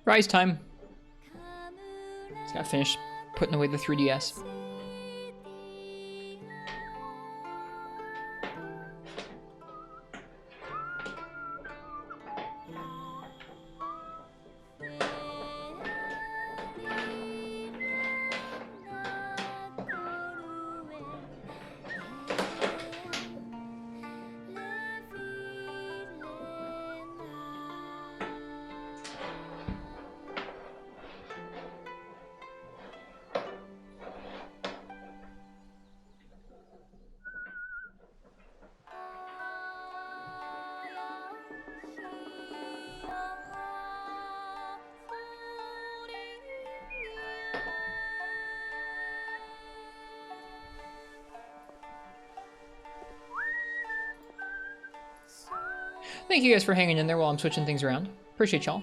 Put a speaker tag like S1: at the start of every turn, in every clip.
S1: Rise time. Just gotta finish putting away the 3DS. Thank you guys for hanging in there while I'm switching things around. Appreciate y'all.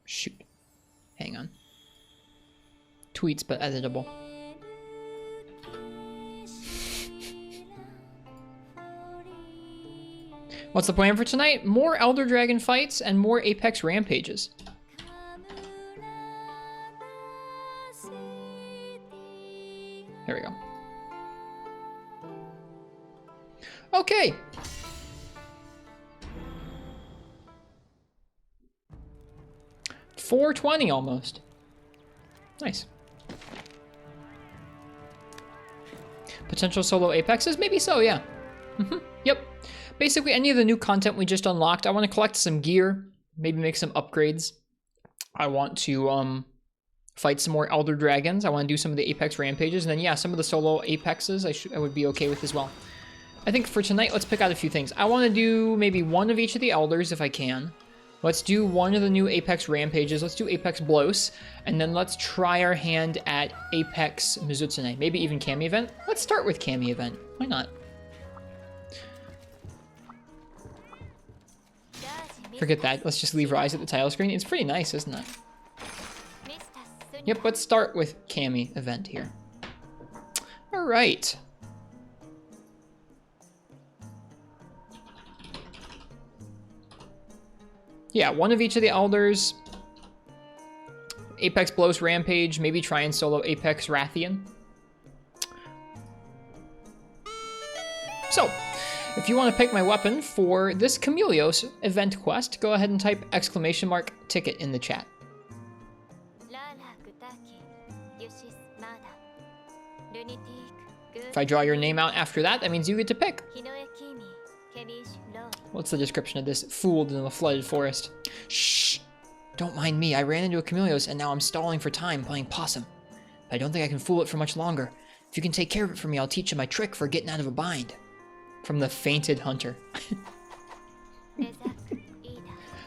S1: Shoot. Hang on. Tweets, but editable. What's the plan for tonight? More Elder Dragon fights and more Apex rampages. There we go. Okay. $420 almost. Nice. Potential solo Apexes? Maybe so, yeah. Yep. Basically, any of the new content we just unlocked, I want to collect some gear, maybe make some upgrades. I want to fight some more Elder Dragons. I want to do some of the Apex Rampages, and then yeah, some of the solo Apexes I would be okay with as well. I think for tonight, let's pick out a few things. I want to do maybe one of each of the Elders if I can. Let's do one of the new Apex Rampages. Let's do Apex Blos. And then let's try our hand at Apex Mizutsune. Maybe even Kami Event. Let's start with Kami Event. Why not? Forget that. Let's just leave Rise at the title screen. It's pretty nice, isn't it? Yep, let's start with Kami Event here. All right. Yeah, one of each of the Elders. Apex Blos Rampage, maybe try and solo Apex Rathian. So, if you want to pick my weapon for this Camelios event quest, go ahead and type !ticket in the chat. If I draw your name out after that, that means you get to pick. What's the description of this? Fooled in a flooded forest. Shh! Don't mind me. I ran into a Camelios and now I'm stalling for time playing possum. But I don't think I can fool it for much longer. If you can take care of it for me, I'll teach you my trick for getting out of a bind. From the Fainted Hunter.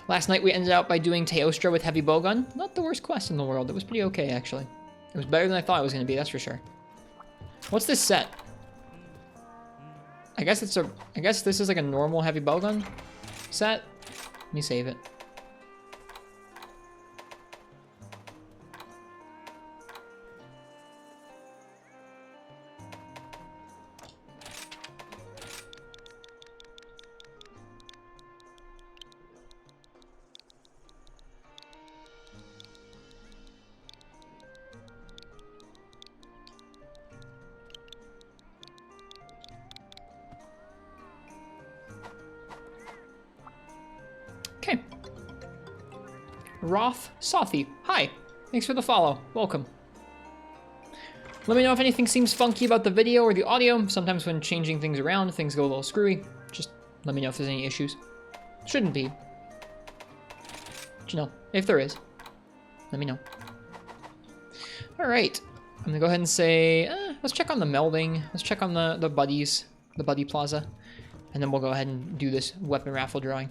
S1: Last night we ended out by doing Teostra with Heavy Bowgun. Not the worst quest in the world. It was pretty okay, actually. It was better than I thought it was going to be, that's for sure. What's this set? I guess this is like a normal Heavy Bowgun set. Let me save it. Okay. Roth Sothi. Hi. Thanks for the follow. Welcome. Let me know if anything seems funky about the video or the audio. Sometimes when changing things around, things go a little screwy. Just let me know if there's any issues. Shouldn't be. But, you know, if there is, let me know. All right. I'm going to go ahead and say, let's check on the melding. Let's check on the buddies, the buddy plaza. And then we'll go ahead and do this weapon raffle drawing.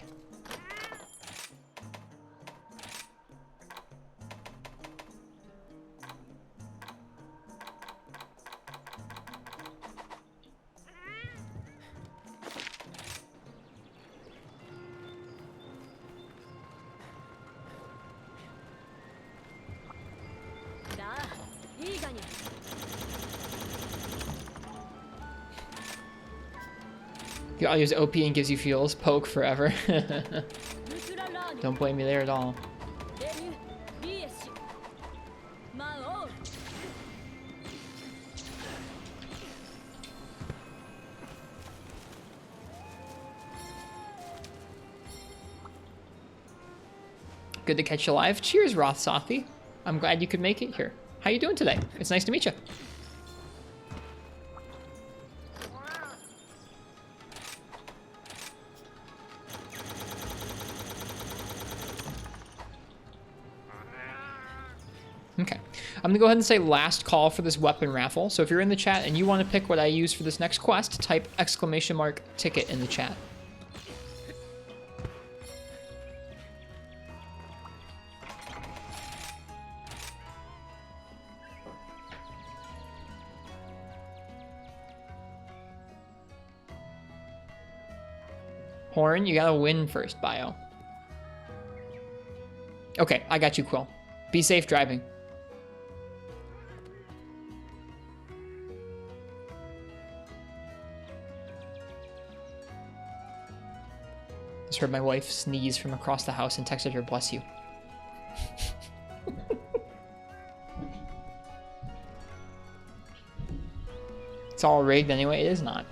S1: I'll use OP and gives you feels. Poke forever. Don't blame me there at all. Good to catch you live. Cheers, Roth Sothi. I'm glad you could make it here. How you doing today? It's nice to meet you. Okay, I'm gonna go ahead and say last call for this weapon raffle. So if you're in the chat and you want to pick what I use for this next quest, type !ticket in the chat. Horn, you gotta win first, Bio. Okay, I got you, Quill. Be safe driving. Just heard my wife sneeze from across the house and texted her, bless you. It's all rigged anyway, it is not.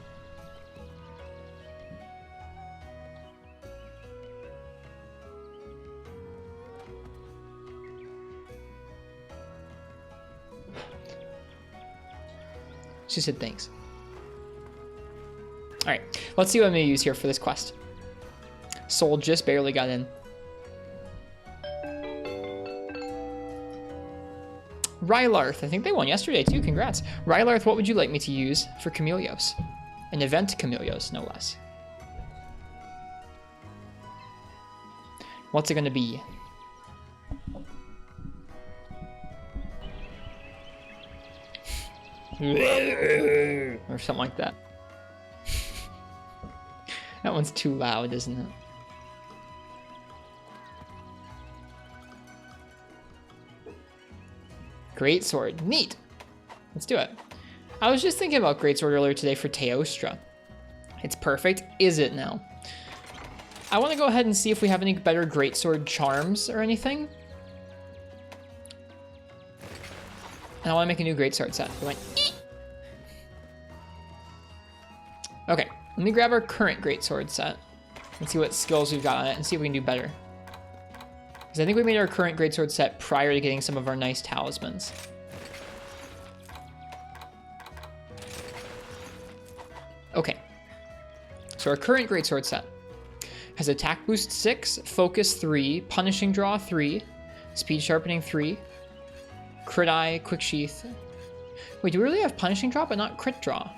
S1: She said thanks. Alright, let's see what I'm going to use here for this quest. Soul just barely got in. Rylarth, I think they won yesterday too, congrats. Rylarth, what would you like me to use for Chameleos? An event Chameleos, no less. What's it going to be? Or something like that. That one's too loud, isn't it? Greatsword, neat. Let's do it. I was just thinking about Greatsword earlier today for Teostra. It's perfect, is it now? I want to go ahead and see if we have any better Greatsword charms or anything. And I want to make a new Greatsword set. We went, eek. Okay, let me grab our current Greatsword set and see what skills we've got on it and see if we can do better. Because I think we made our current Greatsword set prior to getting some of our nice talismans. Okay, so our current Greatsword set has attack boost 6, focus 3, punishing draw 3, speed sharpening 3, crit eye, quick sheath. Wait, do we really have punishing draw but not crit draw?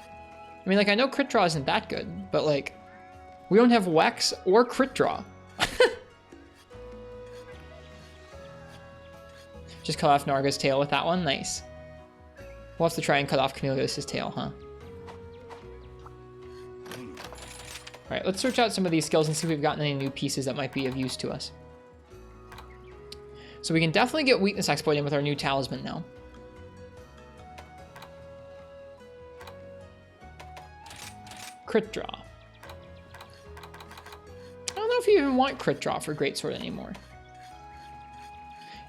S1: I mean, like, I know crit draw isn't that good, but like, we don't have Wex or crit draw. Just cut off Narga's tail with that one, nice. We'll have to try and cut off Chameleos' tail, huh? Alright, let's search out some of these skills and see if we've gotten any new pieces that might be of use to us. So we can definitely get weakness exploit in with our new talisman now. Crit draw. I don't know if you even want crit draw for Greatsword anymore.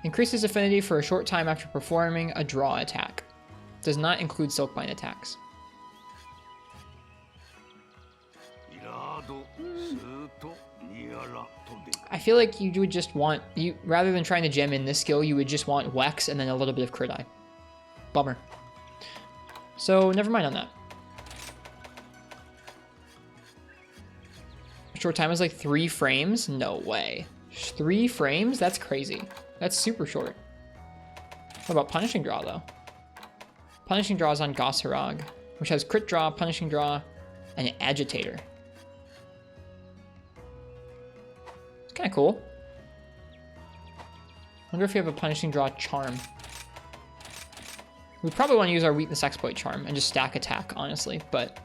S1: Increases affinity for a short time after performing a draw attack. Does not include Silkbind attacks. I feel like you would just want, rather than trying to gem in this skill, you would just want Wex and then a little bit of crit eye. Bummer. So never mind on that. Short time is like 3 frames? No way. 3 frames? That's crazy. That's super short. What about Punishing Draw, though? Punishing Draw is on Gossarag, which has Crit Draw, Punishing Draw, and an Agitator. It's kind of cool. Wonder if we have a Punishing Draw charm. We probably want to use our Weakness Exploit charm and just stack attack, honestly, but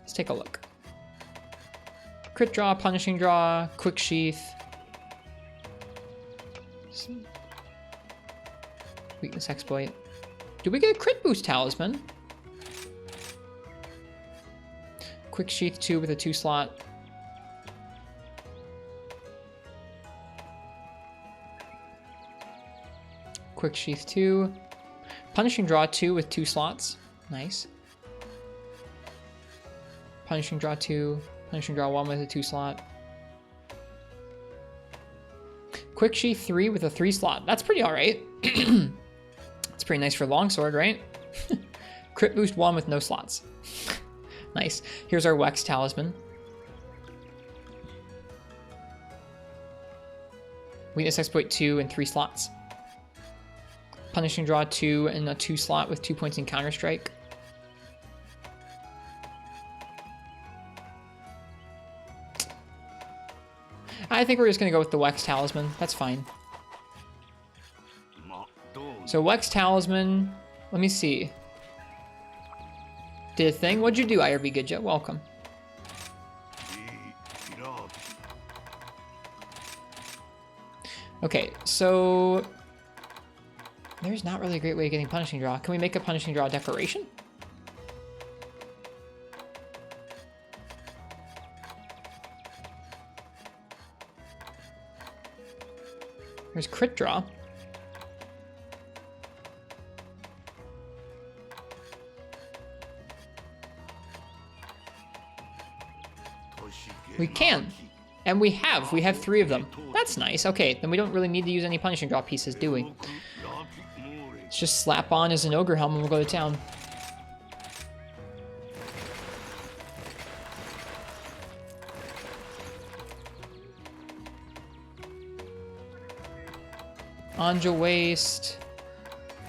S1: let's take a look. Crit Draw, Punishing Draw, Quick Sheath. Weakness Exploit. Do we get a Crit Boost Talisman? Quick Sheath 2 with a 2 slot. Quick Sheath 2. Punishing Draw 2 with 2 slots. Nice. Punishing Draw 2. Punishing Draw 1 with a 2 slot. Quick Sheath 3 with a 3 slot. That's pretty alright. It's pretty nice for Longsword, right? Crit Boost 1 with no slots. Nice. Here's our Wex Talisman. Weakness Exploit 2 and 3 slots. Punishing Draw 2 and a 2 slot with 2 points in Counter Strike. I think we're just going to go with the Wex Talisman. That's fine. So Wex Talisman, let me see. Did a thing? What'd you do, IRB Gidja? Welcome. Okay, so there's not really a great way of getting Punishing Draw. Can we make a Punishing Draw decoration? There's Crit Draw. We can. And we have. We have 3 of them. That's nice. Okay, then we don't really need to use any Punishing Draw pieces, do we? Let's just slap on as an Ogre Helm and we'll go to town. Anja Waist.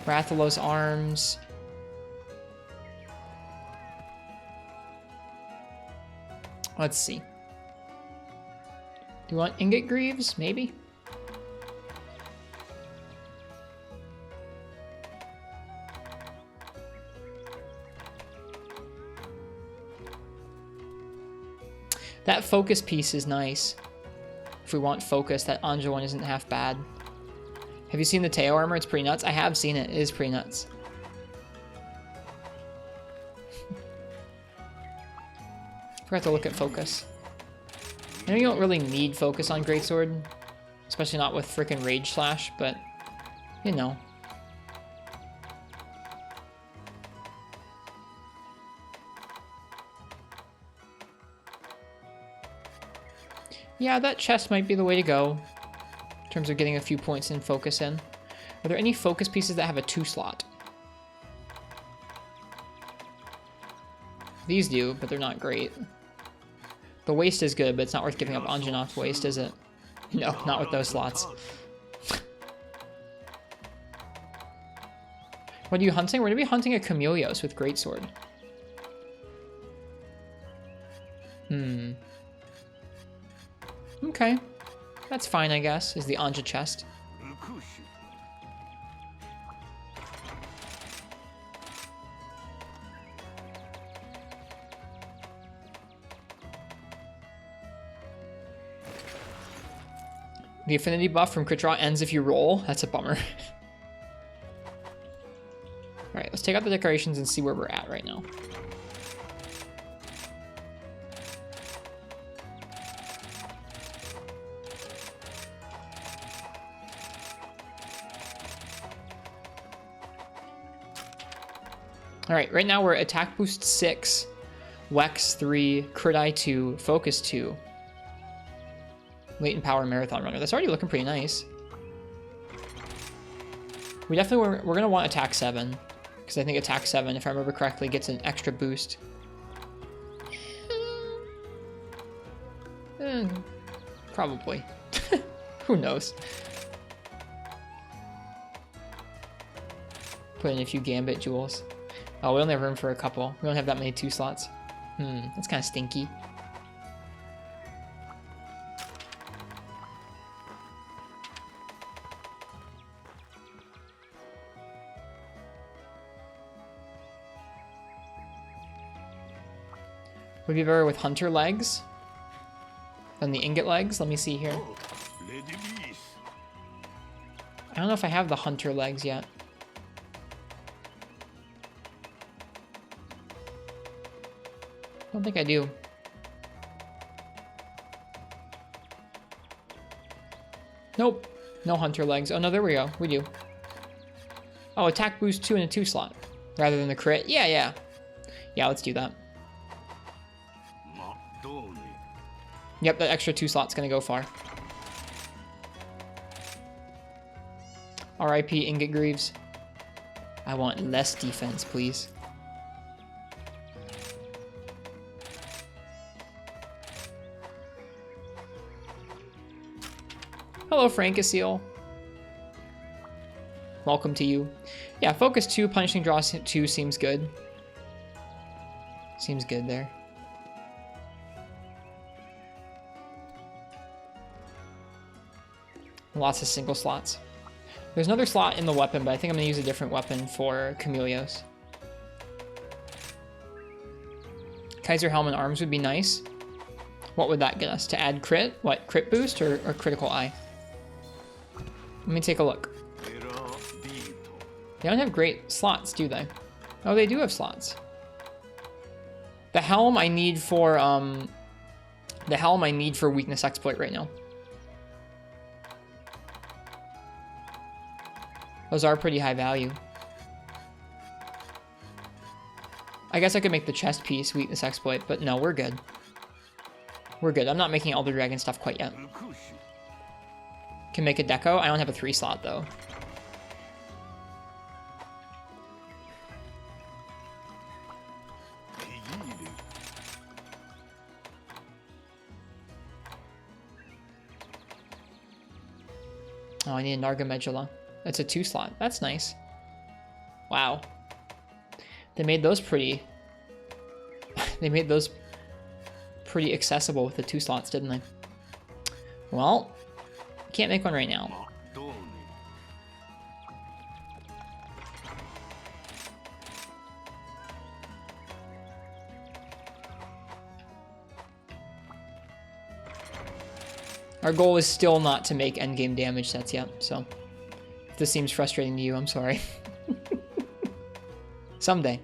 S1: Rathalos Arms. Let's see. Do you want Ingot Greaves? Maybe? That focus piece is nice. If we want focus, that Anja one isn't half bad. Have you seen the Teo armor? It's pretty nuts. I have seen it. It is pretty nuts. Forgot to look at focus. I know you don't really need focus on Greatsword, especially not with frickin' Rage Slash, but you know. Yeah, that chest might be the way to go in terms of getting a few points in focus in. Are there any focus pieces that have a 2 slot? These do, but they're not great. The waist is good, but it's not worth giving up Anjanath's waist, is it? No, not with those slots. What are you hunting? We're going to be hunting a Chameleos with Greatsword. Okay. That's fine, I guess, is the Anja chest. The affinity buff from crit draw ends if you roll. That's a bummer. Alright, let's take out the decorations and see where we're at right now. Alright, right now we're attack boost 6, Wex 3, crit eye 2, focus 2. Latent power marathon runner. That's already looking pretty nice. We definitely we're gonna want attack 7 because I think attack 7, if I remember correctly, gets an extra boost. Probably. Who knows? Put in a few Gambit jewels. Oh, we only have room for a couple. We don't have that many 2 slots. That's kind of stinky. Would be better with Hunter legs than the Ingot legs. Let me see here. I don't know if I have the Hunter legs yet. Don't think I do. Nope. No hunter legs. Oh, no, there we go. We do. Oh, attack boost 2 in a 2 slot. Rather than the crit. Yeah, yeah. Yeah, let's do that. Yep, that extra 2 slot's gonna go far. RIP Ingot Greaves. I want less defense, please. Hello, Frankaseal. Welcome to you. Yeah, focus 2, punishing draw 2 seems good. Seems good there. Lots of single slots. There's another slot in the weapon, but I think I'm going to use a different weapon for Chameleos. Kaiser Helm and Arms would be nice. What would that get us? To add crit? What, crit boost or critical eye? Let me take a look. They don't have great slots, do they? Oh, they do have slots. The helm I need for weakness exploit right now. Those are pretty high value. I guess I could make the chest piece weakness exploit, but no, we're good. We're good. I'm not making Elder Dragon stuff quite yet. Can make a deco. I don't have a 3 slot though. Oh, I need a Nargamedula. That's a 2 slot. That's nice. Wow. They made those pretty... they made those pretty accessible with the 2 slots, didn't they? Well, can't make one right now. Our goal is still not to make endgame damage sets yet, so if this seems frustrating to you, I'm sorry. Someday.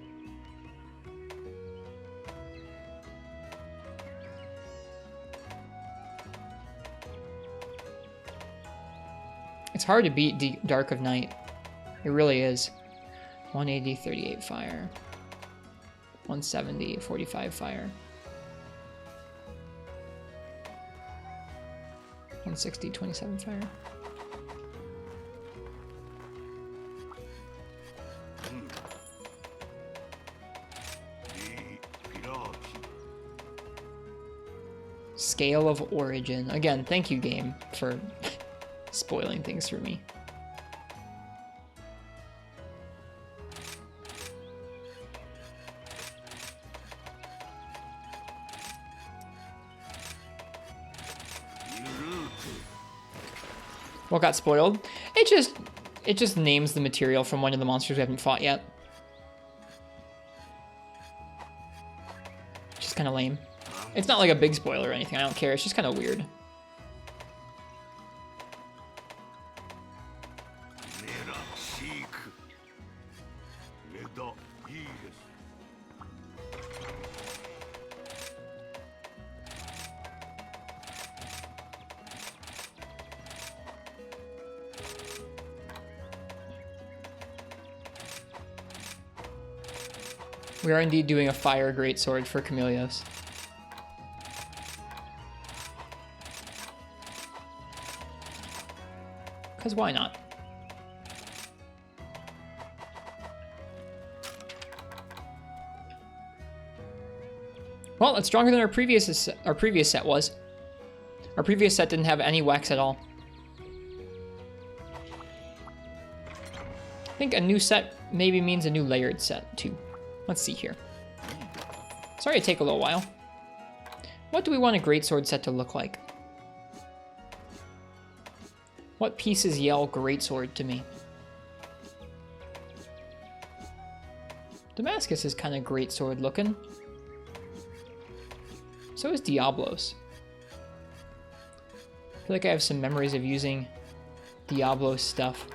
S1: It's hard to beat Dark of Night. It really is. 180, 38 fire. 170, 45 fire. 160, 27 fire. Scale of Origin. Again, thank you, game, for spoiling things for me. What got spoiled? It just names the material from one of the monsters we haven't fought yet. Just kind of lame. It's not like a big spoiler or anything, I don't care, it's just kind of weird. We are indeed doing a fire greatsword for Chameleos. Because why not? Well, it's stronger than our previous set was. Our previous set didn't have any wax at all. I think a new set maybe means a new layered set too. Let's see here. Sorry to take a little while. What do we want a greatsword set to look like? What pieces yell greatsword to me? Damascus is kind of greatsword looking. So is Diablos. I feel like I have some memories of using Diablos stuff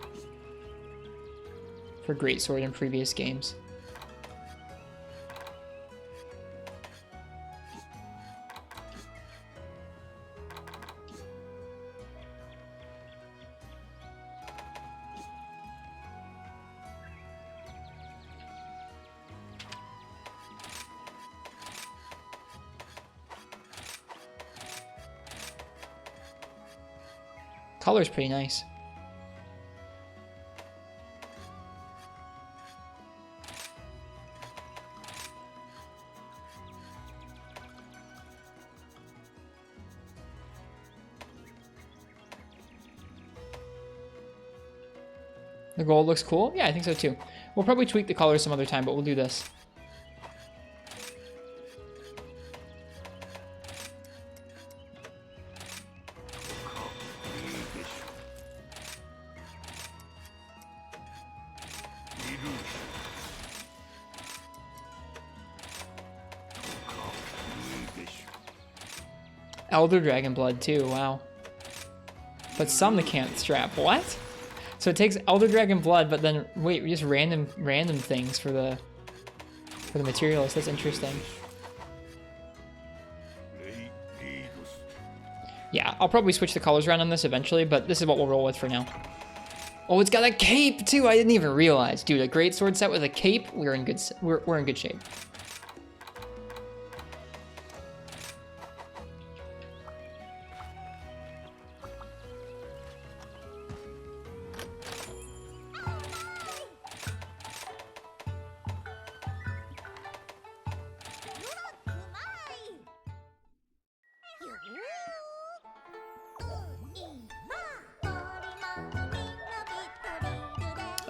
S1: for greatsword in previous games. color's pretty nice. The gold looks cool. Yeah, I think so too. We'll probably tweak the colors some other time, but we'll do this. Elder Dragon Blood too, wow. But some they can't strap. What? So it takes Elder Dragon Blood, but then wait, just random things for the materials. That's interesting. Yeah, I'll probably switch the colors around on this eventually, but this is what we'll roll with for now. Oh, it's got a cape too. I didn't even realize, dude. A great sword set with a cape. We're in good shape.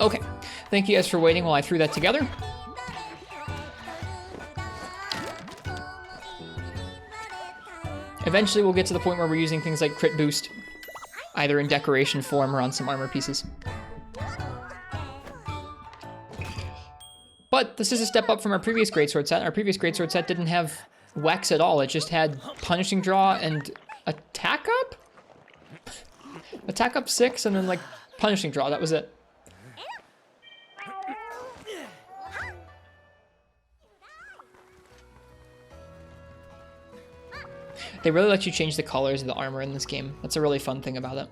S1: Okay, thank you guys for waiting while I threw that together. Eventually we'll get to the point where we're using things like crit boost, either in decoration form or on some armor pieces. But this is a step up from our previous greatsword set. Our previous greatsword set didn't have Wex at all. It just had Punishing Draw and Attack Up? Attack Up 6 and then like Punishing Draw, that was it. They really let you change the colors of the armor in this game. That's a really fun thing about it.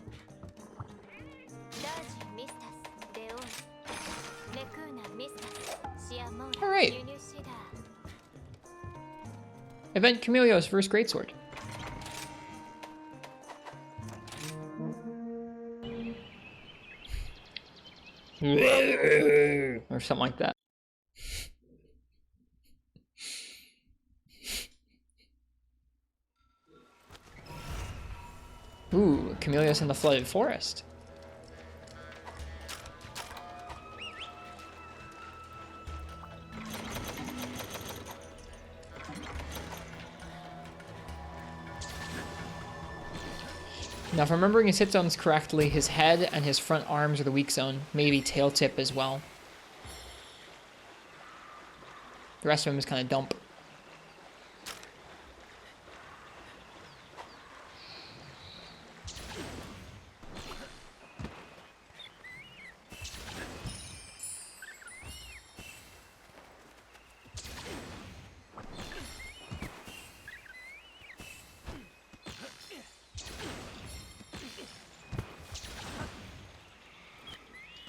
S1: All right. Event Camelios versus Greatsword. Or something like that. Ooh, Camelios in the Flooded Forest. Now, if I'm remembering his hit zones correctly, his head and his front arms are the weak zone. Maybe tail tip as well. The rest of him is kind of dump.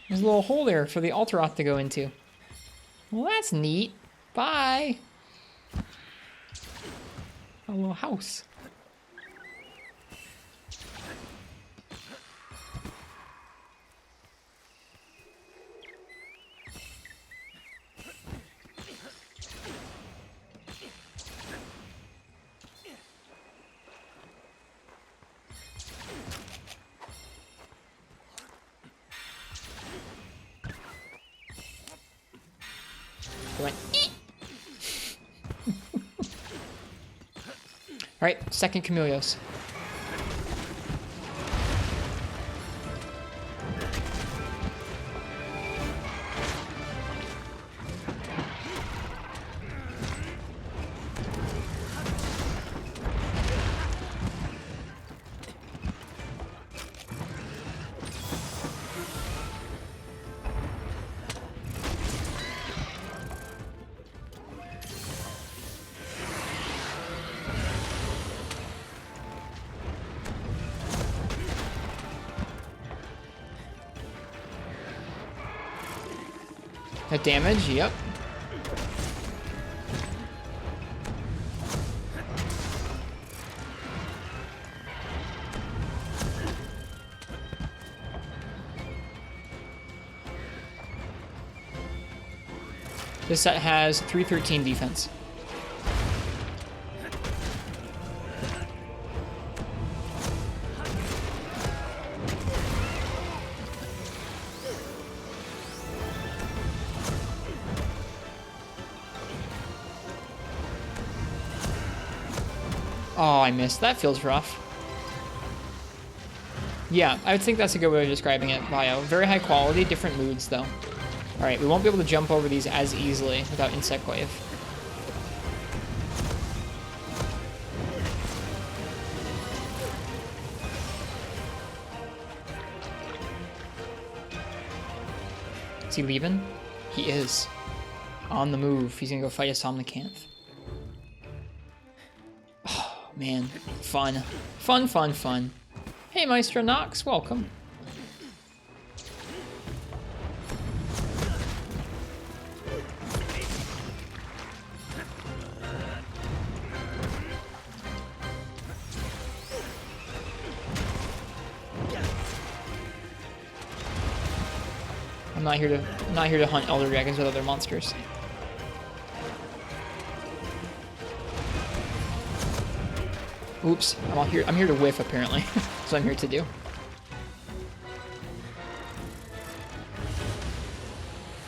S1: There's a little hole there for the Alteroth to go into. Well, that's neat. Bye. A little house. All right, second Camelios. That damage, yep. This set has 313 defense. Oh, I missed. That feels rough. Yeah, I would think that's a good way of describing it, Bio. Very high quality, different moods, though. Alright, we won't be able to jump over these as easily without Insect Wave. Is he leaving? He is. On the move. He's gonna go fight a Somnicanth. Oh, man. Fun. Fun, fun, fun. Hey, Maestro Nox. Welcome. I'm not here to hunt Elder Dragons with other monsters. Oops, I'm here to whiff apparently. That's what I'm here to do.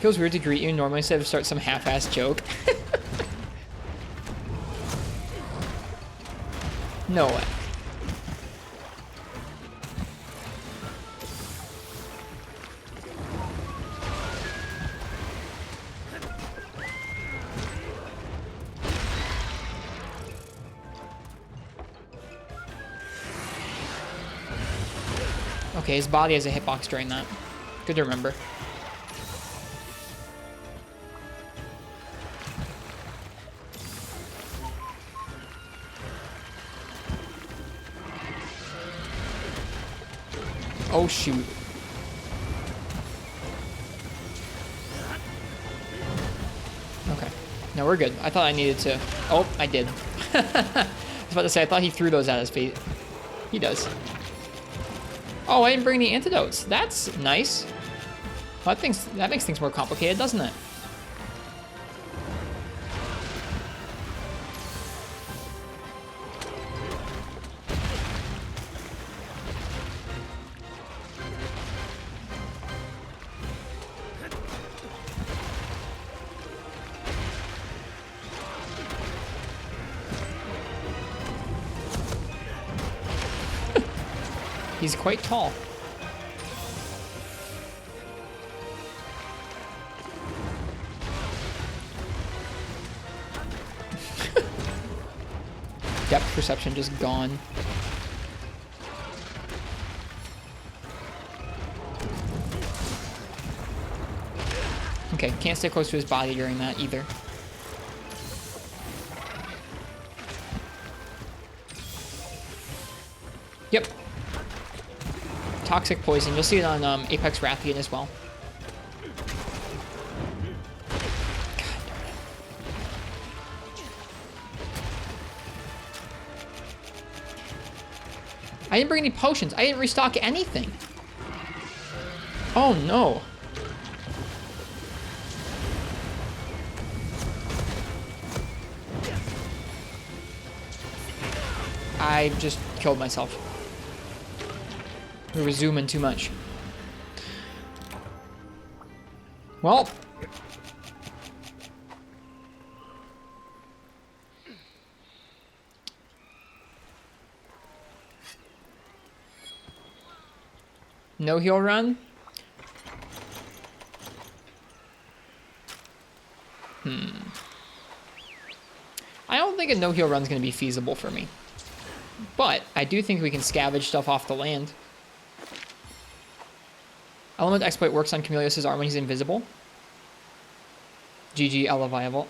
S1: Feels weird to greet you. Normally instead of start some half-assed joke. No way. Okay, his body has a hitbox during that. Good to remember. Oh, shoot. Okay. No, we're good. I thought I needed to... Oh, I did. I was about to say, I thought he threw those at his feet. He does. Oh, I didn't bring any antidotes. That's nice. Well, that makes things more complicated, doesn't it? He's quite tall. Depth perception just gone. Okay, can't stay close to his body during that either. Yep. Toxic poison. You'll see it on Apex Rathian as well. I didn't bring any potions. I didn't restock anything. Oh no. I just killed myself. We were zooming too much. Well. No heal run? I don't think a no heal run is going to be feasible for me. But I do think we can scavenge stuff off the land. Element Exploit works on Camelius' arm when he's invisible. GG, Ella Viable.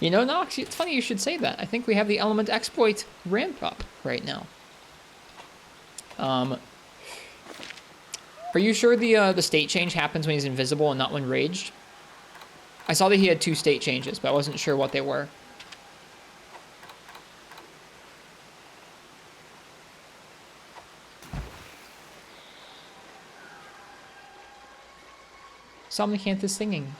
S1: You know, Nox, it's funny you should say that. I think we have the Element Exploit ramp up right now. Are you sure the state change happens when he's invisible and not when raged? I saw that he had 2 state changes, but I wasn't sure what they were. Somnicanth is singing.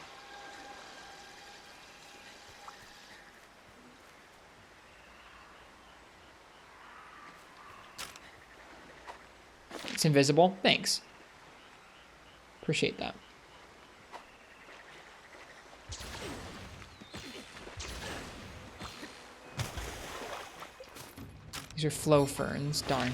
S1: It's invisible. Thanks. Appreciate that. These are flow ferns. Darn.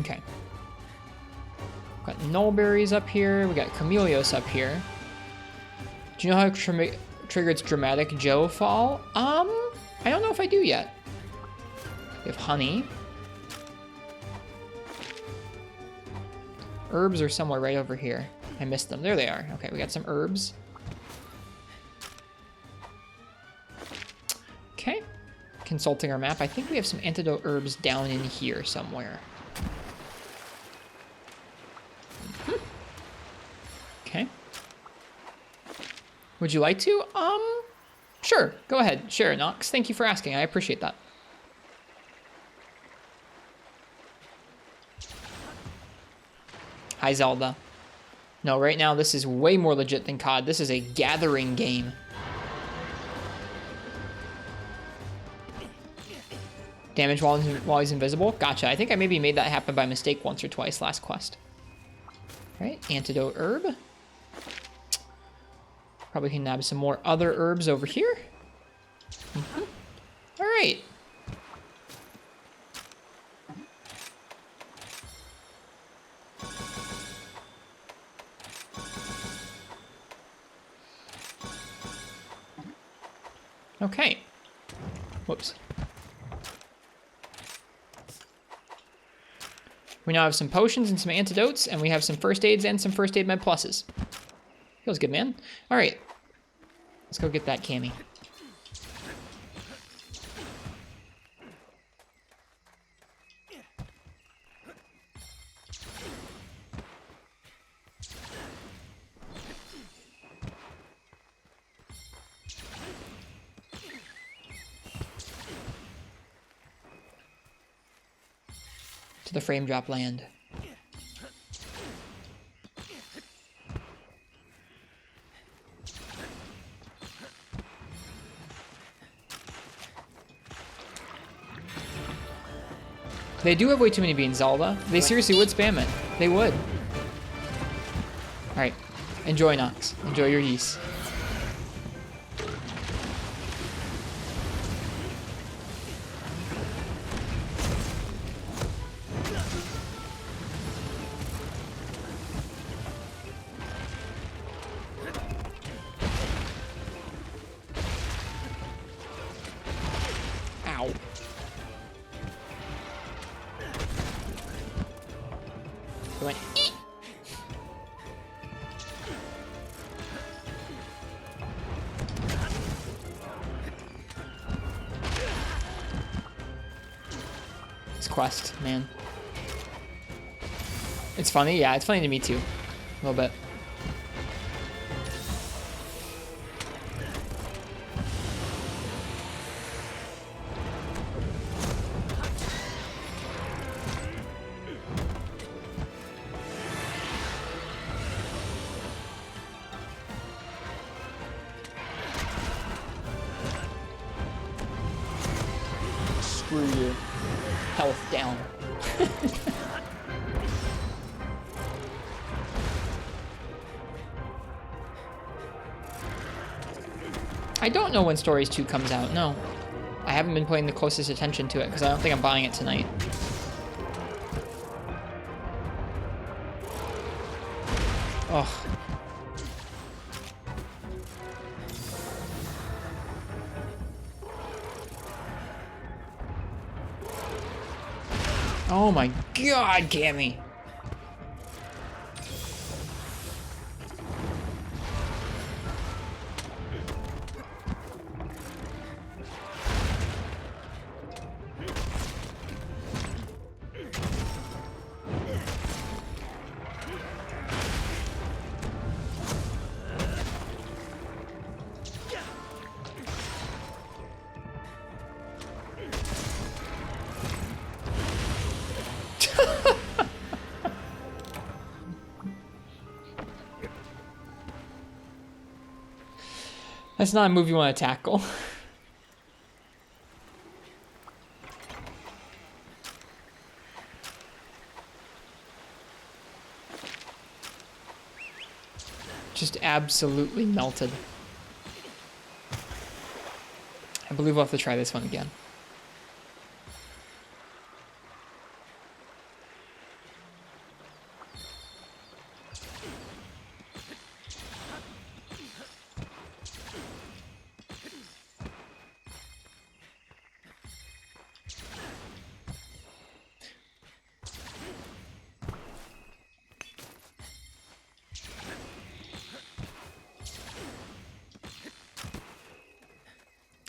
S1: Okay. Got nullberries up here. We got camellios up here. Do you know how to trigger its dramatic Joe fall? I don't know if I do yet. We have honey. Herbs are somewhere right over here. I missed them. There they are. Okay, we got some herbs. Okay. Consulting our map. I think we have some antidote herbs down in here somewhere. Okay. Would you like to? Sure. Go ahead. Share, Nox. Thank you for asking. I appreciate that. Hi, Zelda. No, right now this is way more legit than COD. This is a gathering game. Damage while he's invisible? Gotcha. I think I maybe made that happen by mistake once or twice last quest. All right, antidote herb. Probably can nab some more other herbs over here. All right. Okay. Whoops. We now have some potions and some antidotes, and we have some first aids and some first aid med pluses. Feels good, man. All right. Let's go get that cami. To the frame drop land. They do have way too many beans, Zelda. They seriously would spam it. They would. Alright. Enjoy, Nox. Enjoy your yeast. Ow. It went, eek. This quest, man. It's funny, yeah, it's funny to me too. A little bit. Screw you. Health down. I don't know when Stories 2 comes out, no. I haven't been paying the closest attention to it because I don't think I'm buying it tonight. Ugh. Oh my god, Cammy. That's not a move you want to tackle. Just absolutely melted. I believe we'll have to try this one again.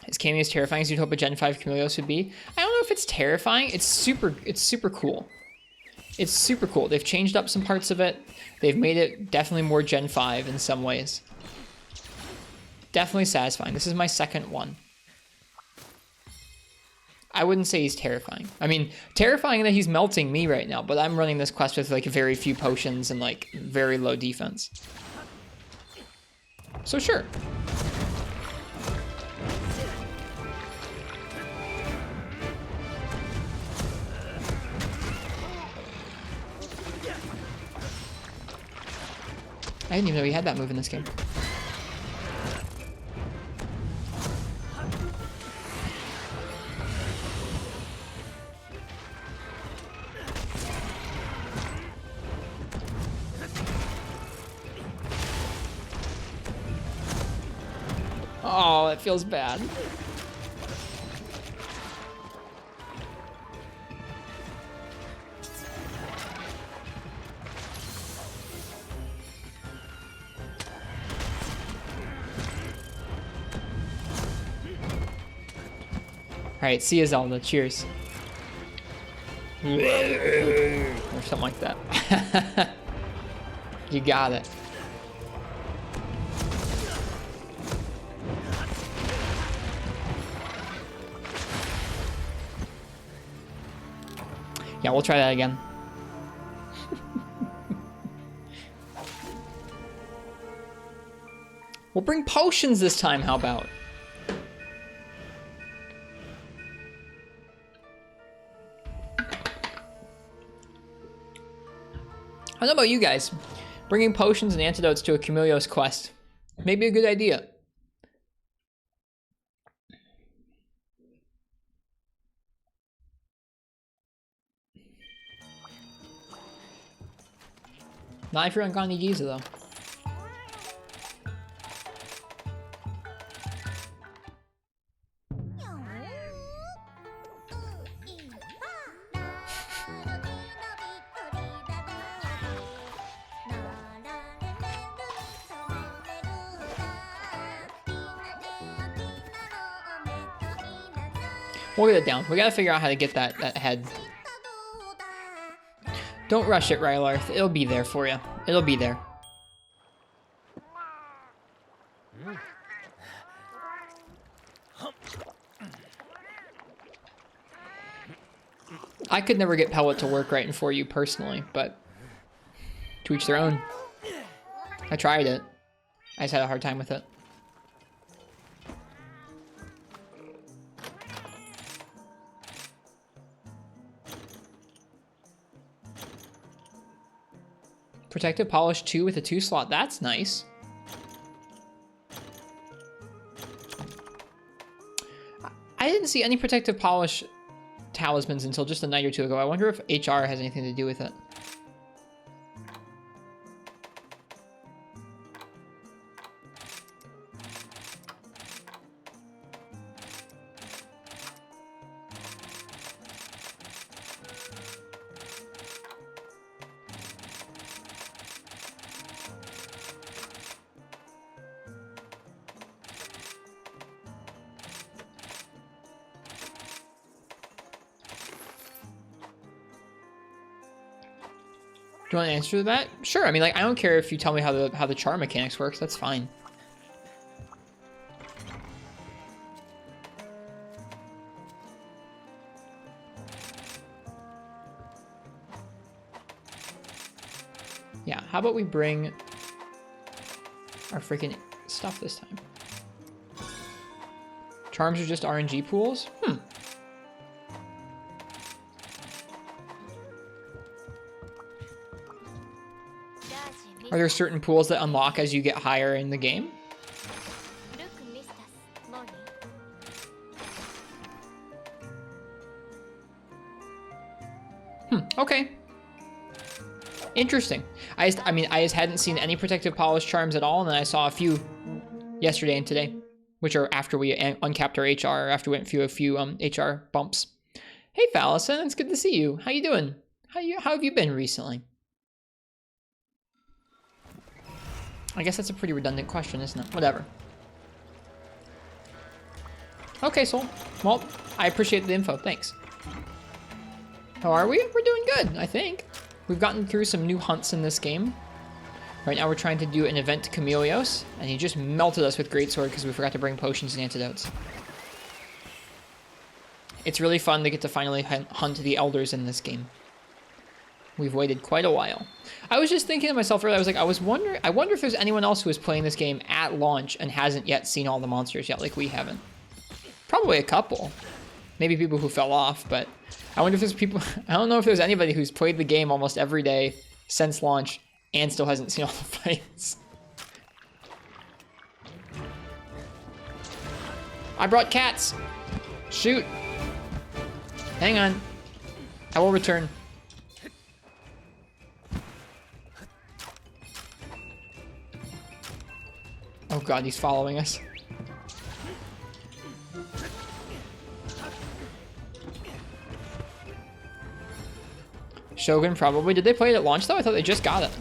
S1: Is Cameo as terrifying as you'd hope a Gen 5 Chameleos would be? I don't know if it's terrifying. It's super cool. It's super cool. They've changed up some parts of it. They've made it definitely more Gen 5 in some ways. Definitely satisfying. This is my second one. I wouldn't say he's terrifying. I mean, terrifying that he's melting me right now, but I'm running this quest with like very few potions and like very low defense. So sure. I didn't even know he had that move in this game. Oh, that feels bad. Alright, see ya, Zelda. Cheers. Or something like that. You got it. Yeah, we'll try that again. We'll bring potions this time, how about? I don't know about you guys. Bringing potions and antidotes to a Chameleos quest. Maybe a good idea. Not if you're on Gandhi Giza, though. We'll get it down. We gotta figure out how to get that head. Don't rush it, Rylarth. It'll be there for you. It'll be there. I could never get Pellet to work right and for you personally, but to each their own. I tried it. I just had a hard time with it. Protective Polish 2 with a 2 slot. That's nice. I didn't see any Protective Polish talismans until just a night or two ago. I wonder if HR has anything to do with it. Do you want an answer to that? Sure. I mean, like, I don't care if you tell me how the char mechanics works. That's fine. Yeah. How about we bring our freaking stuff this time? Charms are just RNG pools? Hmm. Are there certain pools that unlock as you get higher in the game? Hmm, okay. Interesting. I just hadn't seen any protective polish charms at all, and then I saw a few yesterday and today, which are after we uncapped our HR, after we went through a few HR bumps. Hey, Fallison, it's good to see you. How you doing? How have you been recently? I guess that's a pretty redundant question, isn't it? Whatever. Okay, Soul. Well, I appreciate the info. Thanks. How are we? We're doing good, I think. We've gotten through some new hunts in this game. Right now we're trying to do an event to Camelios, and he just melted us with Greatsword because we forgot to bring potions and antidotes. It's really fun to get to finally hunt the elders in this game. We've waited quite a while. I was just thinking to myself earlier, I wonder if there's anyone else who is playing this game at launch and hasn't yet seen all the monsters yet, like we haven't. Probably a couple. Maybe people who fell off, but I wonder if there's people, I don't know if there's anybody who's played the game almost every day since launch and still hasn't seen all the fights. I brought cats. Shoot. Hang on. I will return. Oh god, he's following us. Shogun probably. Did they play it at launch though? I thought they just got it.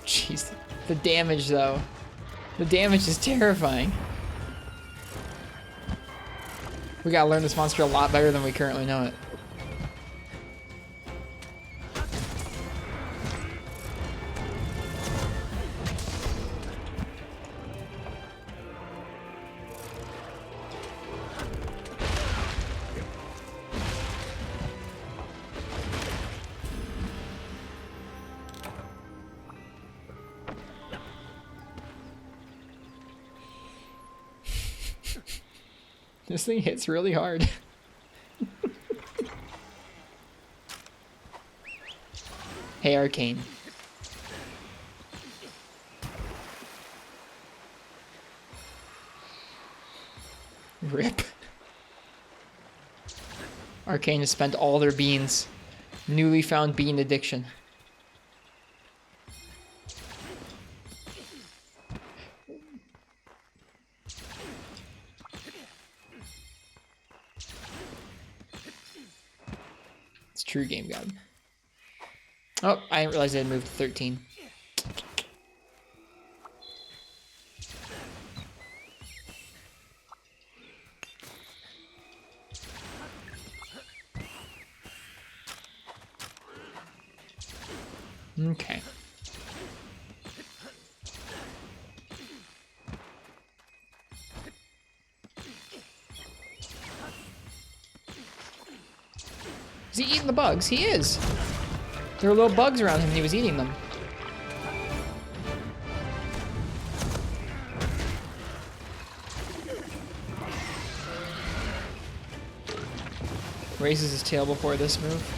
S1: Jeez. The damage though. The damage is terrifying. We gotta learn this monster a lot better than we currently know it. This thing hits really hard. Hey, Arcane. Rip. Arcane has spent all their beans. Newly found bean addiction. True game god. Oh, I didn't realize I had moved to 13. Okay. Is he eating the bugs? He is. There were little bugs around him and he was eating them. Raises his tail before this move.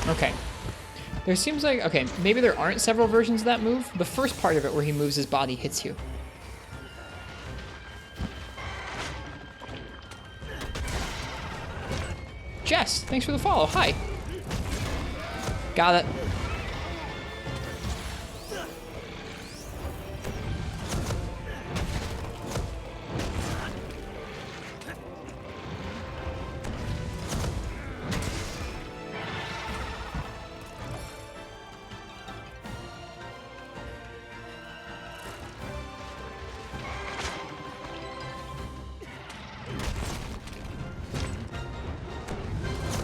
S1: Okay. There seems like, okay, maybe there aren't several versions of that move. The first part of it where he moves his body hits you. Jess, thanks for the follow. Hi. Got it.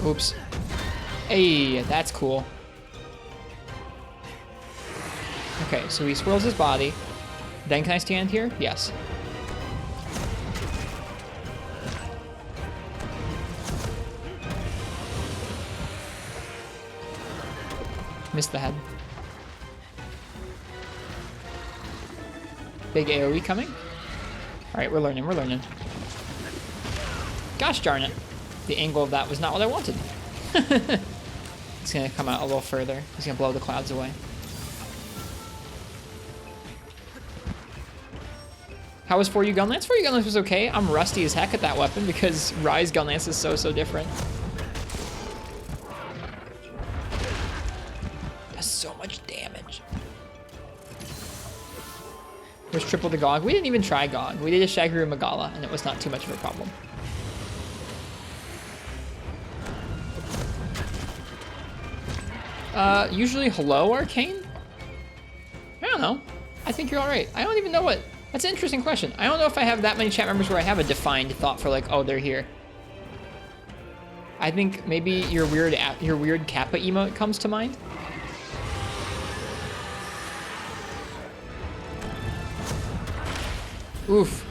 S1: Oops. Hey, that's cool. Okay, so he swirls his body. Then can I stand here? Yes. Missed the head. Big AoE coming. Alright, we're learning, we're learning. Gosh darn it. The angle of that was not what I wanted. He's gonna come out a little further. He's gonna blow the clouds away. How was For You Gunlance? For You Gunlance was okay. I'm rusty as heck at that weapon because Rise Gunlance is so different. Does so much damage. There's triple the Gog. We didn't even try Gog. We did a Shagru Magala, and it was not too much of a problem. Usually hello, Arcane? I don't know. I think you're alright. I don't even know what... That's an interesting question. I don't know if I have that many chat members where I have a defined thought for like, oh, they're here. I think maybe your weird Kappa emote comes to mind. Oof.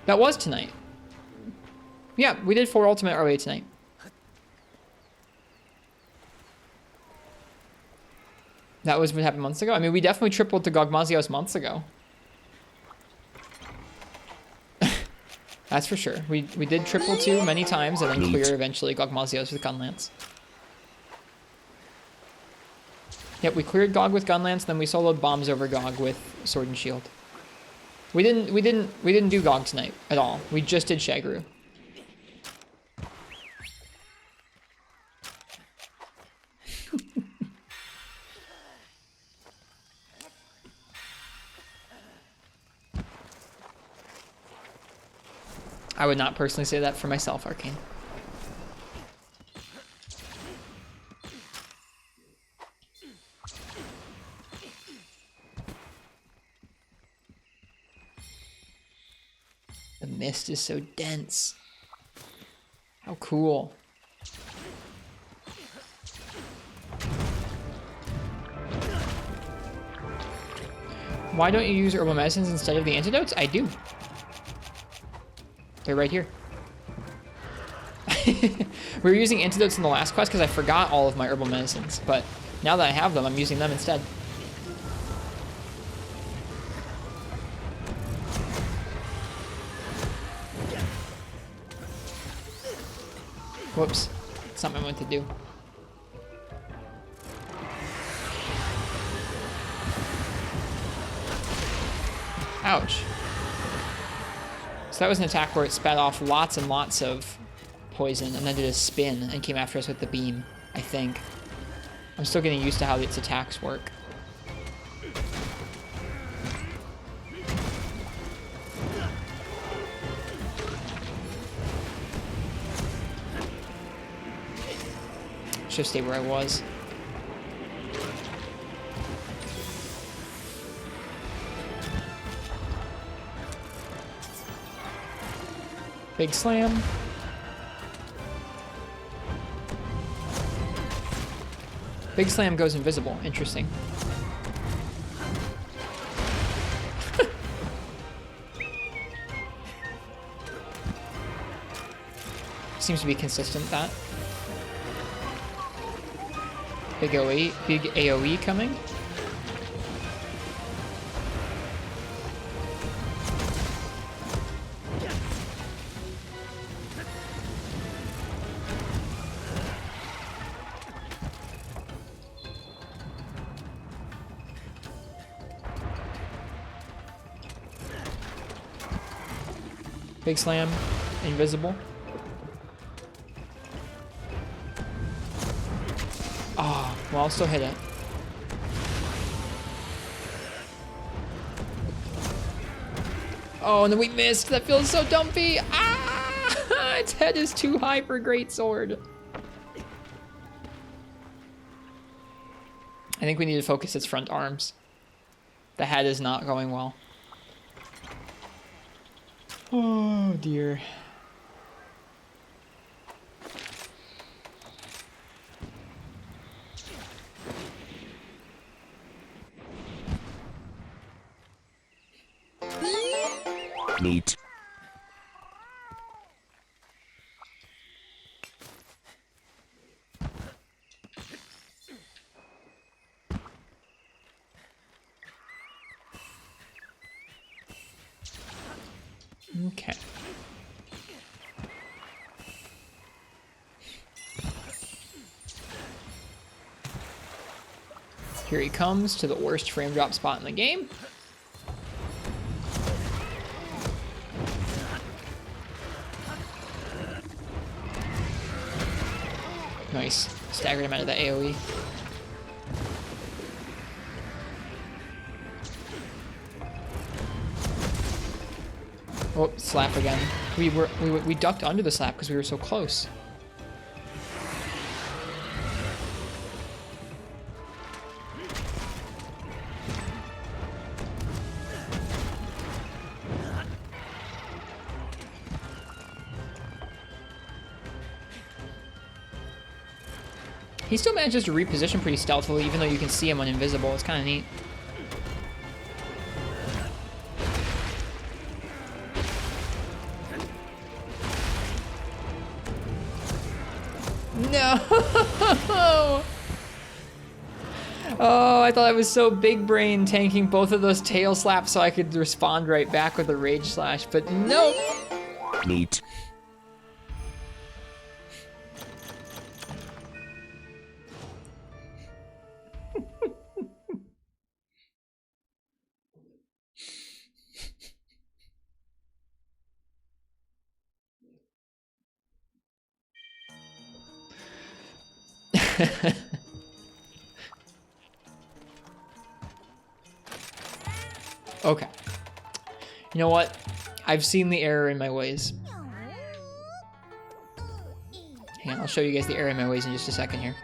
S1: That was tonight. Yeah, we did 4 Ultimate ROA tonight. That was what happened months ago? I mean, we definitely tripled to Gogmazios months ago. That's for sure. We did triple to many times and then clear eventually Gogmazios with Gunlance. Yep, we cleared Gog with Gunlance, then we soloed bombs over Gog with Sword and Shield. We didn't do Gog tonight at all. We just did Shagru. I would not personally say that for myself, Arcane. The mist is so dense. How cool. Why don't you use herbal medicines instead of the antidotes? I do. They're right here. We were using antidotes in the last quest because I forgot all of my herbal medicines, but now that I have them, I'm using them instead. Whoops. That's not what I meant to do. Ouch. So that was an attack where it spat off lots and lots of poison and then did a spin and came after us with the beam, I think. I'm still getting used to how its attacks work. Should stay where I was. Big slam. Big slam goes invisible. Interesting. Seems to be consistent, that. Big AoE, big AoE coming. Big slam, invisible. Oh, well, I'll still hit it. Oh, and then we missed. That feels so dumpy. Ah! Its head is too high for Great Sword. I think we need to focus its front arms. The head is not going well. Oh, dear.
S2: Neat.
S1: Okay. Here he comes to the worst frame drop spot in the game. Nice. Staggered him out of the AoE. Oh, slap again. We ducked under the slap because we were so close. He still manages to reposition pretty stealthily, even though you can see him when invisible. It's kind of neat. No! Oh, I thought I was so big brain tanking both of those tail slaps so I could respond right back with a rage slash, but nope.
S2: Neat.
S1: Okay. You know what? I've seen the error in my ways. Hang on, I'll show you guys the error in my ways in just a second here.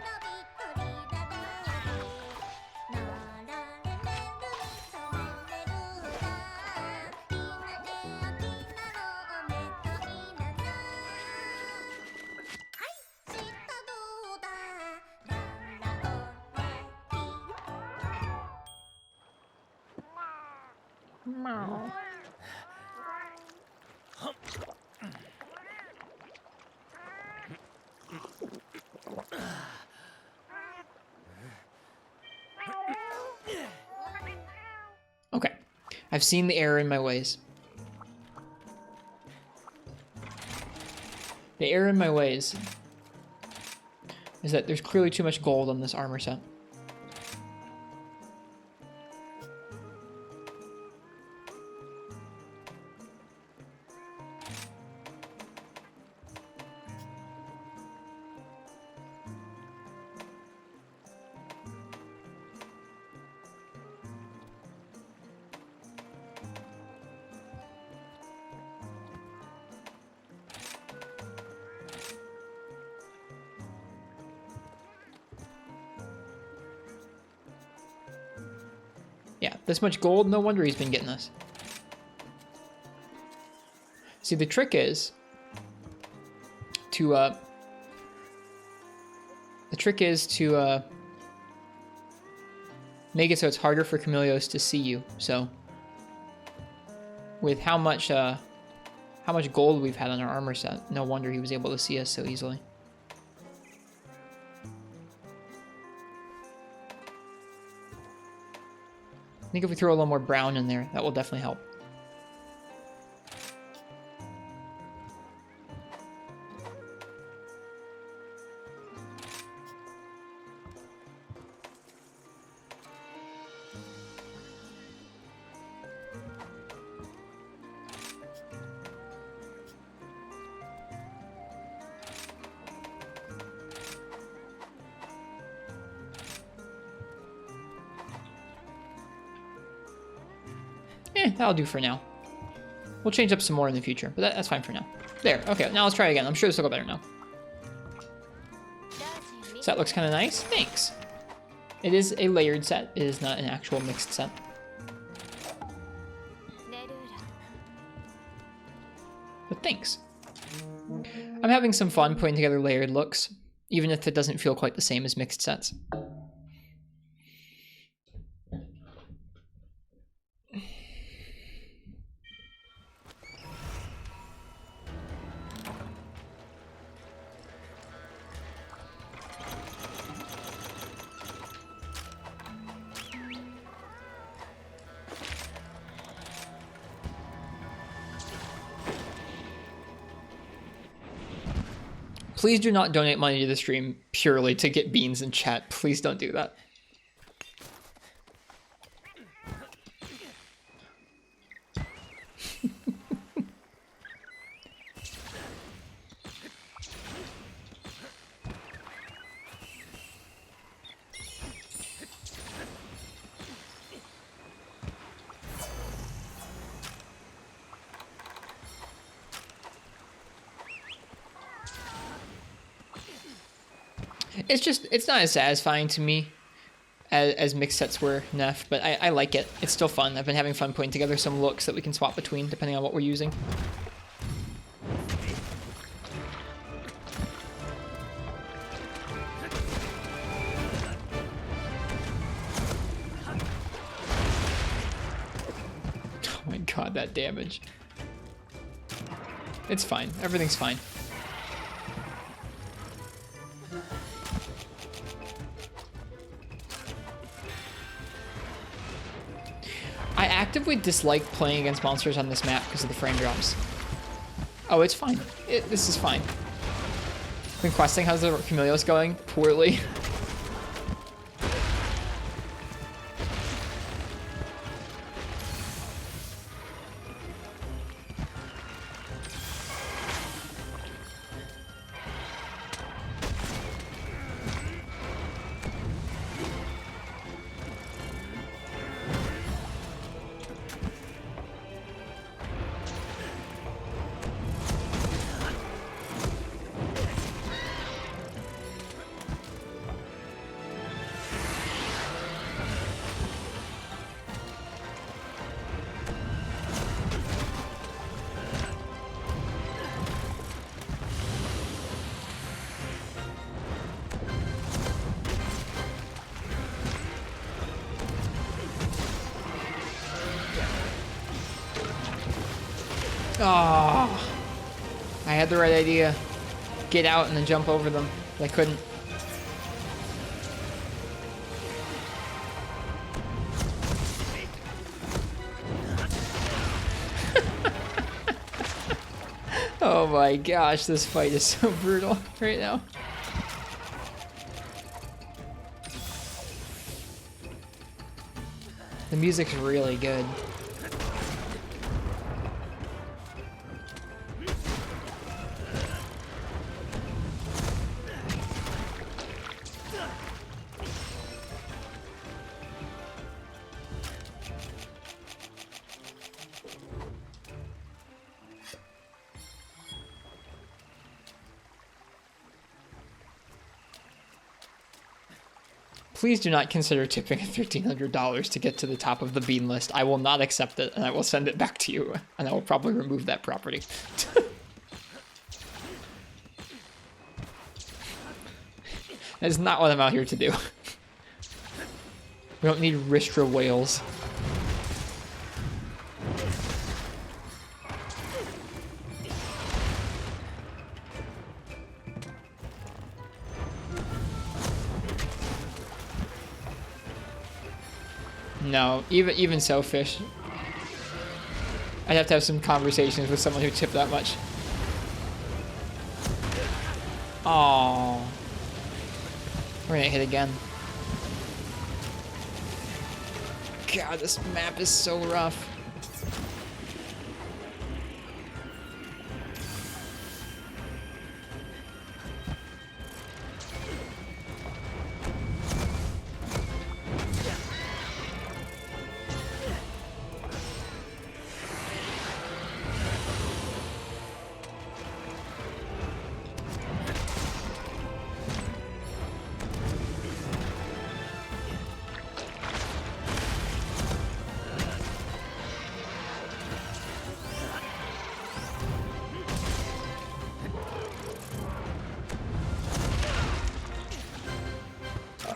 S1: Okay. I've seen the error in my ways. The error in my ways is that there's clearly too much gold on this armor set. Yeah, this much gold, no wonder he's been getting us. See, the trick is to make it so it's harder for Camelios to see you. So with how much gold we've had on our armor set, no wonder he was able to see us so easily. I think if we throw a little more brown in there, that will definitely help. That'll do for now. We'll change up some more in the future, but that's fine for now. There, okay, now let's try again. I'm sure this will go better now. Set looks kind of nice. Thanks. It is a layered set. It is not an actual mixed set. But thanks. I'm having some fun putting together layered looks, even if it doesn't feel quite the same as mixed sets. Please do not donate money to the stream purely to get beans in chat. Please don't do that. It's not as satisfying to me as mixed sets were Neff, but I like it. It's still fun. I've been having fun putting together some looks that we can swap between depending on what we're using. Oh my god, that damage. It's fine. Everything's fine. I actively dislike playing against monsters on this map because of the frame drops. Oh, it's fine. This is fine. Been questing. How's the Camelios going? Poorly. Oh, I had the right idea. Get out and then jump over them. But I couldn't. Oh my gosh, this fight is so brutal right now. The music's really good. Please do not consider tipping $1,300 to get to the top of the bean list. I will not accept it, and I will send it back to you, and I will probably remove that property. That is not what I'm out here to do. We don't need Ristretto whales. No, even so, fish. I'd have to have some conversations with someone who tipped that much. Aww. We're gonna hit again. God, this map is so rough.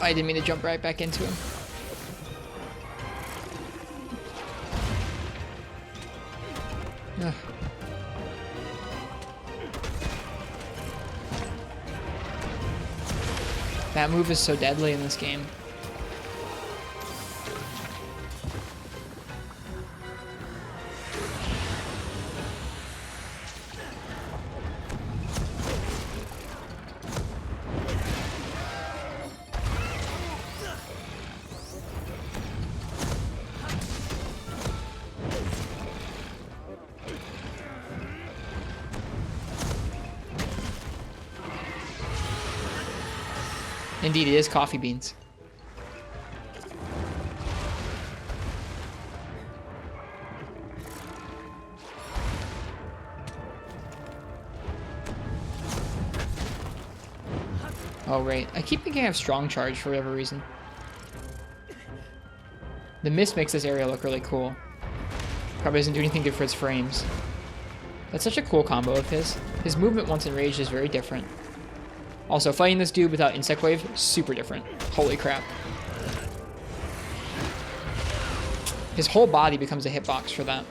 S1: I didn't mean to jump right back into him. Ugh. That move is so deadly in this game. Indeed, it is coffee beans. Oh, right. I keep thinking I have strong charge for whatever reason. The mist makes this area look really cool. Probably doesn't do anything good for its frames. That's such a cool combo of his. His movement once enraged is very different. Also, fighting this dude without Insect Wave, super different. Holy crap. His whole body becomes a hitbox for that.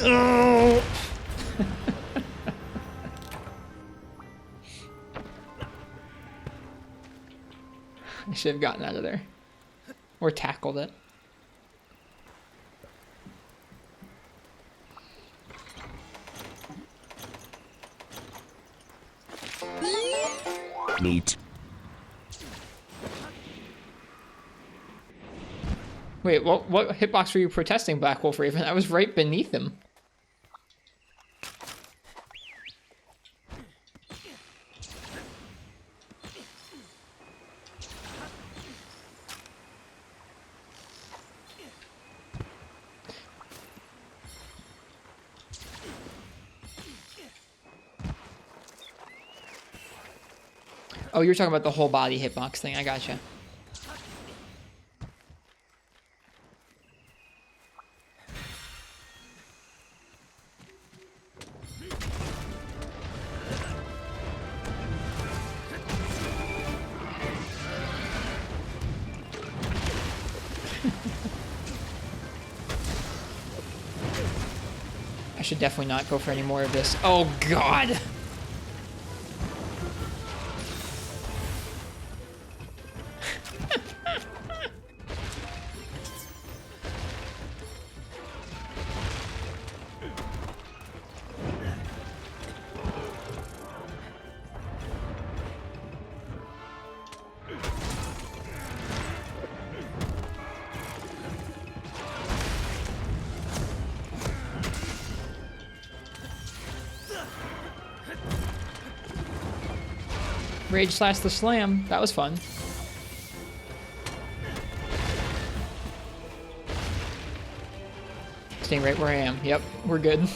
S1: No! I should have gotten out of there. Or tackled it.
S2: Neat.
S1: Wait, what hitbox were you protesting, Black Wolf Raven? I was right beneath him. Oh, you're talking about the whole body hitbox thing. I gotcha. I should definitely not go for any more of this. Oh, God! Rage slash the slam. That was fun. Staying right where I am. Yep, we're good.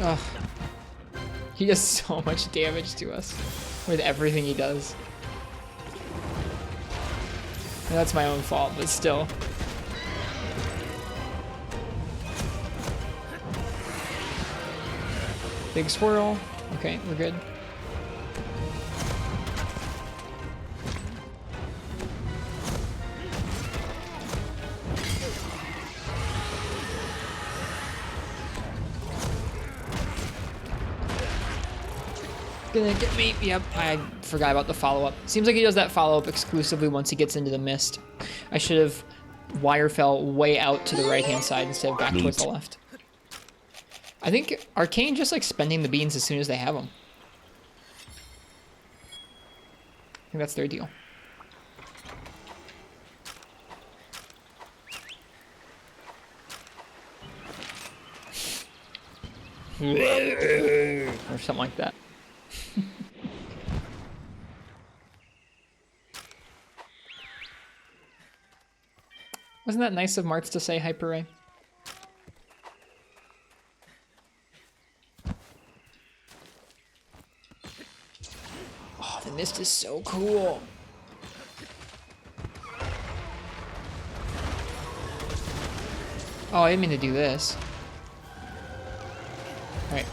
S1: Ugh. He does so much damage to us with everything he does. And that's my own fault, but still. Big swirl. Okay, we're good. Gonna get me. Yep, I forgot about the follow-up. Seems like he does that follow-up exclusively once he gets into the mist. I should have wire fell way out to the right-hand side instead of back towards the left. I think Arcane just like spending the beans as soon as they have them. I think that's their deal. Or something like that. Wasn't that nice of Martz to say Hyper Ray? Oh, the mist is so cool. Oh, I didn't mean to do this. Alright.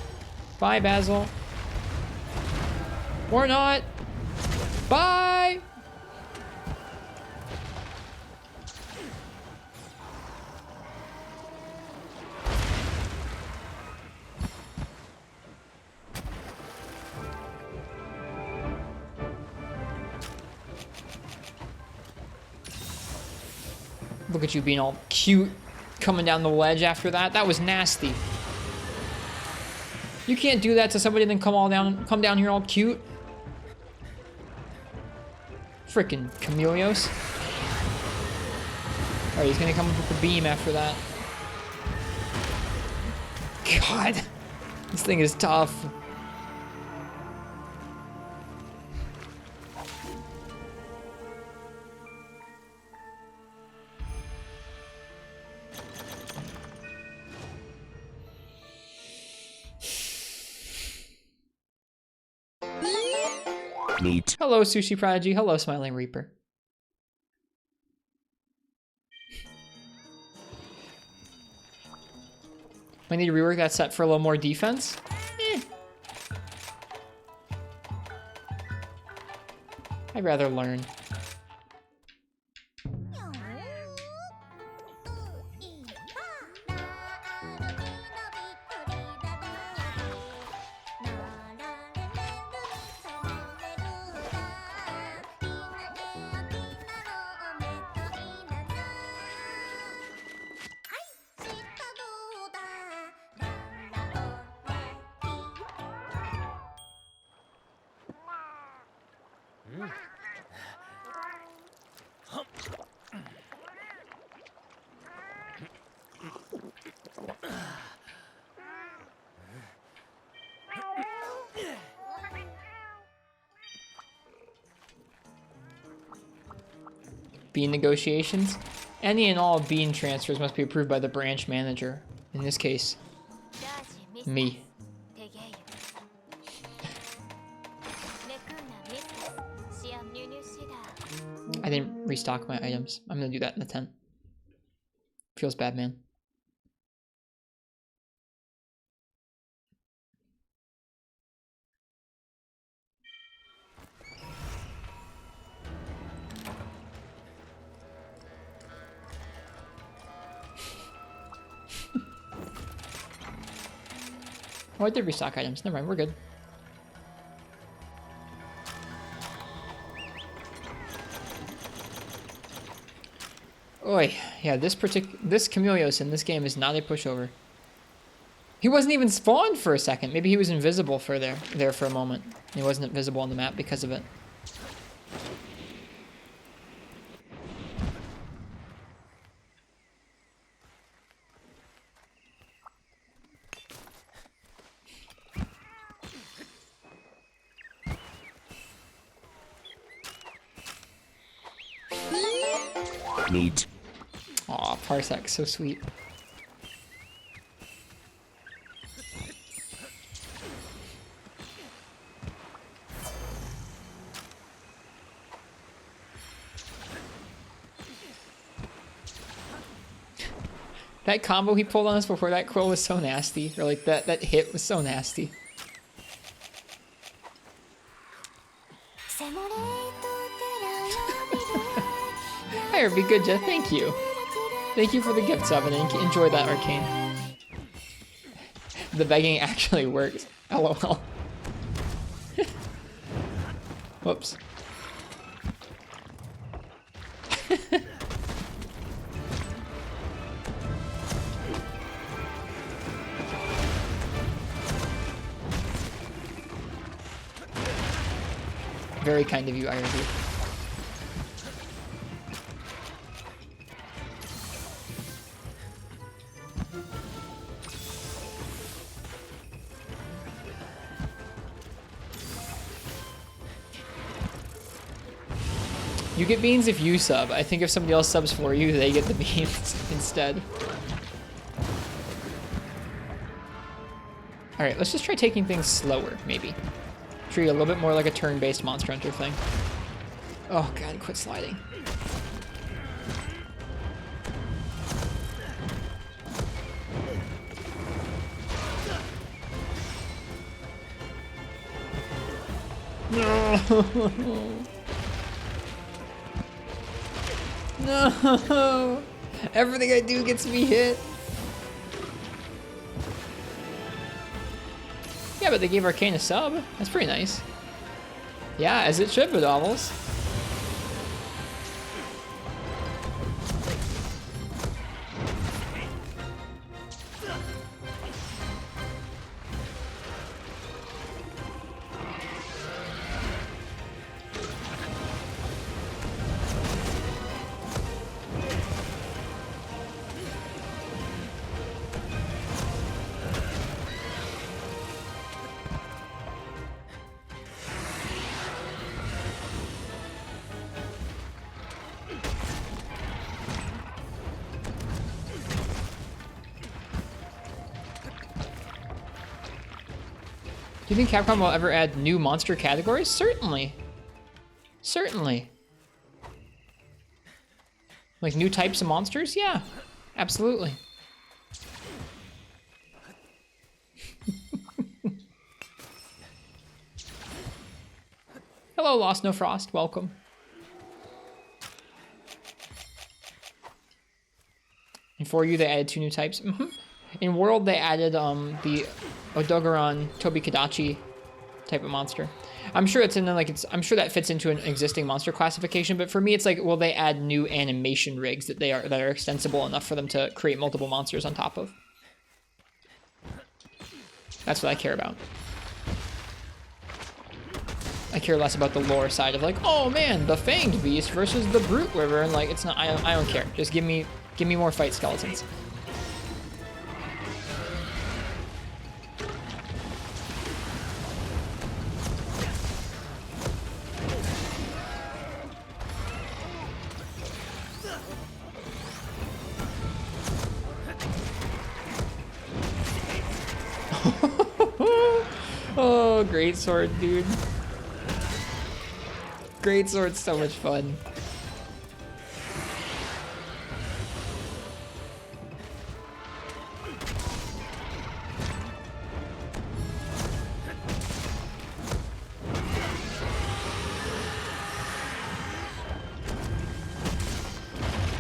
S1: Bye, Basil. Or not. Bye! Look at you being all cute, coming down the ledge after that. That was nasty. You can't do that to somebody and then come down here all cute. Freaking Chameleos. Alright, he's gonna come up with the beam after that. God, this thing is tough.
S2: Neat.
S1: Hello, Sushi Prodigy. Hello, Smiling Reaper. I need to rework that set for a little more defense. I'd rather learn. Bean negotiations. Any and all bean transfers must be approved by the branch manager. In this case, me. I didn't restock my items. I'm gonna do that in the 10. Feels bad, man. Oh, I did restock items. Never mind, we're good. Oi, yeah, this Chameleos in this game is not a pushover. He wasn't even spawned for a second. Maybe he was invisible for there for a moment. He wasn't visible on the map because of it.
S2: Neat.
S1: Aw, Parsec, so sweet. That combo he pulled on us before that quill was so nasty. Or like that hit was so nasty. Hi, be good, Jeff. Thank you. Thank you for the gift sub and enjoy that, Arcane. The begging actually works. LOL. Whoops. Very kind of you, IRB. You get beans if you sub. I think if somebody else subs for you, they get the beans instead. Alright, let's just try taking things slower, maybe. Treat it a little bit more like a turn-based Monster Hunter thing. Oh god, quit sliding. No! No! Everything I do gets me hit. Yeah, but they gave Arcane a sub. That's pretty nice. Yeah, as it should, Badovels. you think Capcom will ever add new monster categories? Certainly. Certainly. Like new types of monsters? Yeah, absolutely. Hello, Lost No Frost. Welcome. And for you, they added 2 new types. In World, they added the Odogaron Tobikadachi type of monster. I'm sure it's in the, like I'm sure that fits into an existing monster classification, but for me it's like, will they add new animation rigs that are extensible enough for them to create multiple monsters on top of? That's what I care about. I care less about the lore side of like, oh man, the Fanged Beast versus the Brute Wyvern. Like, it's not, I don't care. Just give me more fight skeletons. Oh, great sword, dude. Great sword's so much fun.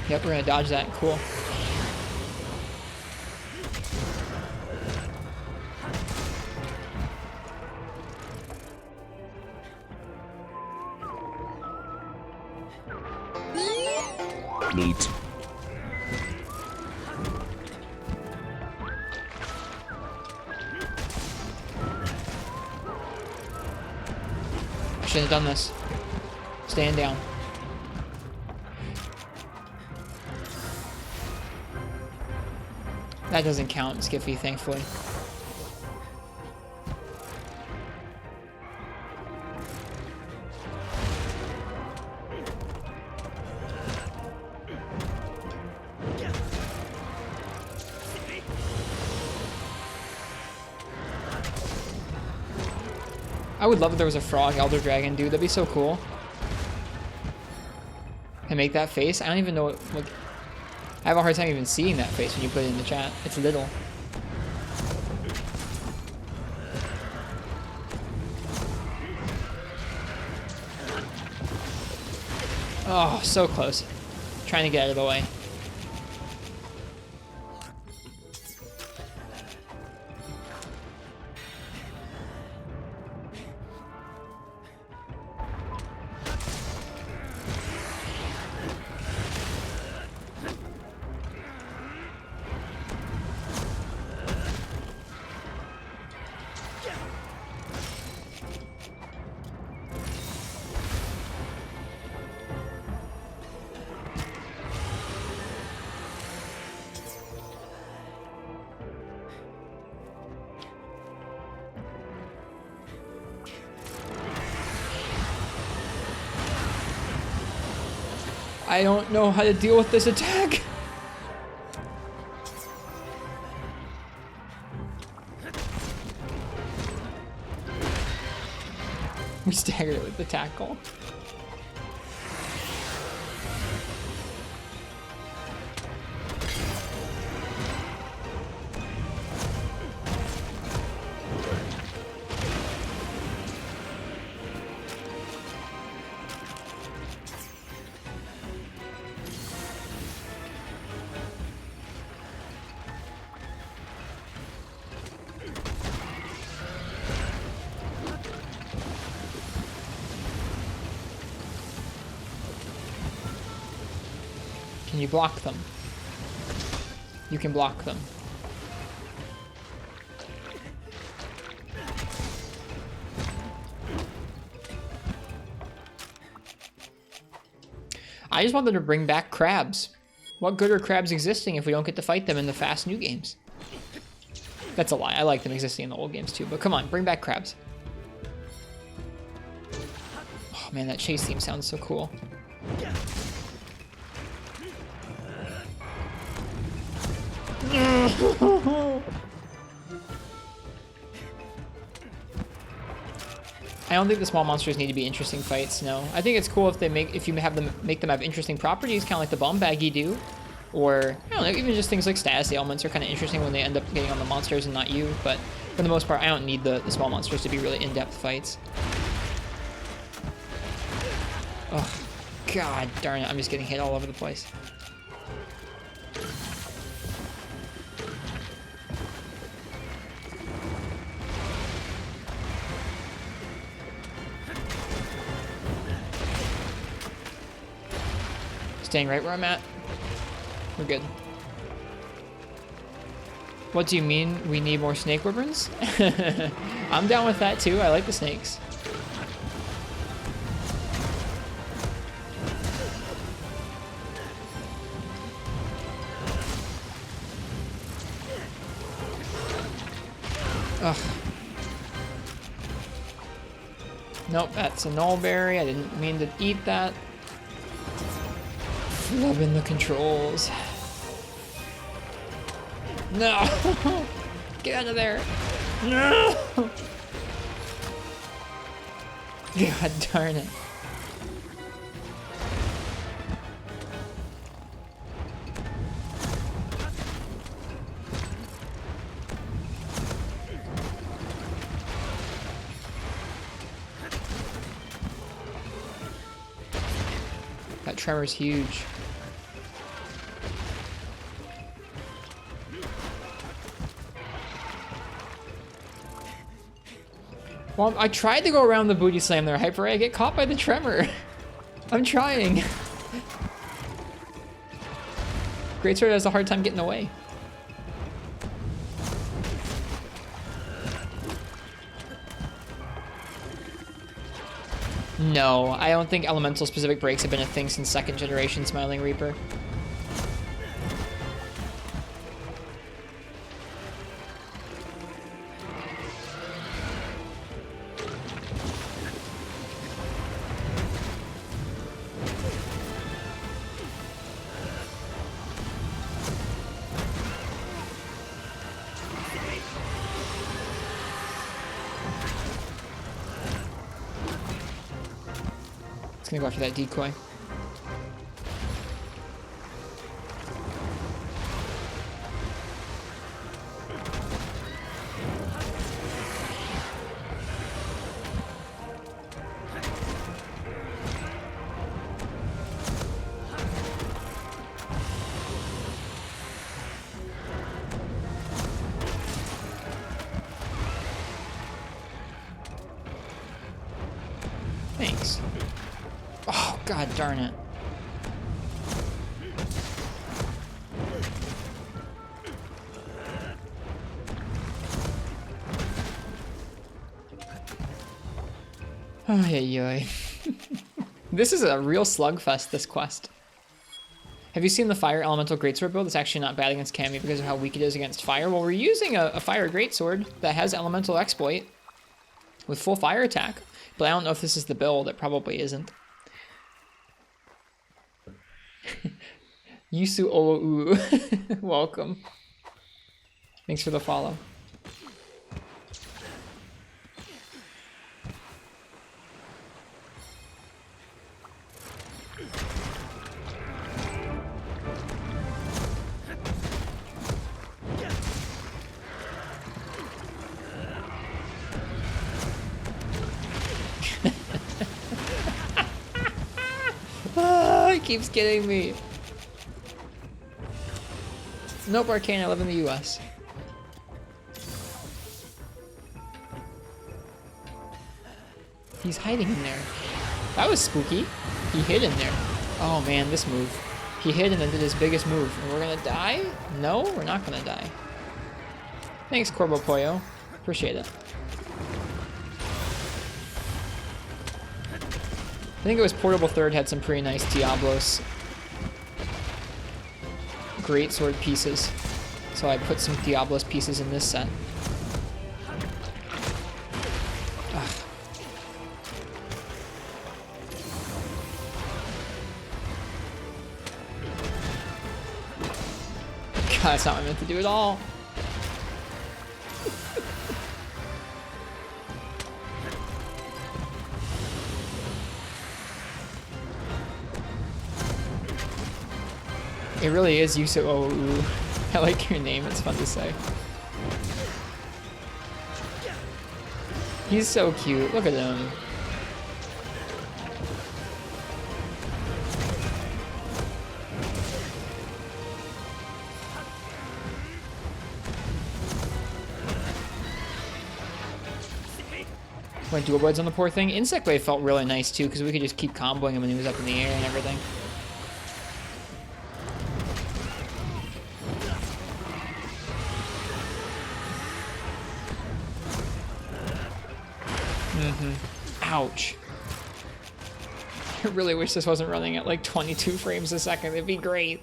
S1: Yep, we're gonna dodge that. Cool.
S2: Neat.
S1: I shouldn't have done this. Stand down. That doesn't count, Skiffy, thankfully. I would love if there was a frog Elder Dragon, dude. That'd be so cool. And make that face. I don't even know what, like, I have a hard time even seeing that face when you put it in the chat. It's little. Oh, so close. Trying to get out of the way. I don't know how to deal with this attack. We staggered it with the tackle. Can you block them? You can block them. I just want them to bring back crabs. What good are crabs existing if we don't get to fight them in the fast new games? That's a lie. I like them existing in the old games too, but come on, bring back crabs. Oh man, that chase theme sounds so cool. I don't think the small monsters need to be interesting fights, no. I think it's cool if you make them have interesting properties, kind of like the bomb baggy do. Or, I don't know, even just things like status ailments are kind of interesting when they end up getting on the monsters and not you. But for the most part, I don't need the small monsters to be really in-depth fights. Oh, god darn it, I'm just getting hit all over the place. Staying right where I'm at. We're good. What do you mean we need more snake wyverns? I'm down with that too. I like the snakes. Ugh. Nope, that's a nullberry. I didn't mean to eat that. Loving the controls. No! Get out of there! No! God darn it. That tremor's huge. Well, I tried to go around the booty slam there, Hyper. I get caught by the tremor. I'm trying. Greatsword has a hard time getting away. No, I don't think elemental specific breaks have been a thing since 2nd generation Smiling Reaper. Gonna go after that decoy. Thanks. Oh, god darn it. Ay, ay. This is a real slugfest, this quest. Have you seen the Fire Elemental Greatsword build? It's actually not bad against Cammy because of how weak it is against fire. Well, we're using a Fire Greatsword that has Elemental Exploit with full fire attack, but I don't know if this is the build. It probably isn't. Yusu Oou. Welcome. Thanks for the follow. It keeps getting me. Nope, Arcane, I live in the US. He's hiding in there. That was spooky. He hid in there. Oh man, this move. He hid and then did his biggest move. And we're gonna die? No, we're not gonna die. Thanks, Corbo Pollo. Appreciate it. I think it was Portable Third had some pretty nice Diablos Greatsword pieces. So I put some Diablos pieces in this set. Ugh. God, that's not what I meant to do at all. It really is Yusu. I like your name, it's fun to say. He's so cute, look at him. Went dual blades on the poor thing. Insect Wave felt really nice too, because we could just keep comboing him when he was up in the air and everything. Ouch. I really wish this wasn't running at like 22 frames a second. It'd be great.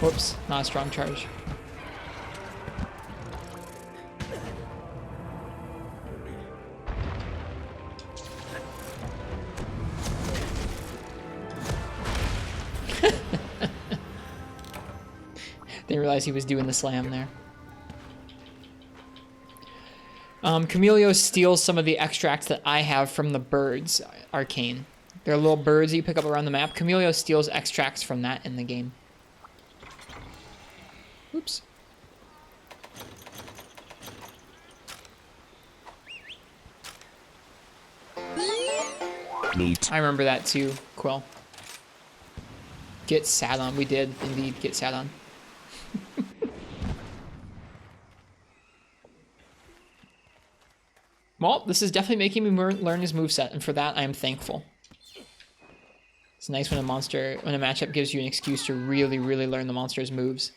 S1: Whoops, not a strong charge. Didn't realize he was doing the slam there. Camilio steals some of the extracts that I have from the birds arcane. They're little birds you pick up around the map. Camilio steals extracts from that in the game. Oops.
S2: Neat.
S1: I remember that too, Quill. Get sat on. We did indeed get sat on. Well, this is definitely making me learn his moveset, and for that I am thankful. It's nice when a matchup gives you an excuse to really, really learn the monster's moves.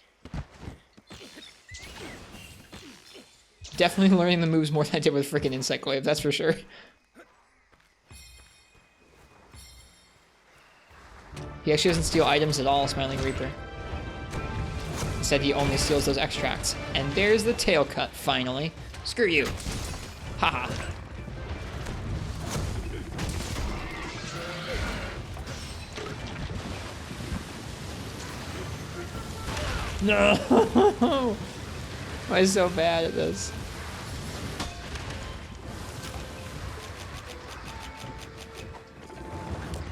S1: Definitely learning the moves more than I did with freaking Insect Wave, that's for sure. He actually doesn't steal items at all, Smiling Reaper. Instead, he only steals those extracts. And there's the tail cut, finally. Screw you. Haha. No! Why is so bad at this?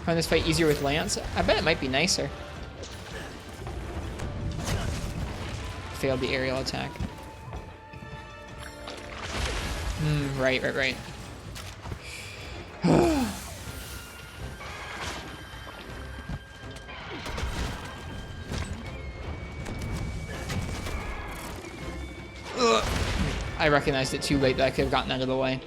S1: Find this fight easier with Lance? I bet it might be nicer. Failed the aerial attack. Right. I recognized it too late that I could have gotten out of the way.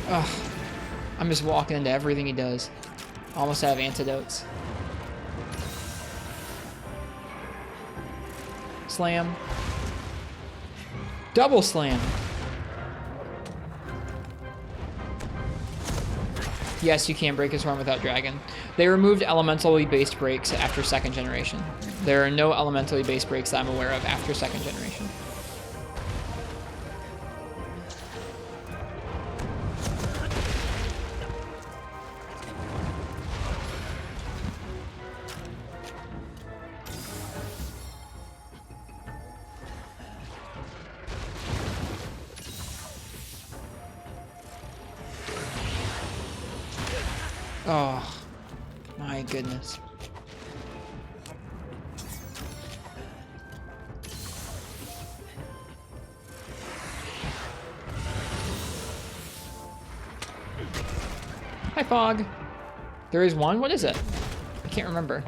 S1: Ugh. I'm just walking into everything he does. Almost out of antidotes. Slam. Double slam. Yes, you can break his horn without dragon. They removed elementally based breaks after 2nd generation. There are no elementally based breaks that I'm aware of after 2nd generation. Oh, my goodness. Hi, Fog. There is one? What is it? I can't remember.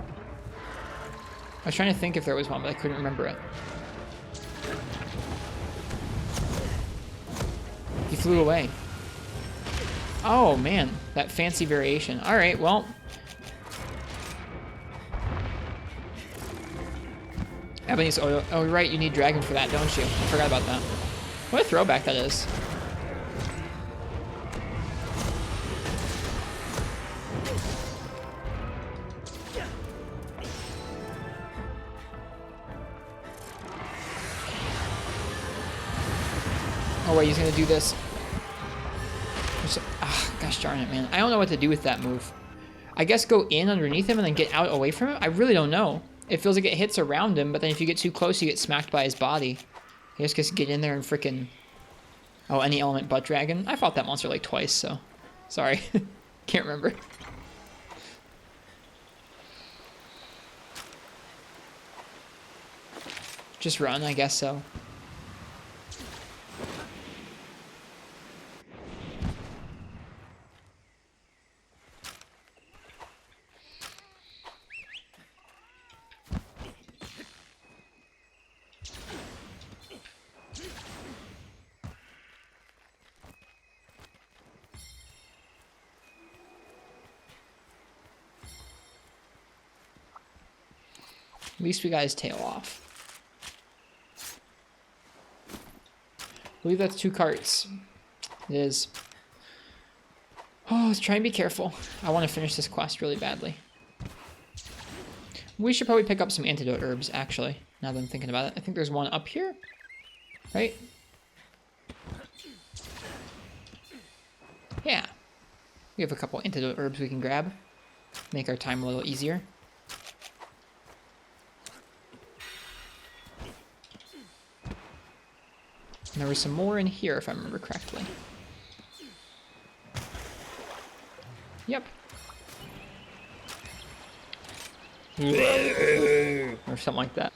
S1: I was trying to think if there was one, but I couldn't remember it. He flew away. Oh, man. That fancy variation. All right, well. Ebony's, oh, right, you need dragon for that, don't you? I forgot about that. What a throwback that is. Oh wait, he's gonna do this. Gosh darn it, man. I don't know what to do with that move. I guess go in underneath him and then get out away from him? I really don't know. It feels like it hits around him, but then if you get too close, you get smacked by his body. I just get in there and frickin'... Oh, any element butt dragon? I fought that monster like twice, so... Sorry. Can't remember. Just run, I guess so. At least we got his tail off. I believe that's 2 carts. It is. Oh, let's try and be careful. I want to finish this quest really badly. We should probably pick up some antidote herbs, actually, now that I'm thinking about it. I think there's one up here, right? Yeah. We have a couple antidote herbs we can grab. Make our time a little easier. And there was some more in here, if I remember correctly. Yep. Or something like that.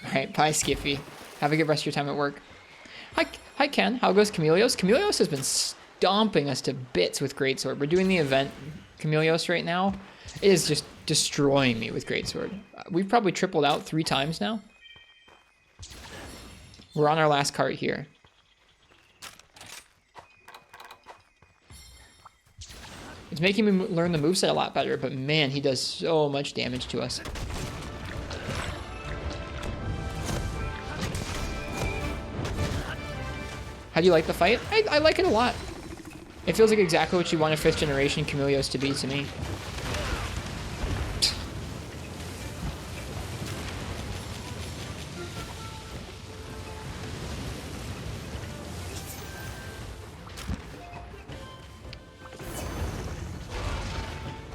S1: Alright, bye Skiffy. Have a good rest of your time at work. Hi Ken, how goes Chameleos? Chameleos has been stomping us to bits with Greatsword. We're doing the event Chameleos right now. It is just destroying me with Greatsword. We've probably tripled out 3 times now. We're on our last cart here. It's making me learn the moveset a lot better, but man, he does so much damage to us. How do you like the fight? I like it a lot. It feels like exactly what you want a 5th generation Chameleos to be to me.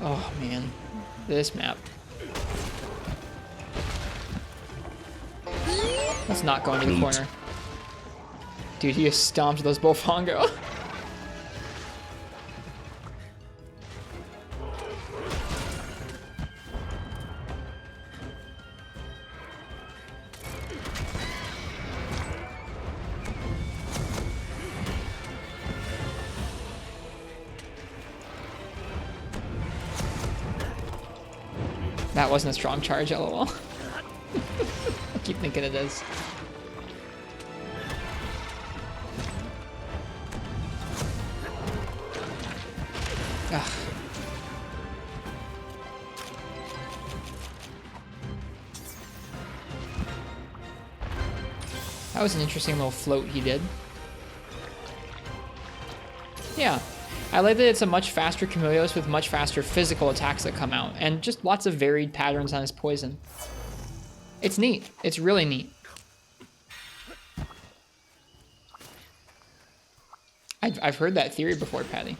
S1: Oh man, this map. Let's not go into the corner. Dude, he just stomped those Bofongo. That wasn't a strong charge, lol. I keep thinking it is. Ugh. That was an interesting little float he did. Yeah. I like that it's a much faster Chameleos with much faster physical attacks that come out, and just lots of varied patterns on his poison. It's neat. It's really neat. I've heard that theory before, Patty.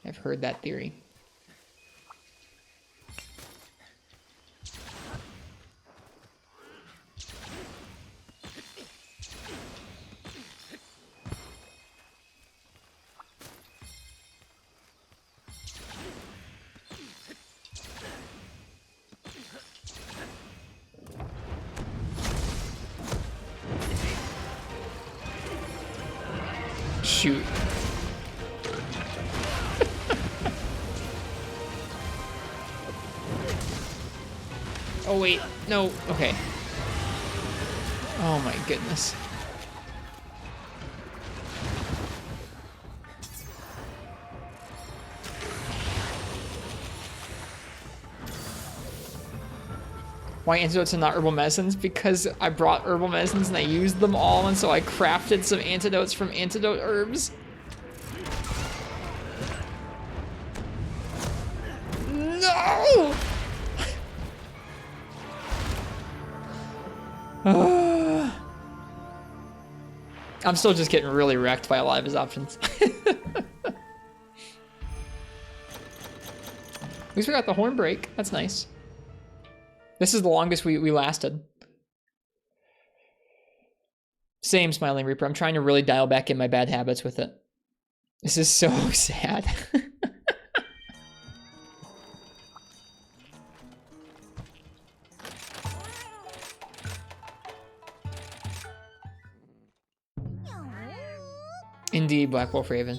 S1: I've heard that theory. Shoot. Oh wait, no, okay. Oh my goodness. Why antidotes and not herbal medicines? Because I brought herbal medicines and I used them all, and so I crafted some antidotes from antidote herbs. No! I'm still just getting really wrecked by a lot of his options. At least we got the horn break. That's nice. This is the longest we lasted. Same, Smiling Reaper. I'm trying to really dial back in my bad habits with it. This is so sad. Indeed, Black Wolf Raven.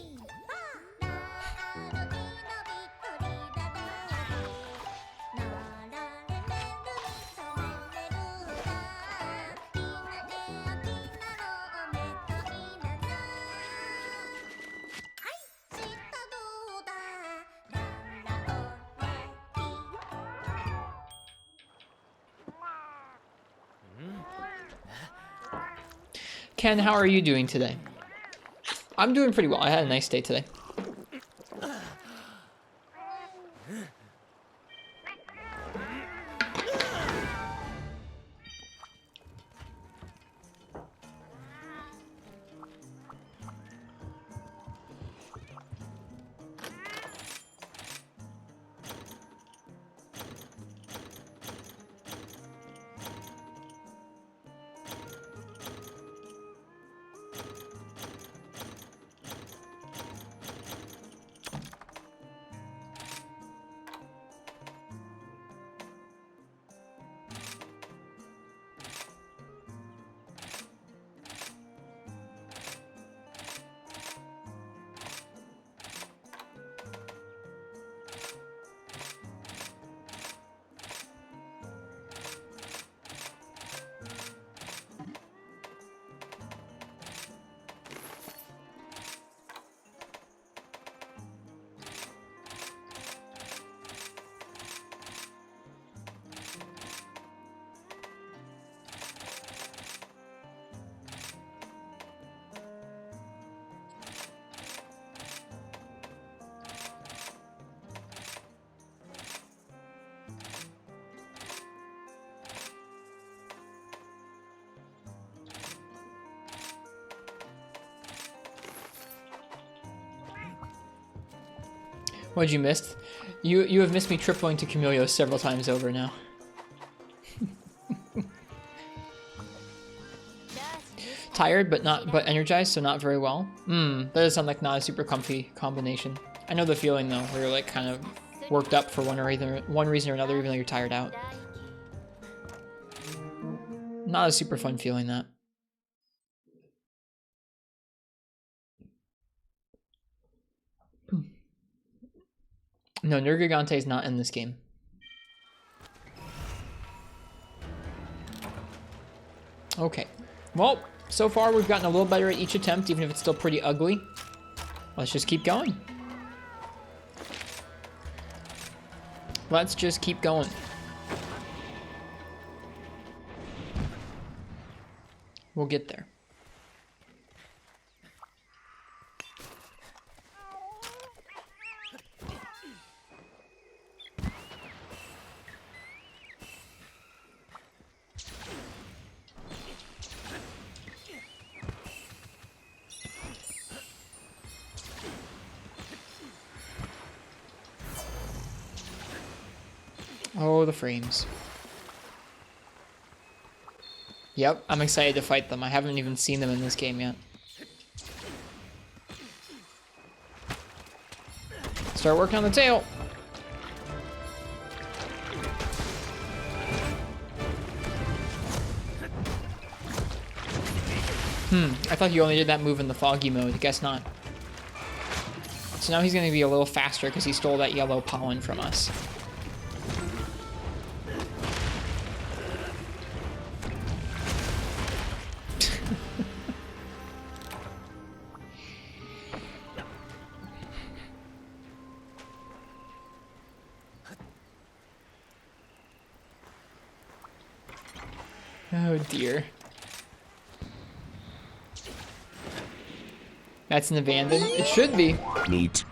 S1: Ken, how are you doing today? I'm doing pretty well. I had a nice day today. What'd you miss? You have missed me tripling to Camilio several times over now. Tired but energized, so not very well. That does sound like not a super comfy combination. I know the feeling though, where you're like kind of worked up for one reason or another, even though you're tired out. Not a super fun feeling, that. No, Nergigante is not in this game. Okay. Well, so far we've gotten a little better at each attempt, even if it's still pretty ugly. Let's just keep going. Let's just keep going. We'll get there. Oh, the frames. Yep, I'm excited to fight them. I haven't even seen them in this game yet. Start working on the tail. I thought you only did that move in the foggy mode. Guess not. So now he's going to be a little faster because he stole that yellow pollen from us. Oh dear. That's an abandon. It should be.
S2: Neat.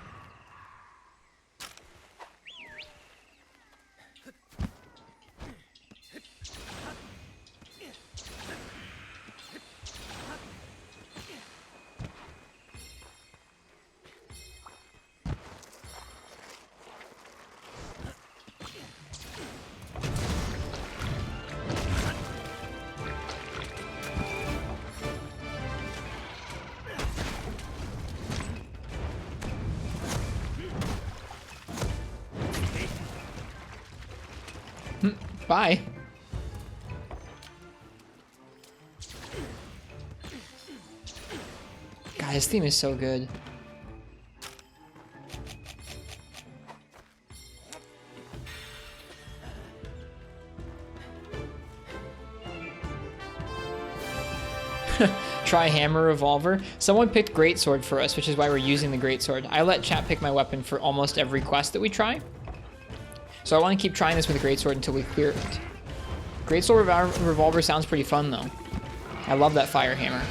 S1: Bye. God, his theme is so good. Try hammer revolver. Someone picked greatsword for us, which is why we're using the greatsword. I let chat pick my weapon for almost every quest that we try. So I want to keep trying this with the greatsword until we clear it. Greatsword revolver sounds pretty fun though. I love that fire hammer.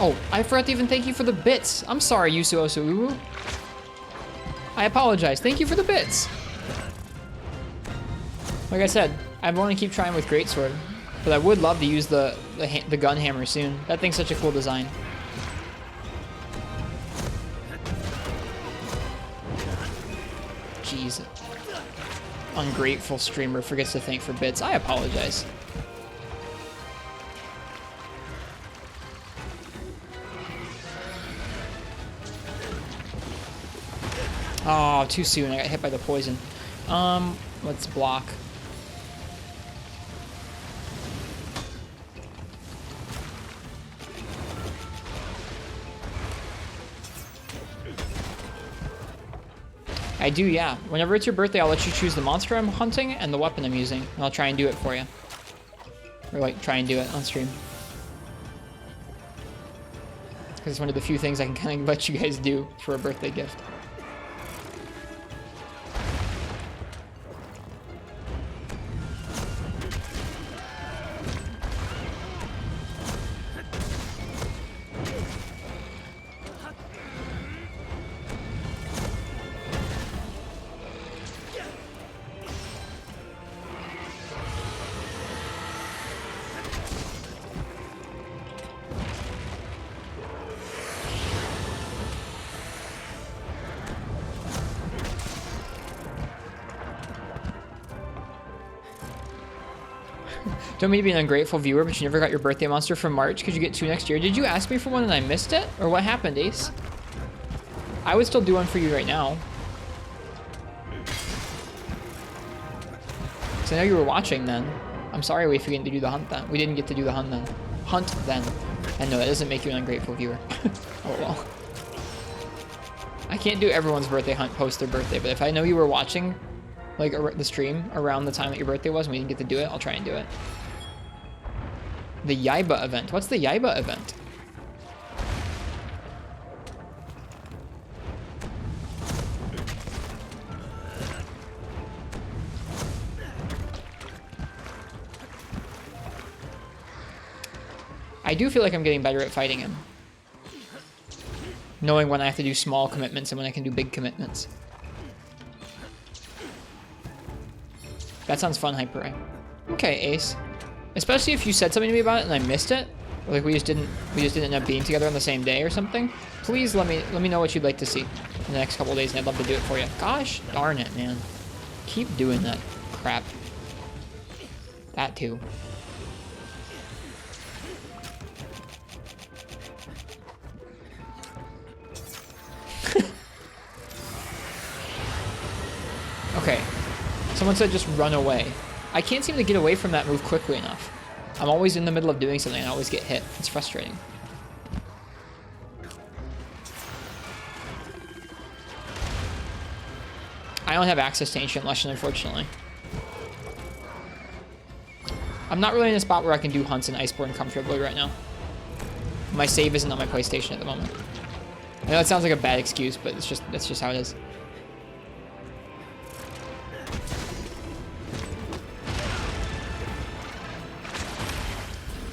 S1: Oh, I forgot to even thank you for the bits. I'm sorry, Yusu Osuuru. I apologize. Thank you for the bits. Like I said, I want to keep trying with greatsword, but I would love to use the gun hammer soon. That thing's such a cool design. Jeez. Ungrateful streamer forgets to thank for bits. I apologize. Oh, too soon. I got hit by the poison. Let's block. I do, yeah. Whenever it's your birthday, I'll let you choose the monster I'm hunting and the weapon I'm using, and I'll try and do it for you. Or, like, try and do it on stream. Because it's one of the few things I can kind of let you guys do for a birthday gift. Don't mean to be an ungrateful viewer, but you never got your birthday monster from March. Could you get two next year? Did you ask me for one and I missed it? Or what happened, Ace? I would still do one for you right now. Because I know you were watching then. I'm sorry we forgot to do the hunt then. We didn't get to do the hunt then. And no, that doesn't make you an ungrateful viewer. Oh well. I can't do everyone's birthday hunt post their birthday, but if I know you were watching, like, the stream around the time that your birthday was and we didn't get to do it, I'll try and do it. The Yaiba event. What's the Yaiba event? I do feel like I'm getting better at fighting him. Knowing when I have to do small commitments and when I can do big commitments. That sounds fun, Hyper Ray. Okay, Ace. Especially if you said something to me about it and I missed it. Or like we just didn't end up being together on the same day or something. Please let me know what you'd like to see in the next couple of days and I'd love to do it for you. Gosh darn it, man. Keep doing that crap. That too. Okay. Someone said just run away. I can't seem to get away from that move quickly enough. I'm always in the middle of doing something and I always get hit. It's frustrating. I don't have access to Ancient Lesson, unfortunately. I'm not really in a spot where I can do hunts in Iceborne comfortably right now. My save isn't on my PlayStation at the moment. I know it sounds like a bad excuse, but that's just how it is.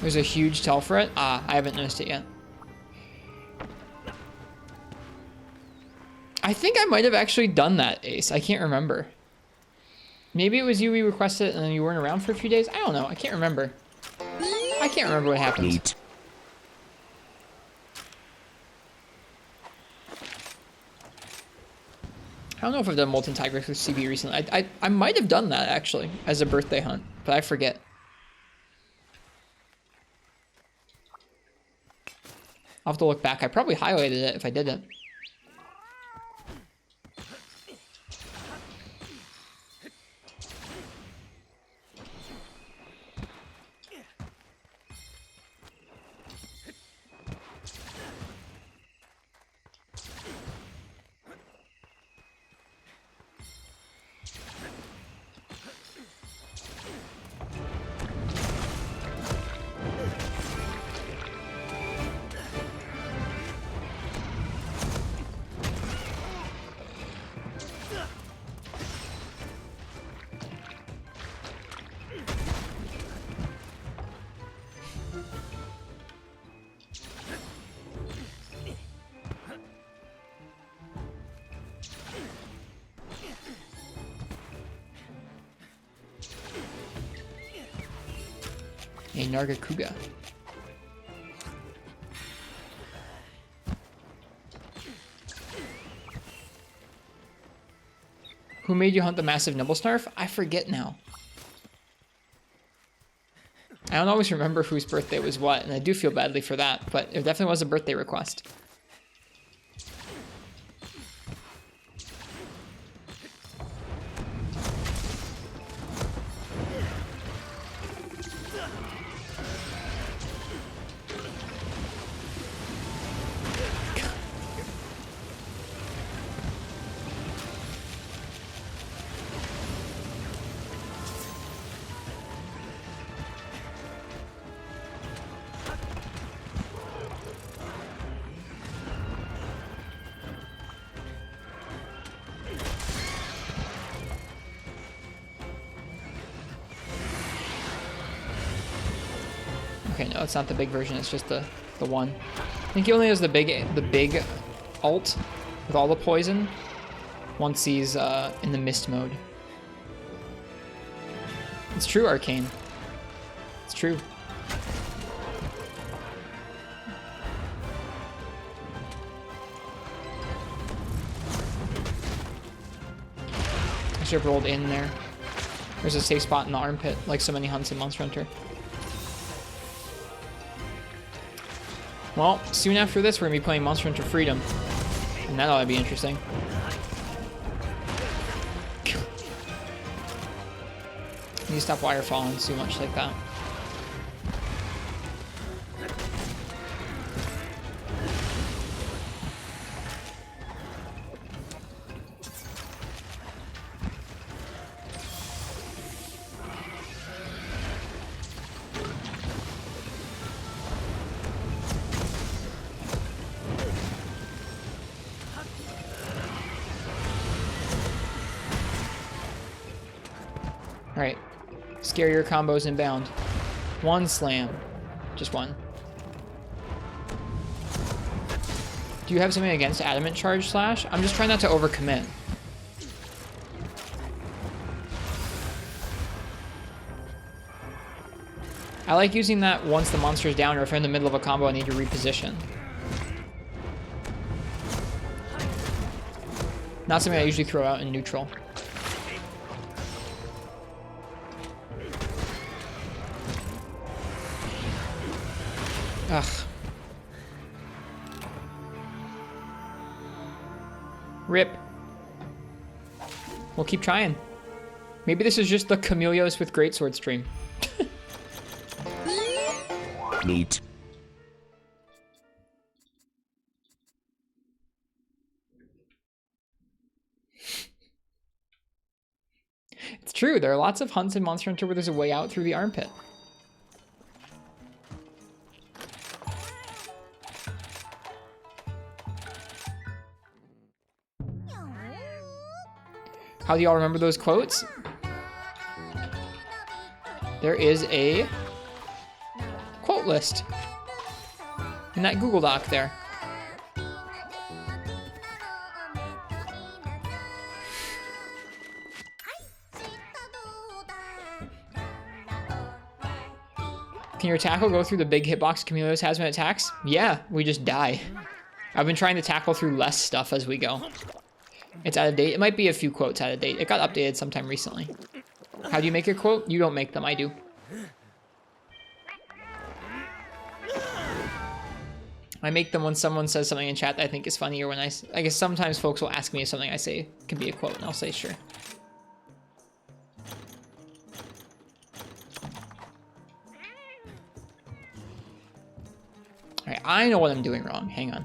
S1: There's a huge tell for it. Ah, I haven't noticed it yet. I think I might have actually done that, Ace. I can't remember. Maybe it was you we requested it and then you weren't around for a few days. I don't know. I can't remember. I can't remember what happened.
S2: Neat.
S1: I don't know if I've done Molten Tigers with CB recently. I might have done that, actually, as a birthday hunt, but I forget. I'll have to look back. I probably highlighted it if I did it. A Nargacuga. Who made you hunt the massive Nibblesnarf? I forget now. I don't always remember whose birthday was what, and I do feel badly for that, but it definitely was a birthday request. Okay, no, it's not the big version, it's just the one. I think he only has the big ult with all the poison once he's in the mist mode. It's true, Arcane. It's true. I should have rolled in there. There's a safe spot in the armpit, like so many hunts in Monster Hunter. Well, soon after this, we're going to be playing Monster Hunter Freedom. And that ought to be interesting. Need to stop wire falling too much like that. Alright. Scarier combos inbound. One slam. Just one. Do you have something against Adamant Charge Slash? I'm just trying not to overcommit. I like using that once the monster's down or if I'm in the middle of a combo I need to reposition. Not something I usually throw out in neutral. Ugh. Rip. We'll keep trying. Maybe this is just the Chameleos with Greatsword stream.
S2: Neat.
S1: It's true, there are lots of hunts in Monster Hunter where there's a way out through the armpit. How do y'all remember those quotes? There is a quote quote list in that Google Doc there. Can your tackle go through the big hitbox Camille's has when it attacks? Yeah, we just die. I've been trying to tackle through less stuff as we go. It's out of date. It might be a few quotes out of date. It got updated sometime recently. How do you make your quote? You don't make them, I do. I make them when someone says something in chat that I think is funny, or when I guess sometimes folks will ask me if something I say can be a quote, and I'll say sure. All right, I know what I'm doing wrong. Hang on.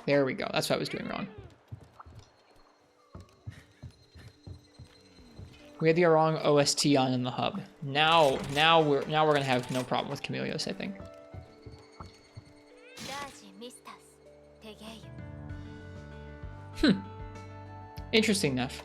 S1: There we go. That's what I was doing wrong. We had the wrong OST on in the hub. Now we're gonna have no problem with Camelios, I think. Interesting enough.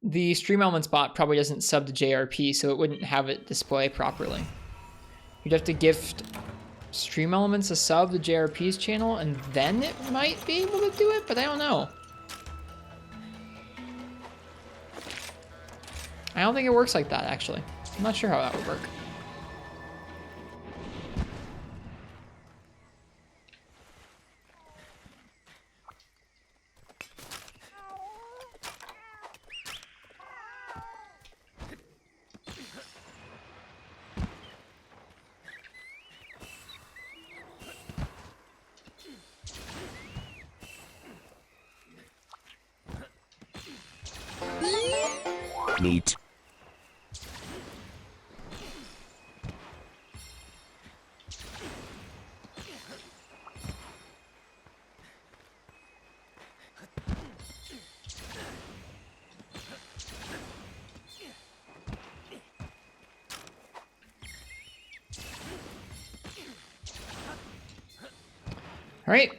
S1: The Stream Elements bot probably doesn't sub to JRP, so it wouldn't have it display properly. You'd have to gift Stream Elements a sub to JRP's channel, and then it might be able to do it, but I don't know. I don't think it works like that, actually. I'm not sure how that would work.
S2: Neat.
S1: All right.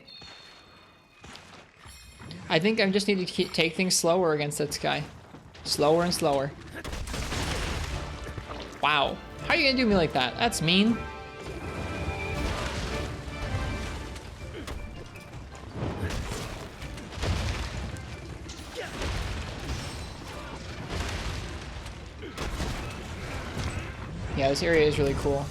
S1: I think I just need to take things slower against that guy. Slower and slower. Wow. How are you gonna do me like that? That's mean. Yeah, this area is really cool.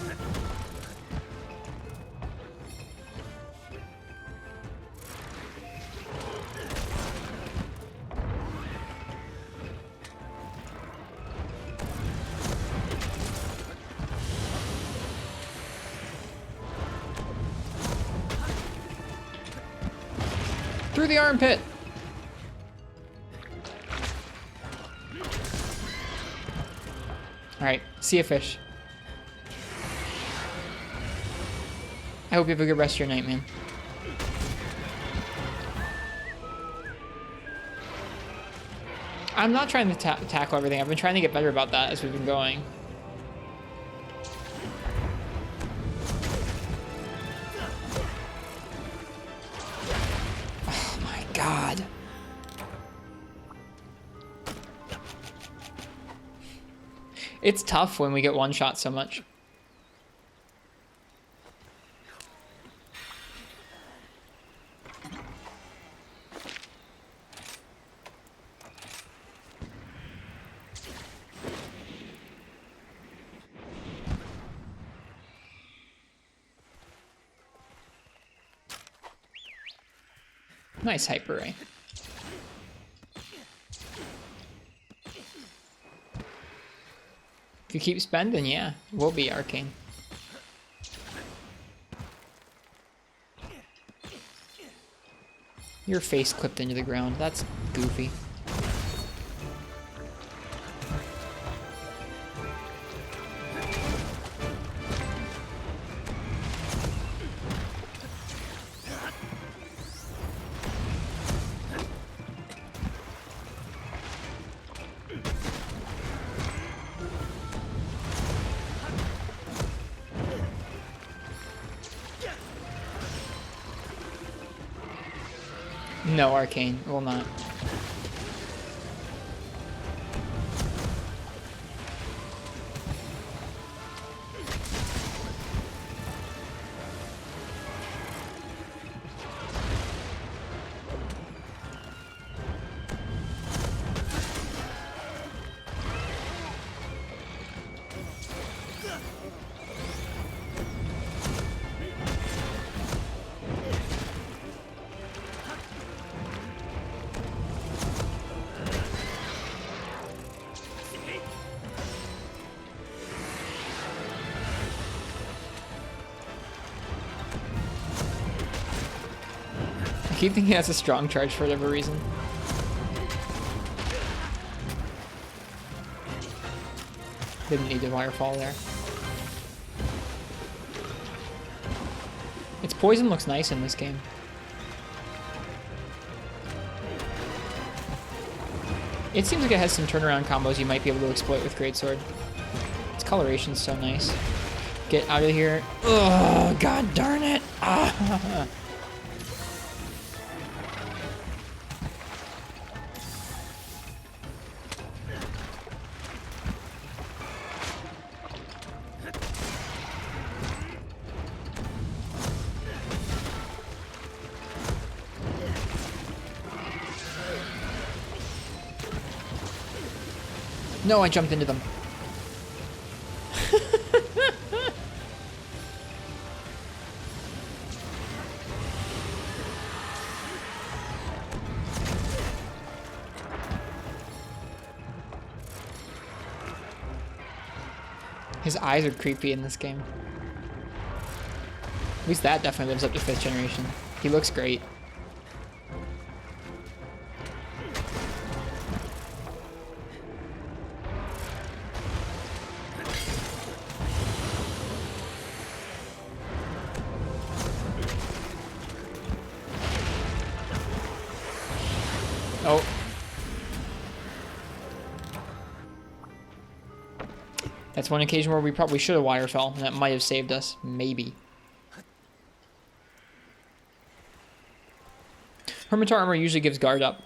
S1: Through the armpit. All right, see a fish. I hope you have a good rest of your night, man. I'm not trying to tackle everything. I've been trying to get better about that as we've been going. Oh my God. It's tough when we get one shot so much. Nice hyper ray. If you keep spending, yeah, we'll be arcane. Your face clipped into the ground. That's goofy. No, arcane. Will not. I keep thinking he has a strong charge for whatever reason. Didn't need the wirefall there. Its poison looks nice in this game. It seems like it has some turnaround combos you might be able to exploit with Greatsword. Its coloration's so nice. Get out of here. Ugh, god darn it. Ah. No, I jumped into them. His eyes are creepy in this game. At least that definitely lives up to 5th generation. He looks great. Oh. That's one occasion where we probably should have wire fell, and that might have saved us. Maybe. Hermitar armor usually gives guard up.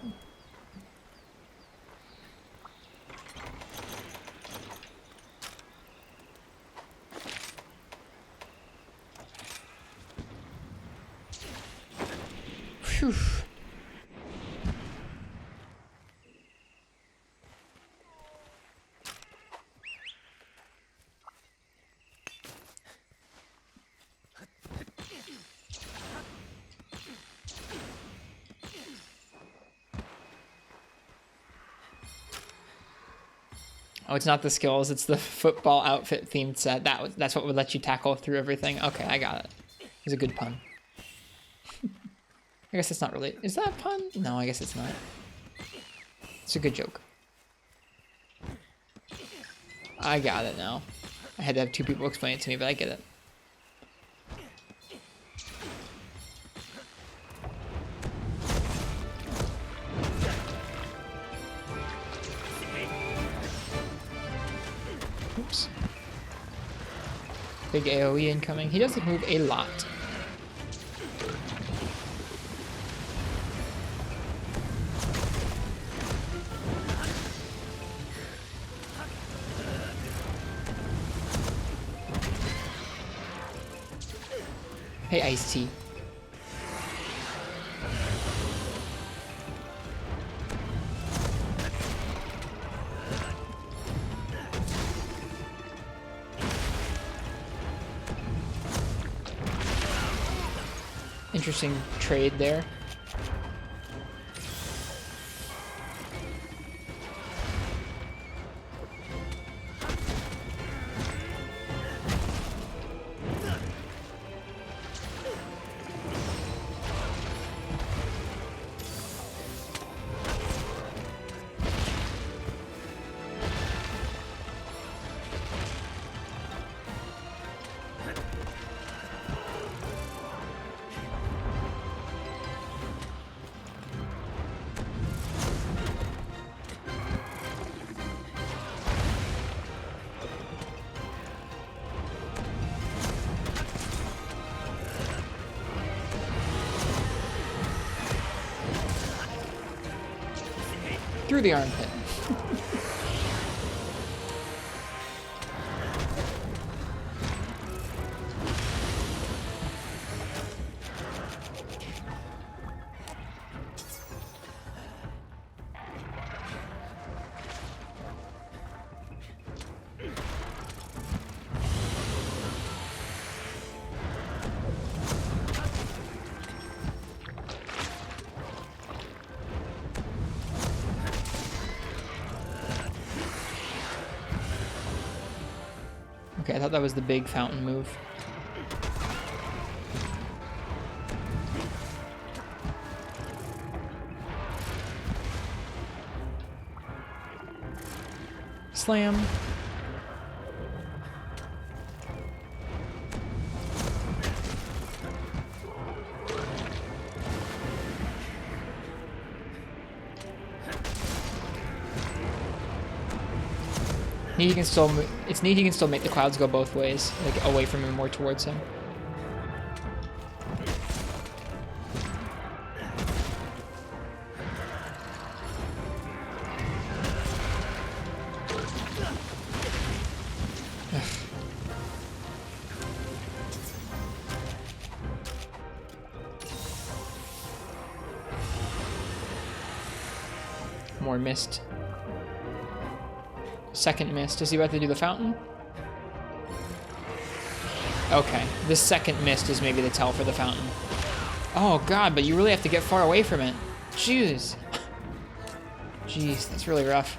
S1: Phew. Oh, it's not the skills, it's the football outfit themed set. That's what would let you tackle through everything. Okay, I got it. It was a good pun. I guess it's not really... Is that a pun? No, I guess it's not. It's a good joke. I got it now. I had to have 2 people explain it to me, but I get it. Oops. Big AoE incoming. He doesn't move a lot. Hey, Ice-T. Interesting trade there. through the armpit. Okay, I thought that was the big fountain move. Slam. He can still. It's neat he can still make the clouds go both ways, like away from him, more towards him. More mist. Second mist. Is he about to do the fountain? Okay. The second mist is maybe the tell for the fountain. Oh god, but you really have to get far away from it. Jeez. Jeez, that's really rough.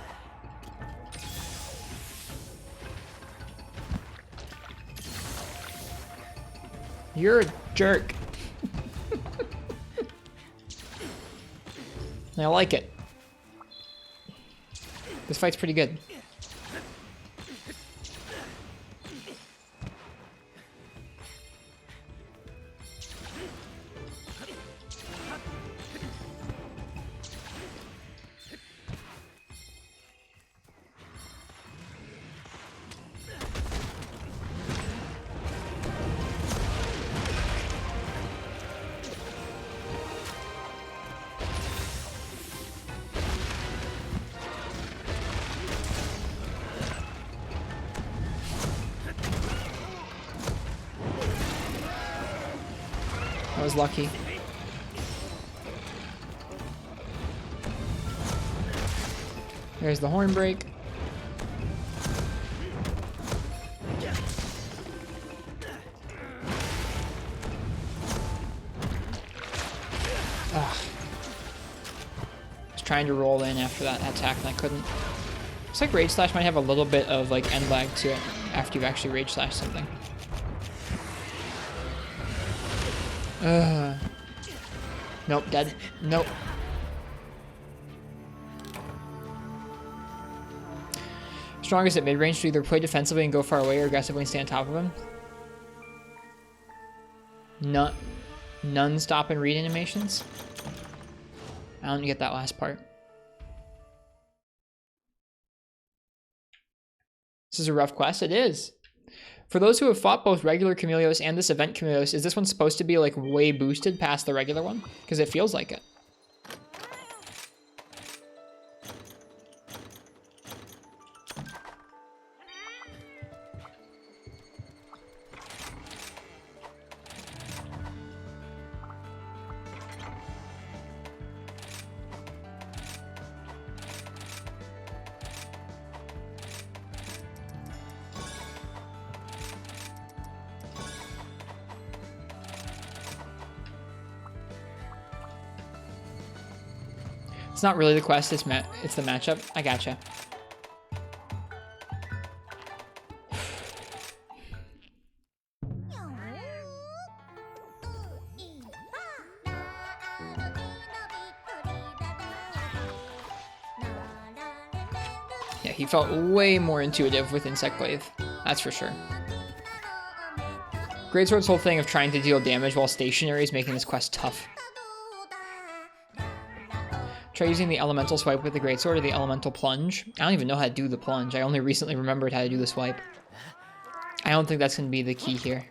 S1: You're a jerk. I like it. This fight's pretty good. I was lucky. There's the horn break. Ugh. I was trying to roll in after that attack and I couldn't. Looks like Rage Slash might have a little bit of like end lag to it after you've actually Rage Slash something. Nope, dead. Nope. Strongest at mid-range to either play defensively and go far away or aggressively and stay on top of him. None stop and read animations. I don't get that last part. This is a rough quest. It is. For those who have fought both regular Chameleos and this event Chameleos, is this one supposed to be like way boosted past the regular one? Because it feels like it. It's not really the quest, it's the matchup. I gotcha. Yeah, he felt way more intuitive with Insect Glaive. That's for sure. Greatsword's whole thing of trying to deal damage while stationary is making this quest tough. Try using the elemental swipe with the greatsword or the elemental plunge. I don't even know how to do the plunge. I only recently remembered how to do the swipe. I don't think that's going to be the key here,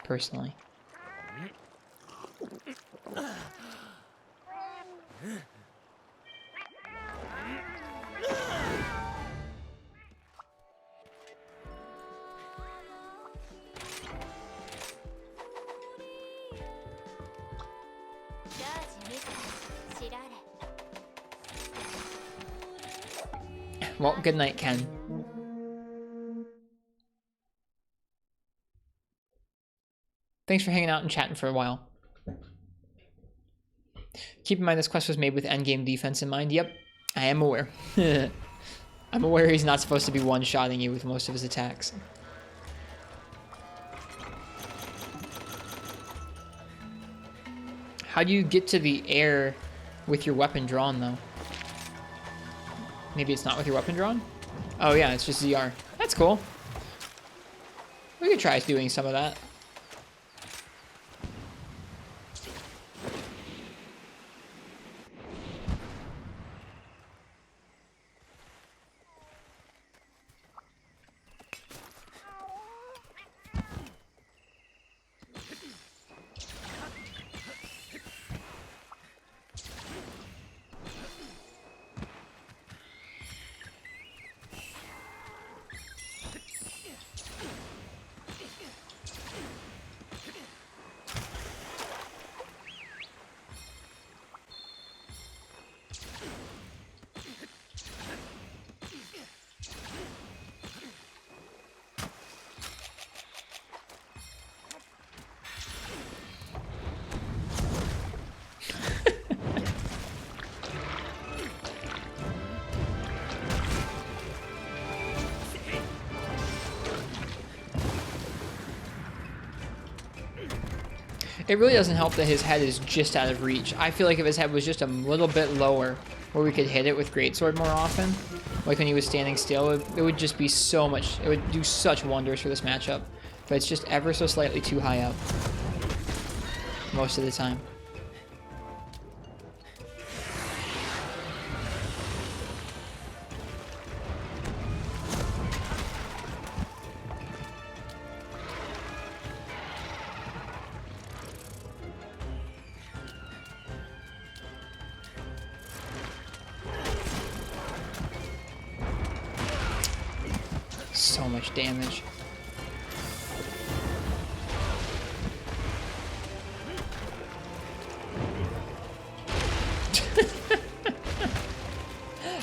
S1: personally. Well, good night, Ken. Thanks for hanging out and chatting for a while. Keep in mind this quest was made with endgame defense in mind. Yep, I am aware. I'm aware he's not supposed to be one-shotting you with most of his attacks. How do you get to the air with your weapon drawn, though? Maybe it's not with your weapon drawn? Oh yeah, it's just ZR. That's cool. We could try doing some of that. It really doesn't help that his head is just out of reach. I feel like if his head was just a little bit lower, where we could hit it with Greatsword more often, like when he was standing still, it would just be so much, it would do such wonders for this matchup. But it's just ever so slightly too high up, most of the time. So much damage.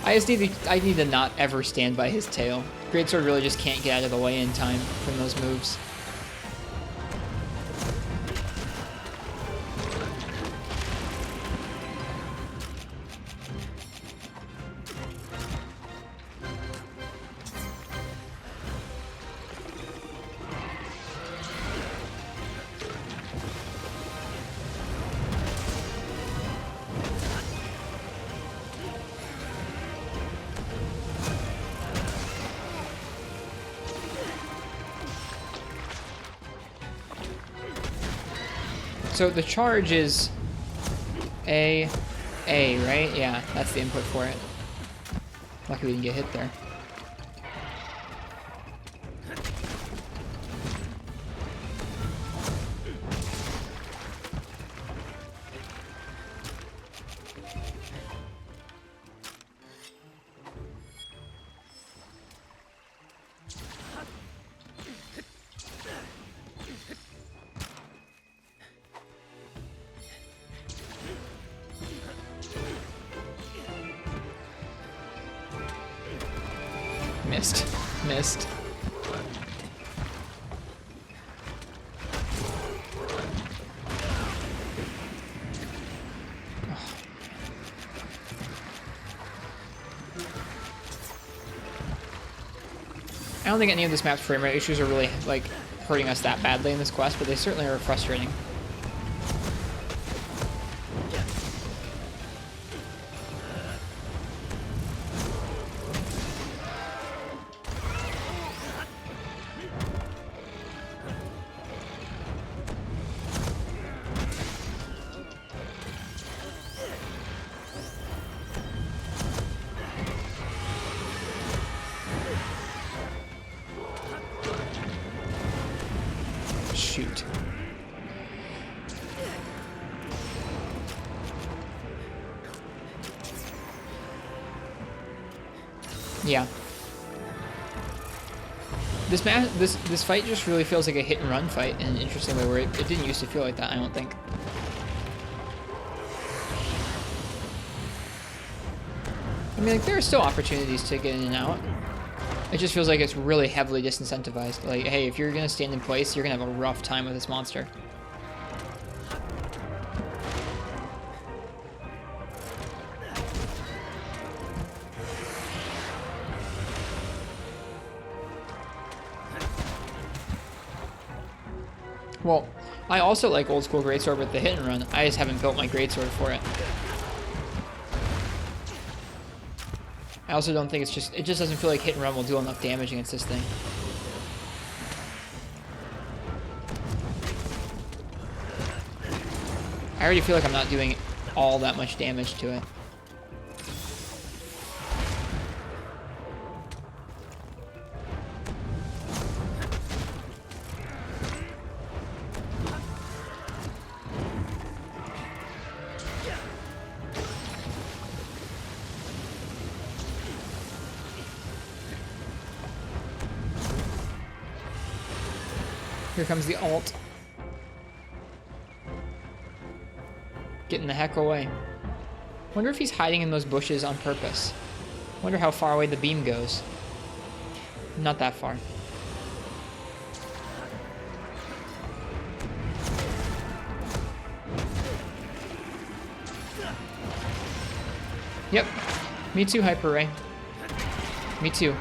S1: I need to not ever stand by his tail. Greatsword really just can't get out of the way in time from those moves. So the charge is A, right? Yeah, that's the input for it. Lucky we didn't get hit there. Missed. Missed. I don't think any of this map's frame rate issues are really, like, hurting us that badly in this quest, but they certainly are frustrating. Shoot. Yeah. This fight just really feels like a hit and run fight in an interesting way where it didn't used to feel like that, I don't think. I mean, like, there are still opportunities to get in and out. It just feels like it's really heavily disincentivized. Like, hey, if you're gonna stand in place, you're gonna have a rough time with this monster. Well, I also like old school greatsword with the hit and run. I just haven't built my greatsword for it. I also don't think it just doesn't feel like hit and run will do enough damage against this thing. I already feel like I'm not doing all that much damage to it. Here comes the ult. Getting the heck away. Wonder if he's hiding in those bushes on purpose. Wonder how far away the beam goes. Not that far. Yep. Me too, Hyper Ray. Me too.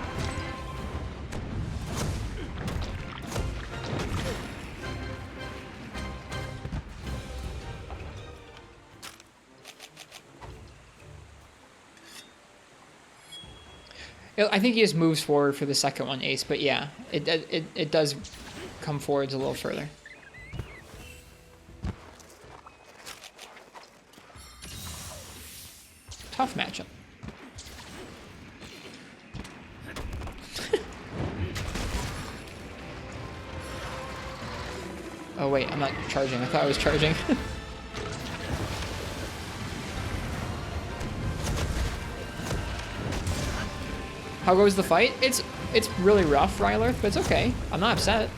S1: I think he just moves forward for the second one, Ace, but yeah, it does come forwards a little further. Tough matchup. Oh wait, I'm not charging. I thought I was charging. How goes the fight? It's really rough, Rylurth, but it's okay. I'm not upset.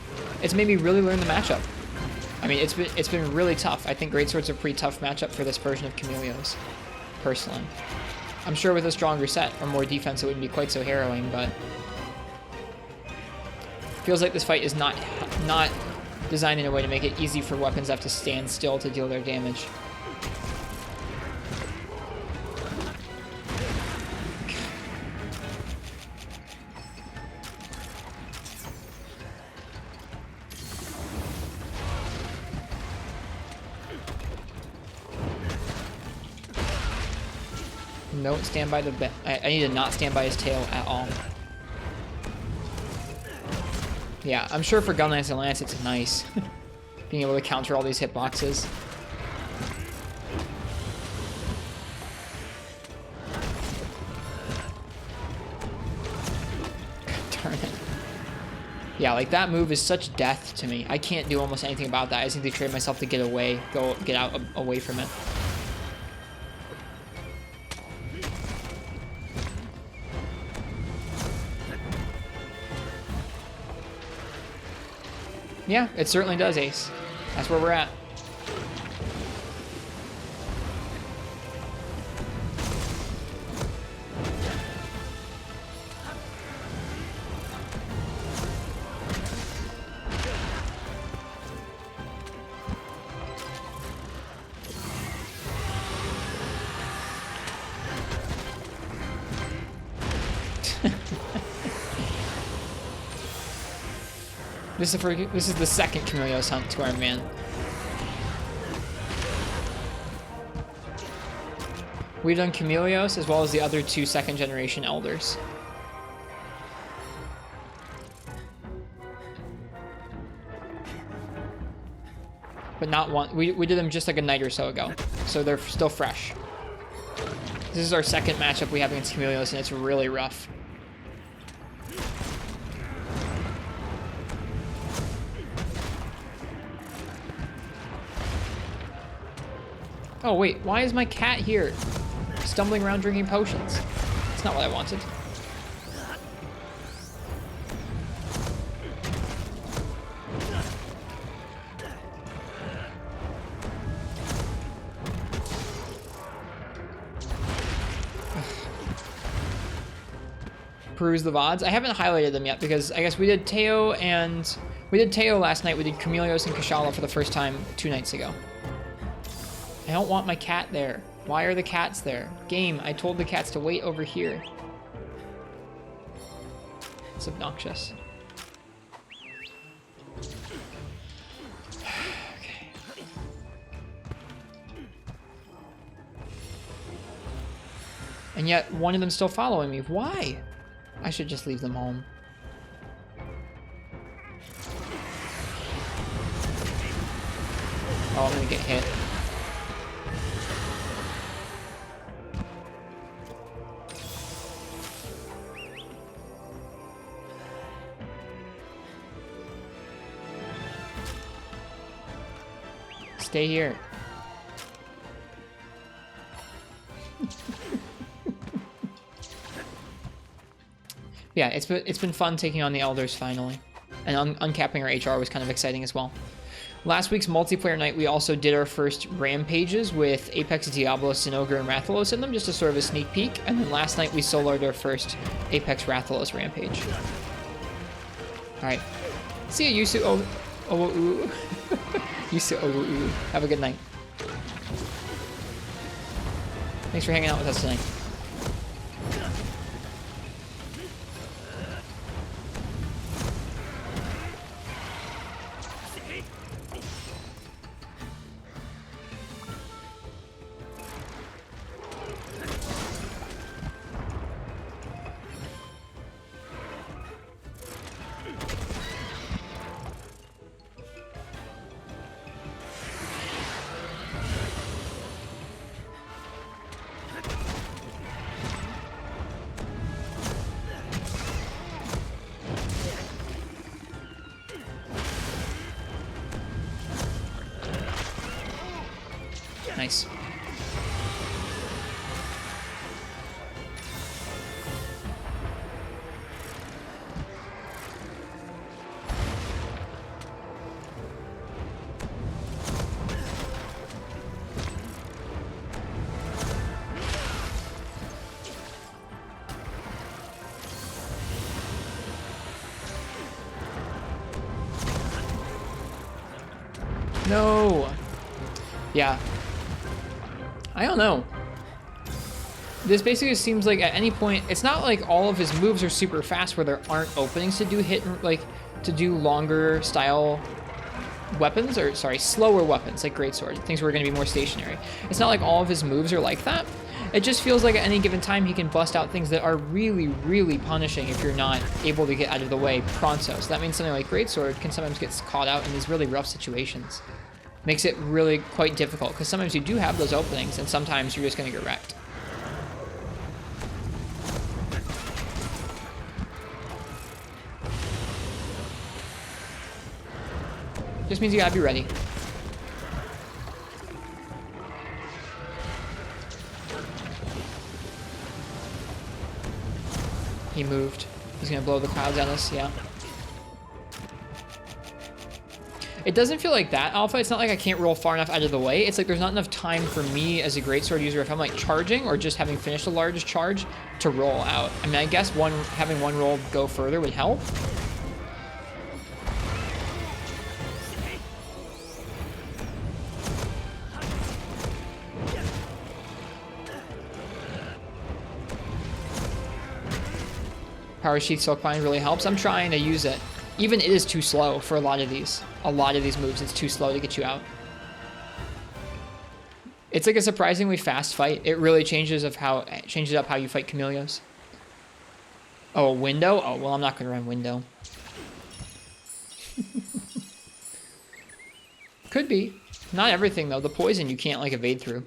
S1: It's made me really learn the matchup. I mean, it's been really tough. I think Greatsword's a pretty tough matchup for this version of Chameleos, personally. I'm sure with a stronger set or more defense, it wouldn't be quite so harrowing, but feels like this fight is not designed in a way to make it easy for weapons that have to stand still to deal their damage. Don't stand by the I need to not stand by his tail at all. Yeah, I'm sure for Gunlance and Lance it's nice. Being able to counter all these hitboxes. Darn it. Yeah, like that move is such death to me. I can't do almost anything about that. I just need to trade myself to get away, get out away from it. Yeah, it certainly does, Ace. That's where we're at. This is the second Chameleos hunt to our man. We've done Chameleos as well as the other two second generation elders. But not one. We did them just like a night or so ago. So they're still fresh. This is our second matchup we have against Chameleos and it's really rough. Oh wait, why is my cat here? Stumbling around drinking potions. That's not what I wanted. peruse the VODs. I haven't highlighted them yet because I guess we did Teo last night. We did Camelios and Kashala for the first time 2 nights ago. I don't want my cat there. Why are the cats there? Game, I told the cats to wait over here. It's obnoxious. Okay. And yet one of them's still following me. Why? I should just leave them home. Oh, I'm gonna get hit. Stay here. Yeah, it's been fun taking on the Elders finally. And uncapping our HR was kind of exciting as well. Last week's multiplayer night, we also did our first rampages with Apex, Diablo, Sinogre, and Rathalos in them, just to sort of a sneak peek. And then last night, we soloed our first Apex Rathalos rampage. Alright. See you, Yusu. Oh, Yusu. Oh, have a good night. Thanks for hanging out with us tonight. Nice. No. Yeah. I don't know. This basically seems like at any point, it's not like all of his moves are super fast where there aren't openings to do to do longer style weapons, or sorry, slower weapons like Greatsword, things where are going to be more stationary. It's not like all of his moves are like that. It just feels like at any given time he can bust out things that are really, really punishing if you're not able to get out of the way pronto. So that means something like Greatsword can sometimes get caught out in these really rough situations. Makes it really quite difficult, because sometimes you do have those openings, and sometimes you're just going to get wrecked. Just means you gotta be ready. He moved. He's gonna blow the clouds at us, yeah. It doesn't feel like that, Alpha. It's not like I can't roll far enough out of the way. It's like there's not enough time for me as a Greatsword user, if I'm like charging or just having finished a large charge, to roll out. I mean, I guess having one roll go further would help. Power Sheath Silkbind really helps. I'm trying to use it. Even it is too slow for a lot of these. A lot of these moves, it's too slow to get you out. It's like a surprisingly fast fight. It really changes up how you fight Camelios. Oh, a window? Oh, well, I'm not going to run window. Could be. Not everything, though. The poison you can't, like, evade through.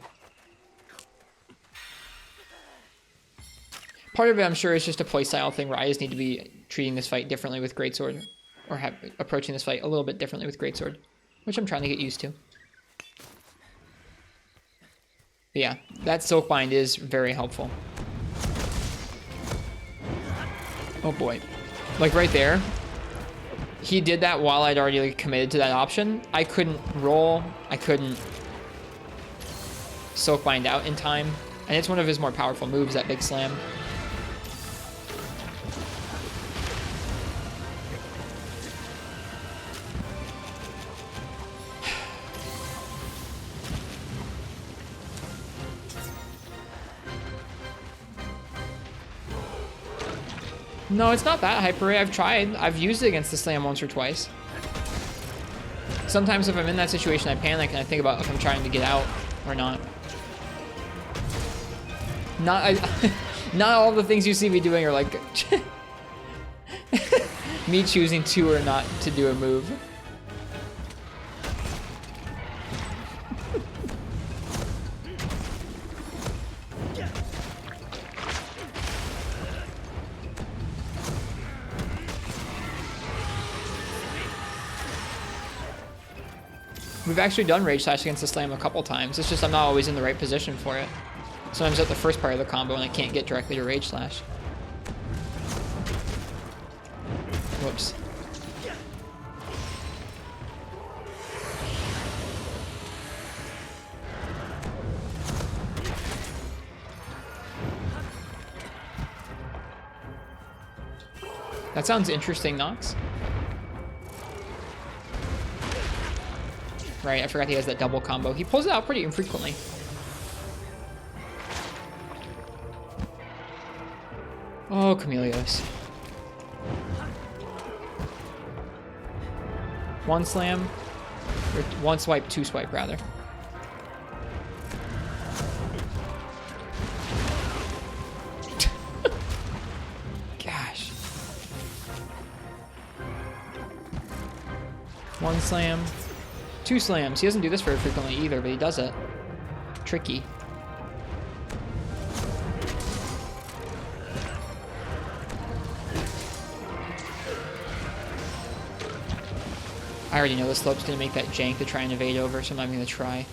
S1: Part of it, I'm sure, is just a playstyle thing where I just need to be treating this fight differently with Greatsword. Or approaching this fight a little bit differently with Greatsword. Which I'm trying to get used to. But yeah, that Silkbind is very helpful. Oh boy. Like right there. He did that while I'd already like, committed to that option. I couldn't roll. I couldn't Silkbind out in time. And it's one of his more powerful moves, that big slam. No, it's not that hyper ray. I've tried. I've used it against the slam once or twice. Sometimes if I'm in that situation, I panic and I think about if I'm trying to get out or not. Not all the things you see me doing are like me choosing to or not to do a move. We've actually done Rage Slash against the Slam a couple times. It's just I'm not always in the right position for it. Sometimes at the first part of the combo and I can't get directly to Rage Slash. Whoops. That sounds interesting, Nox. Right, I forgot he has that double combo. He pulls it out pretty infrequently. Oh, Chameleos. One slam, or one swipe, two swipe rather. Gosh. One slam, two slams. He doesn't do this very frequently either, but he does it. Tricky. I already know the slope's gonna make that jank to try and evade over, so I'm not gonna try.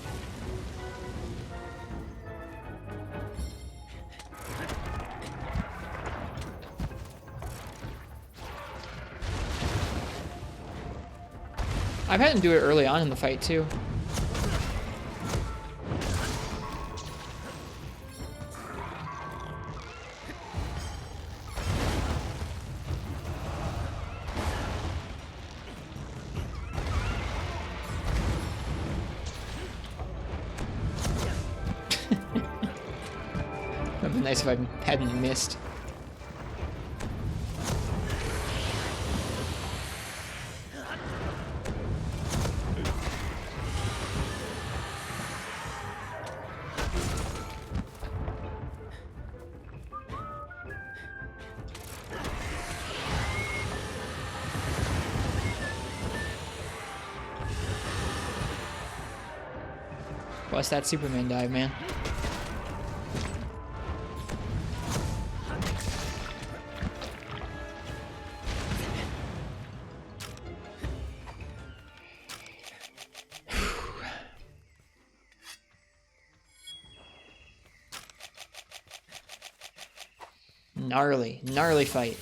S1: I've had him do it early on in the fight too. That'd be nice if I hadn't missed. Bust that Superman dive, man. Gnarly fight.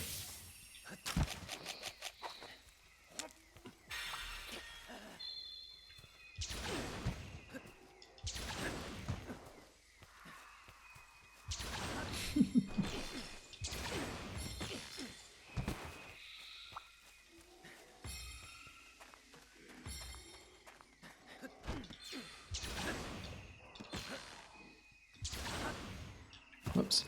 S1: Whoops.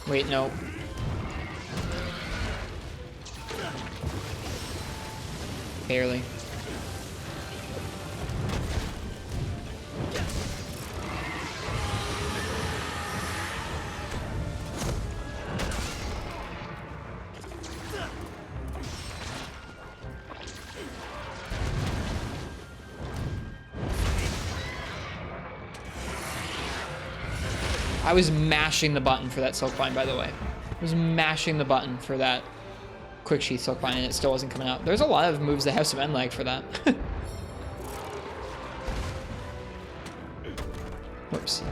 S1: Wait, no. Barely. I was mashing the button for that Silkbind, by the way. I was mashing the button for that Quick Sheath Silkbind, and it still wasn't coming out. There's a lot of moves that have some end lag for that. Whoops.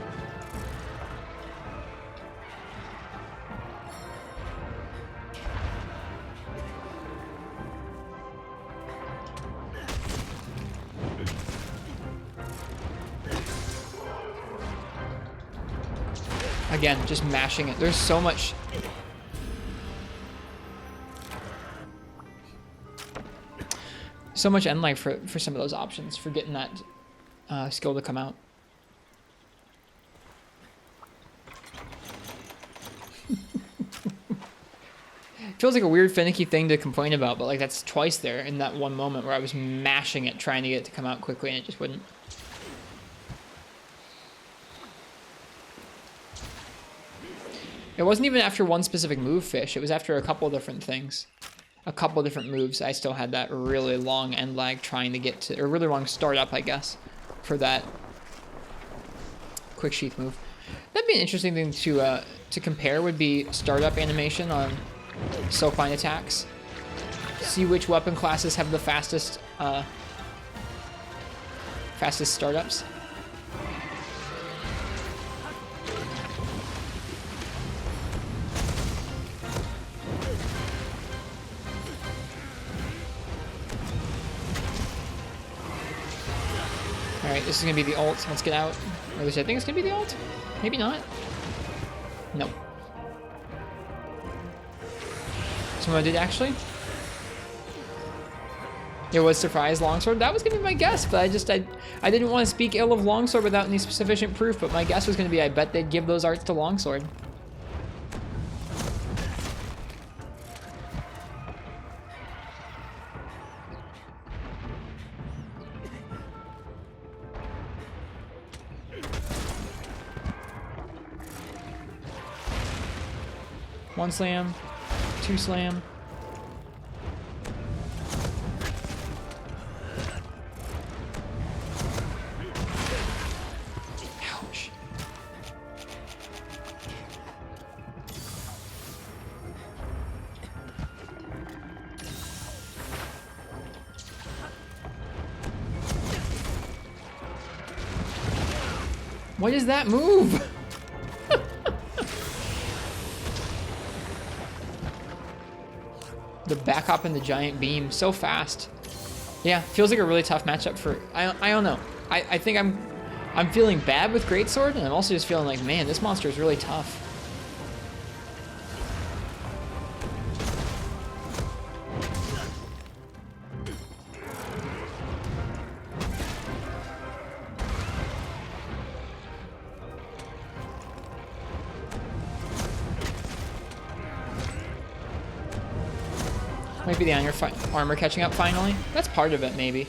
S1: Again, just mashing it. There's so much. So much end life for some of those options, for getting that skill to come out. Feels like a weird finicky thing to complain about, but like that's twice there in that one moment where I was mashing it, trying to get it to come out quickly, and it just wouldn't. It wasn't even after one specific move, Fish. It was after a couple different things. A couple different moves. I still had that really long end lag trying to get to, or really long startup, I guess, for that quick sheath move. That'd be an interesting thing to compare, would be startup animation on Silkline attacks. See which weapon classes have the fastest startups. Alright, this is gonna be the ult. Let's get out. Or at least I think it's gonna be the ult. Maybe not. Nope. Someone did actually. It was surprise longsword. That was gonna be my guess, but I didn't want to speak ill of longsword without any sufficient proof. But my guess was gonna be I bet they'd give those arts to longsword. One slam, two slam. Ouch. What is that move? The back hop and the giant beam, so fast. Yeah, feels like a really tough matchup for, I don't know. I think I'm feeling bad with Greatsword, and I'm also just feeling like, man, this monster is really tough. Might be the armor catching up finally. That's part of it, maybe.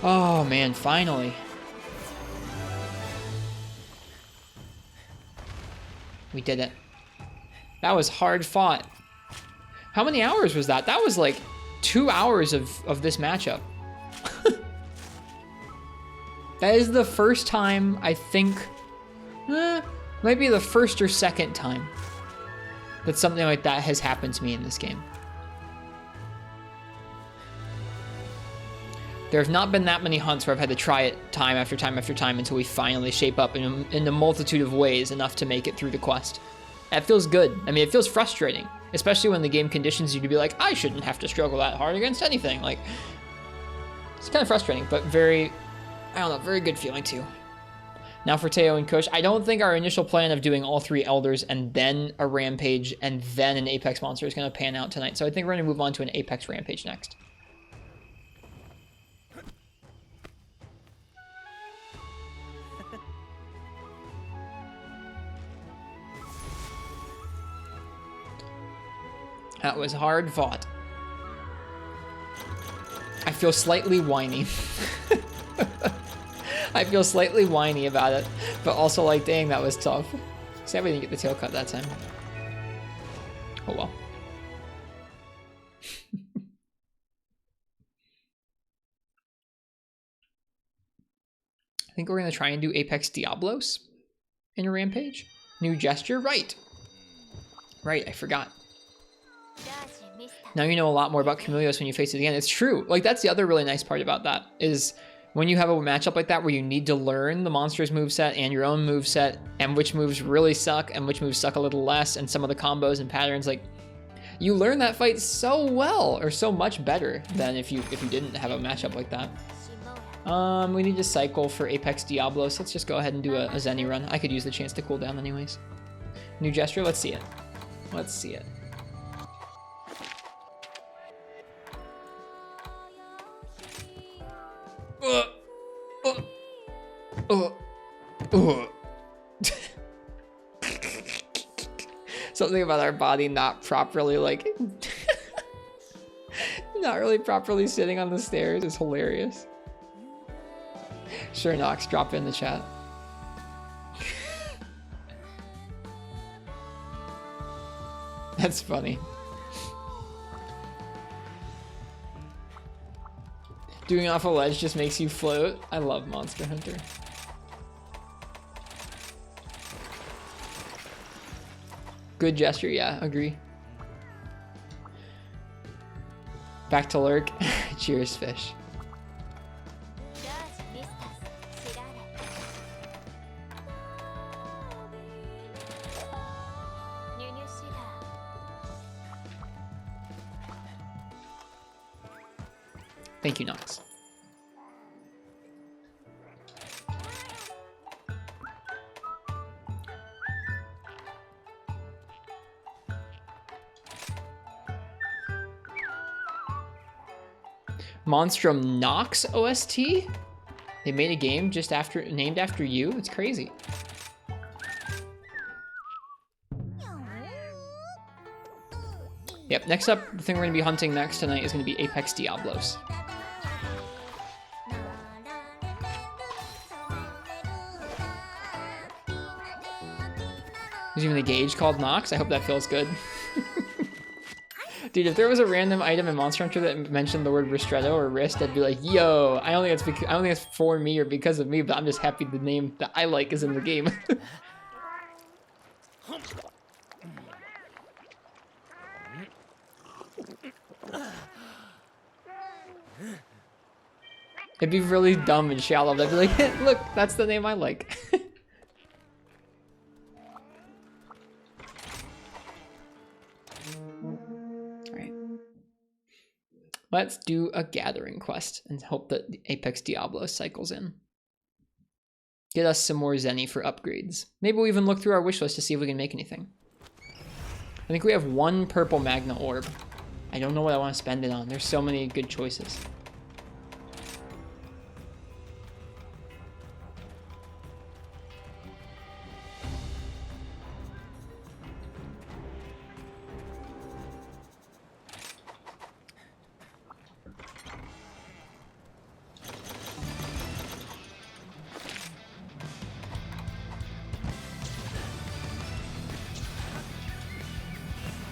S1: Oh man, finally. We did it. That was hard fought. How many hours was that? That was like 2 hours of this matchup. That is the first time, I think, might be the first or second time that something like that has happened to me in this game. There have not been that many hunts where I've had to try it time after time after time until we finally shape up in a multitude of ways enough to make it through the quest. That feels good. I mean, it feels frustrating, especially when the game conditions you to be like, I shouldn't have to struggle that hard against anything. Like, it's kind of frustrating, but very, I don't know, very good feeling too. Now for Teo and Kush, I don't think our initial plan of doing all 3 Elders and then a Rampage and then an Apex monster is going to pan out tonight. So I think we're going to move on to an Apex Rampage next. That was hard fought. I feel slightly whiny. I feel slightly whiny about it, but also like, dang, that was tough. Sad we didn't get the tail cut that time. Oh well. I think we're gonna try and do Apex Diablos in a Rampage. New gesture, right. Right, I forgot. Now you know a lot more about Camilios when you face it again. It's true. Like, that's the other really nice part about that, is when you have a matchup like that where you need to learn the monster's moveset and your own moveset and which moves really suck and which moves suck a little less and some of the combos and patterns, like, you learn that fight so well, or so much better than if you didn't have a matchup like that. We need to cycle for Apex Diablos. Let's just go ahead and do a Zenny run. I could use the chance to cool down anyways. New gesture, let's see it. Let's see it. Something about our body not properly like Not really properly sitting on the stairs is hilarious. Sure, Nox, drop it in the chat. That's funny. Doing off a ledge just makes you float. I love Monster Hunter. Good gesture, yeah, agree. Back to lurk. Cheers, fish. Thank you, Nox. Monstrum Nox OST? They made a game just after named after you? It's crazy. Yep, next up, the thing we're gonna be hunting next tonight is gonna be Apex Diablos. There's even a gauge called Nox. I hope that feels good. Dude, if there was a random item in Monster Hunter that mentioned the word Ristretto or wrist, I'd be like, yo, I don't think it's for me or because of me, but I'm just happy the name that I like is in the game. It'd be really dumb and shallow. I'd be like, look, that's the name I like. Alright. Let's do a gathering quest and hope that the Apex Diablos cycles in. Get us some more Zenny for upgrades. Maybe we'll even look through our wish list to see if we can make anything. I think we have one purple Magna Orb. I don't know what I want to spend it on. There's so many good choices.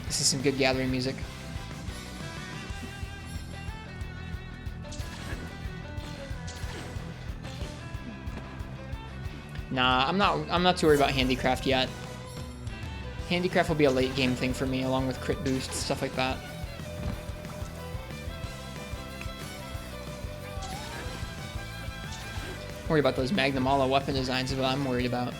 S1: This is some good gathering music. Nah, I'm not too worried about handicraft yet. Handicraft will be a late game thing for me, along with crit boost, stuff like that. Worry about those Magnamala weapon designs is what I'm worried about.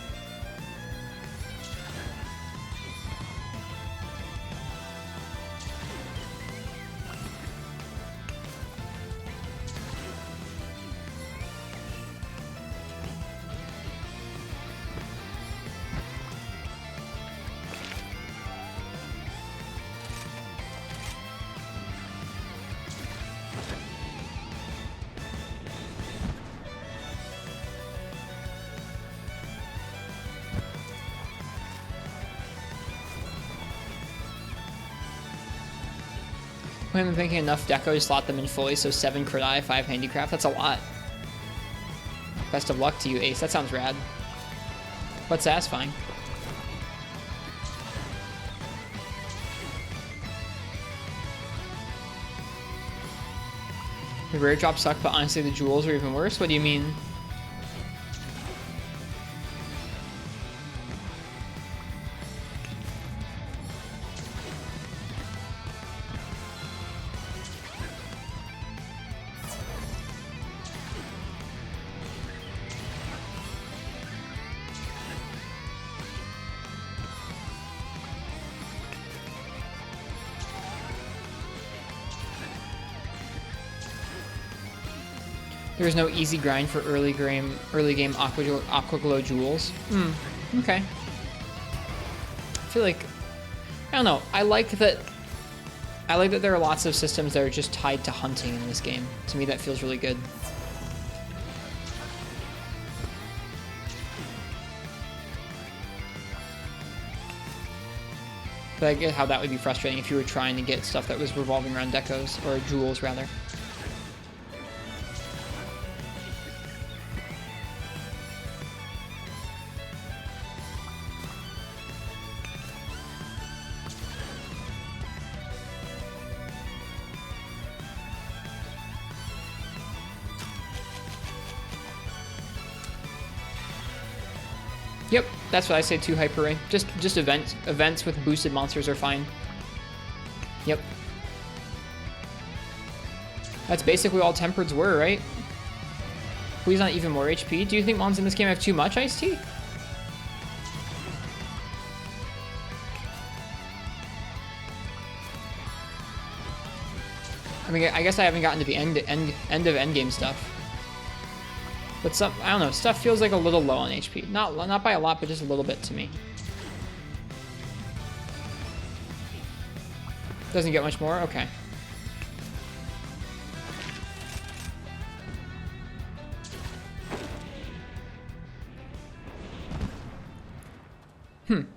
S1: I haven't been thinking enough deco to slot them in fully, so 7 crit eye, 5 handicraft. That's a lot. Best of luck to you, Ace. That sounds rad. But satisfying. The rare drops suck, but honestly the jewels are even worse? What do you mean? There's no easy grind for early game Aqua Glow jewels. Okay. I feel like, I don't know. I like that there are lots of systems that are just tied to hunting in this game. To me, that feels really good. But I get how that would be frustrating if you were trying to get stuff that was revolving around decos, or jewels rather. Yep, that's what I say too, Hyper Ray. Just events with boosted monsters are fine. Yep. That's basically all Tempereds were, right? Please not even more HP. Do you think mons in this game have too much Ice-T? I mean, I guess I haven't gotten to the end of endgame stuff. But some, I don't know, stuff feels like a little low on HP. Not by a lot, but just a little bit to me. Doesn't get much more? Okay.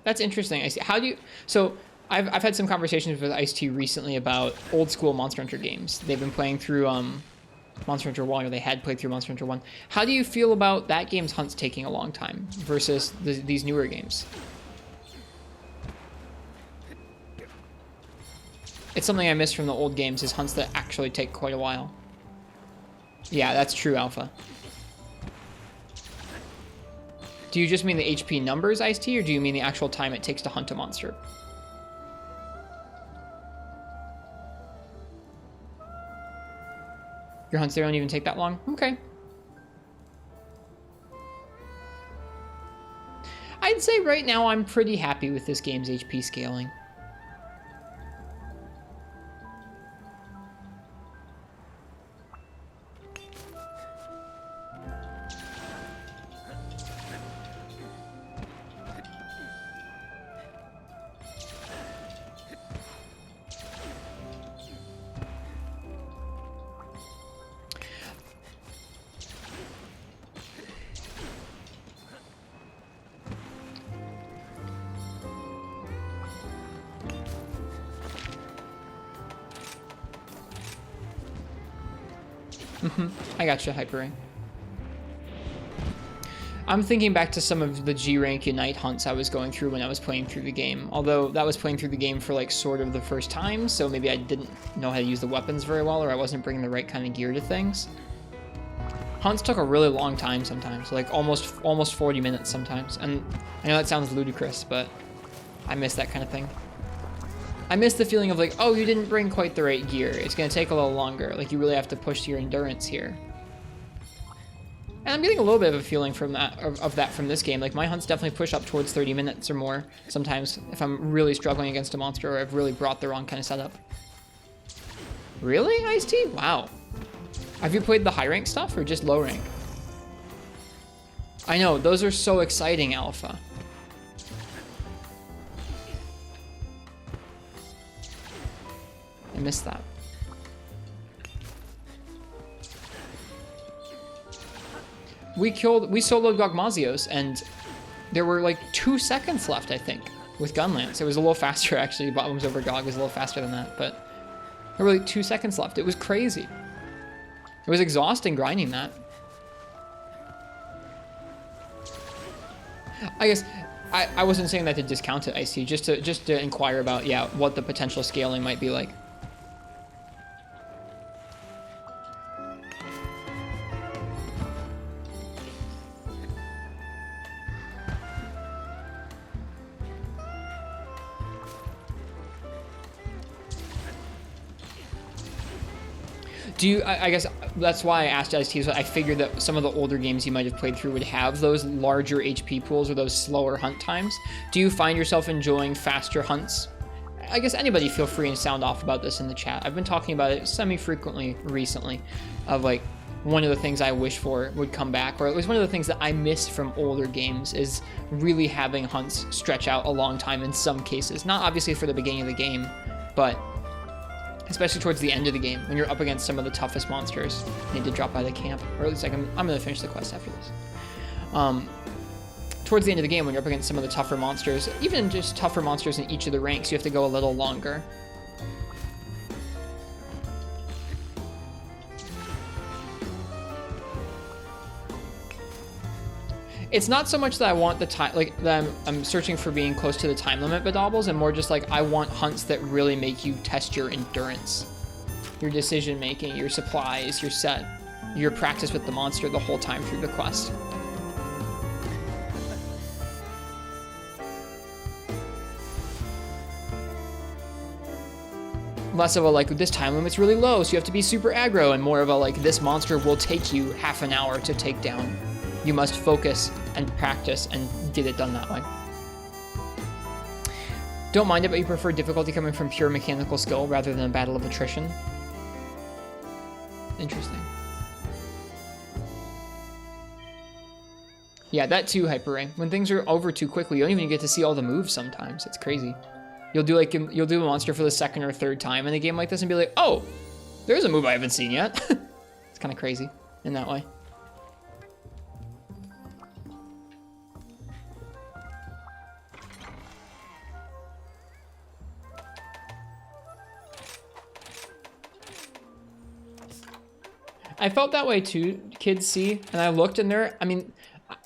S1: That's interesting. I see. How do you... So, I've had some conversations with Ice-T recently about old school Monster Hunter games. They've been playing through, Monster Hunter 1, or they had played through Monster Hunter 1. How do you feel about that game's hunts taking a long time versus these newer games? It's something I miss from the old games, is hunts that actually take quite a while. Yeah, that's true, Alpha. Do you just mean the HP numbers, Ice-T, or do you mean the actual time it takes to hunt a monster? Your hunts, they don't even take that long? Okay. I'd say right now I'm pretty happy with this game's HP scaling. I gotcha, Hyper Ray. I'm thinking back to some of the G rank Unite hunts I was going through when I was playing through the game. Although that was playing through the game for like sort of the first time, so maybe I didn't know how to use the weapons very well, or I wasn't bringing the right kind of gear to things. Hunts took a really long time sometimes, like almost 40 minutes sometimes. And I know that sounds ludicrous, but I miss that kind of thing. I miss the feeling of like, oh, you didn't bring quite the right gear. It's gonna take a little longer. Like, you really have to push your endurance here. And I'm getting a little bit of a feeling from that, of that from this game. Like, my hunts definitely push up towards 30 minutes or more sometimes if I'm really struggling against a monster or I've really brought the wrong kind of setup. Really, Ice-T? Wow. Have you played the high rank stuff or just low rank? I know, those are so exciting, Alpha. I missed that. We soloed Gogmazios, and there were like 2 seconds left, I think, with Gunlance. It was a little faster, actually. Bottoms over Gog was a little faster than that, but there were like 2 seconds left. It was crazy. It was exhausting grinding that. I guess I wasn't saying that to discount it, Ice-T, just to inquire about, yeah, what the potential scaling might be like. I guess that's why I asked Ice-T, so I figured that some of the older games you might have played through would have those larger HP pools or those slower hunt times. Do you find yourself enjoying faster hunts? I guess anybody feel free and sound off about this in the chat. I've been talking about it semi-frequently recently, of like, one of the things I wish for would come back, or at least one of the things that I miss from older games is really having hunts stretch out a long time in some cases. Not obviously for the beginning of the game, but especially towards the end of the game, when you're up against some of the toughest monsters, you need to drop by the camp, or at least like I'm gonna finish the quest after this. towards the end of the game, when you're up against some of the tougher monsters, even just tougher monsters in each of the ranks, you have to go a little longer. It's not so much that I want the time, like, that I'm searching for being close to the time limit bedobbles, and more just like I want hunts that really make you test your endurance, your decision making, your supplies, your set, your practice with the monster the whole time through the quest. Less of a like, this time limit's really low, so you have to be super aggro, and more of a like, this monster will take you half an hour to take down. You must focus and practice and get it done that way. Don't mind it, but you prefer difficulty coming from pure mechanical skill rather than a battle of attrition. Interesting. Yeah, that too, Hyper Ray. When things are over too quickly, you don't even get to see all the moves sometimes. It's crazy. You'll do a monster for the second or third time in a game like this and be like, oh, there's a move I haven't seen yet. It's kind of crazy in that way. I felt that way too, Kids See, and I looked in there. I mean,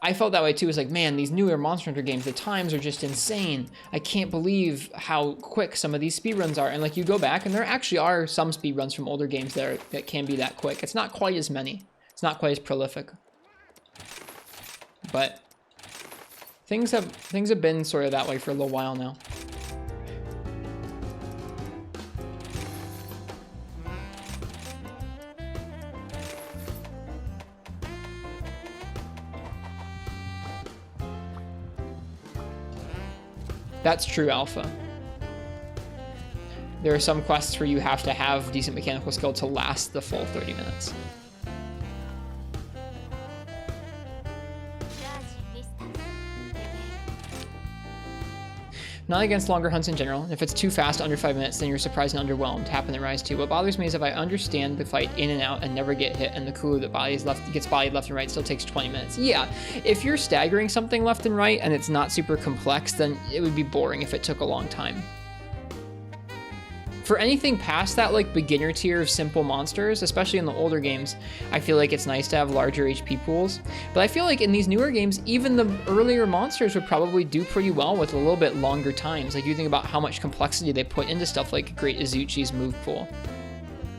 S1: I felt that way too. It's like, man, these newer Monster Hunter games, the times are just insane. I can't believe how quick some of these speedruns are. And like, you go back, and there actually are some speedruns from older games that can be that quick. It's not quite as many. It's not quite as prolific. But things have been sort of that way for a little while now. That's true, Alpha. There are some quests where you have to have decent mechanical skill to last the full 30 minutes. Not against longer hunts in general. If it's too fast, under 5 minutes, then you're surprised and underwhelmed. Happen in Rise 2. What bothers me is if I understand the fight in and out and never get hit, and the Kulu that gets bodied left and right still takes 20 minutes. Yeah, if you're staggering something left and right and it's not super complex, then it would be boring if it took a long time. For anything past that like beginner tier of simple monsters, especially in the older games, I feel like it's nice to have larger HP pools. But I feel like in these newer games, even the earlier monsters would probably do pretty well with a little bit longer times. Like you think about how much complexity they put into stuff like Great Izuchi's move pool.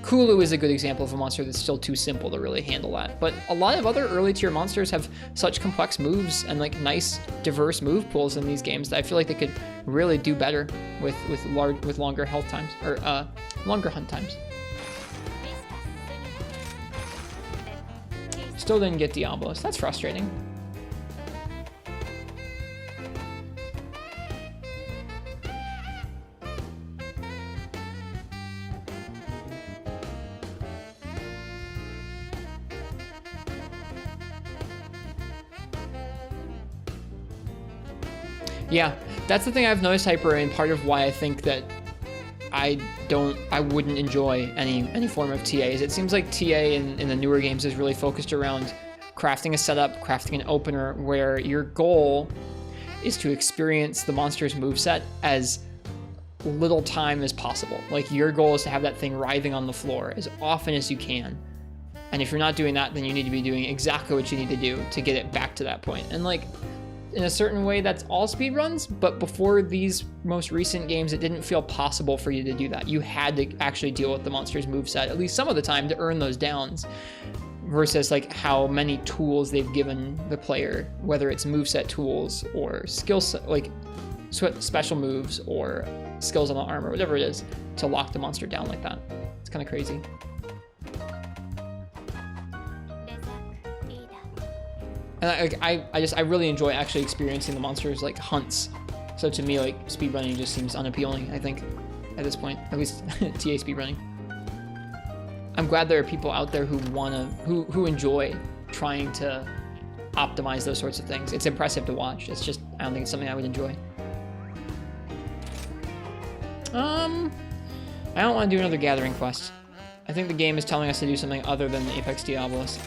S1: Kulu is a good example of a monster that's still too simple to really handle that. But a lot of other early tier monsters have such complex moves and like nice diverse move pools in these games that I feel like they could really do better with longer health times or longer hunt times. Still didn't get Diablos. That's frustrating. Yeah, that's the thing I've noticed, Hyper, and part of why I think that I wouldn't enjoy any form of TA is it seems like TA in the newer games is really focused around crafting a setup, crafting an opener, where your goal is to experience the monster's moveset as little time as possible. Like your goal is to have that thing writhing on the floor as often as you can. And if you're not doing that, then you need to be doing exactly what you need to do to get it back to that point. And like, in a certain way, that's all speedruns, but before these most recent games, it didn't feel possible for you to do that. You had to actually deal with the monster's moveset, at least some of the time, to earn those downs, versus like how many tools they've given the player, whether it's moveset tools or skill set, like special moves or skills on the armor, whatever it is, to lock the monster down like that. It's kind of crazy. And I really enjoy actually experiencing the monsters like hunts. So to me, like speedrunning just seems unappealing, I think, at this point, at least TA speedrunning. I'm glad there are people out there who enjoy trying to optimize those sorts of things. It's impressive to watch. It's just, I don't think it's something I would enjoy. I don't want to do another gathering quest. I think the game is telling us to do something other than Apex Diablos.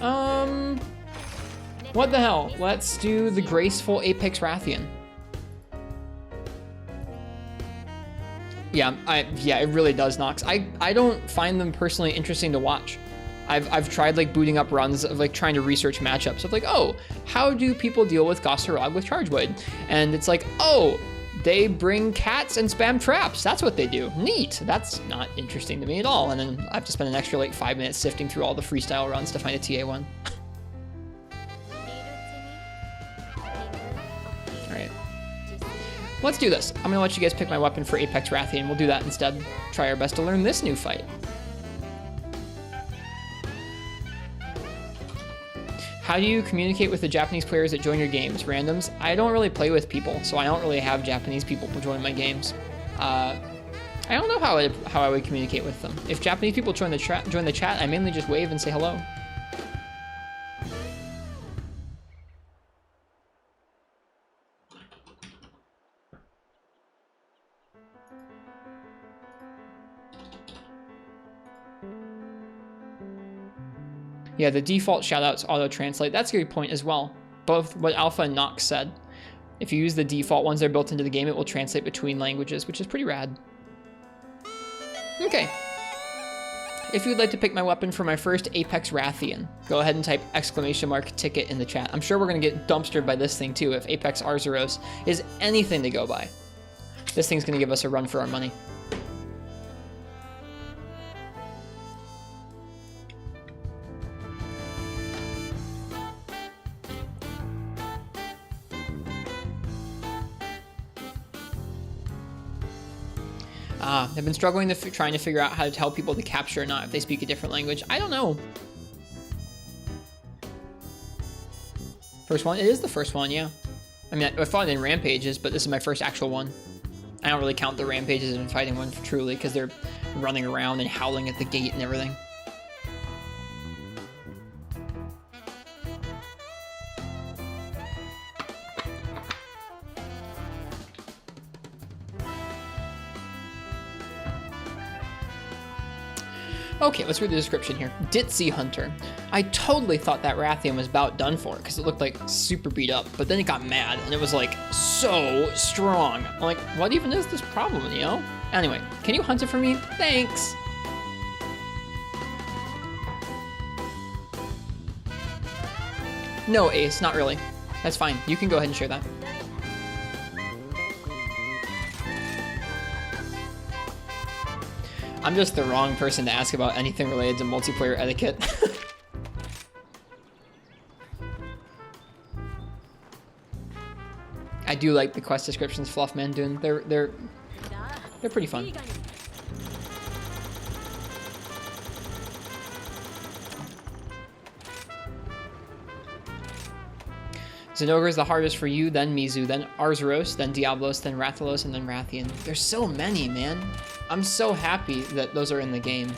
S1: What the hell? Let's do the graceful Apex Rathian. Yeah, it really does, Nox. I don't find them personally interesting to watch. I've tried like booting up runs of like trying to research matchups of like, oh, how do people deal with Gossarog with Chargewood? And it's like, oh, they bring cats and spam traps. That's what they do. Neat. That's not interesting to me at all. And then I have to spend an extra like 5 minutes sifting through all the freestyle runs to find a TA one. Alright. Let's do this. I'm gonna let you guys pick my weapon for Apex Rathian. We'll do that instead. Try our best to learn this new fight. How do you communicate with the Japanese players that join your games? Randoms? I don't really play with people, so I don't really have Japanese people join my games. I don't know how I would communicate with them. If Japanese people join the chat, I mainly just wave and say hello. Yeah, the default shoutouts auto-translate. That's a good point as well. Both what Alpha and Nox said. If you use the default ones that are built into the game, it will translate between languages, which is pretty rad. Okay. If you'd like to pick my weapon for my first Apex Rathian, go ahead and type !ticket in the chat. I'm sure we're going to get dumpstered by this thing too if Apex Arzuros is anything to go by. This thing's going to give us a run for our money. I've been struggling trying to figure out how to tell people to capture or not if they speak a different language. I don't know. First one? It is the first one, yeah. I mean, I fought in Rampages, but this is my first actual one. I don't really count the Rampages in fighting one truly because they're running around and howling at the gate and everything. Okay, let's read the description here. Ditzy Hunter. I totally thought that Rathian was about done for because it looked like super beat up, but then it got mad and it was like so strong. I'm like, what even is this problem, you know? Anyway, can you hunt it for me? Thanks. No, Ace, not really. That's fine. You can go ahead and share that. I'm just the wrong person to ask about anything related to multiplayer etiquette. I do like the quest descriptions Fluffman doing. They're pretty fun. Zinogre is the hardest for you, then Mizu, then Arzuros, then Diablos, then Rathalos, and then Rathian. There's so many, man. I'm so happy that those are in the game.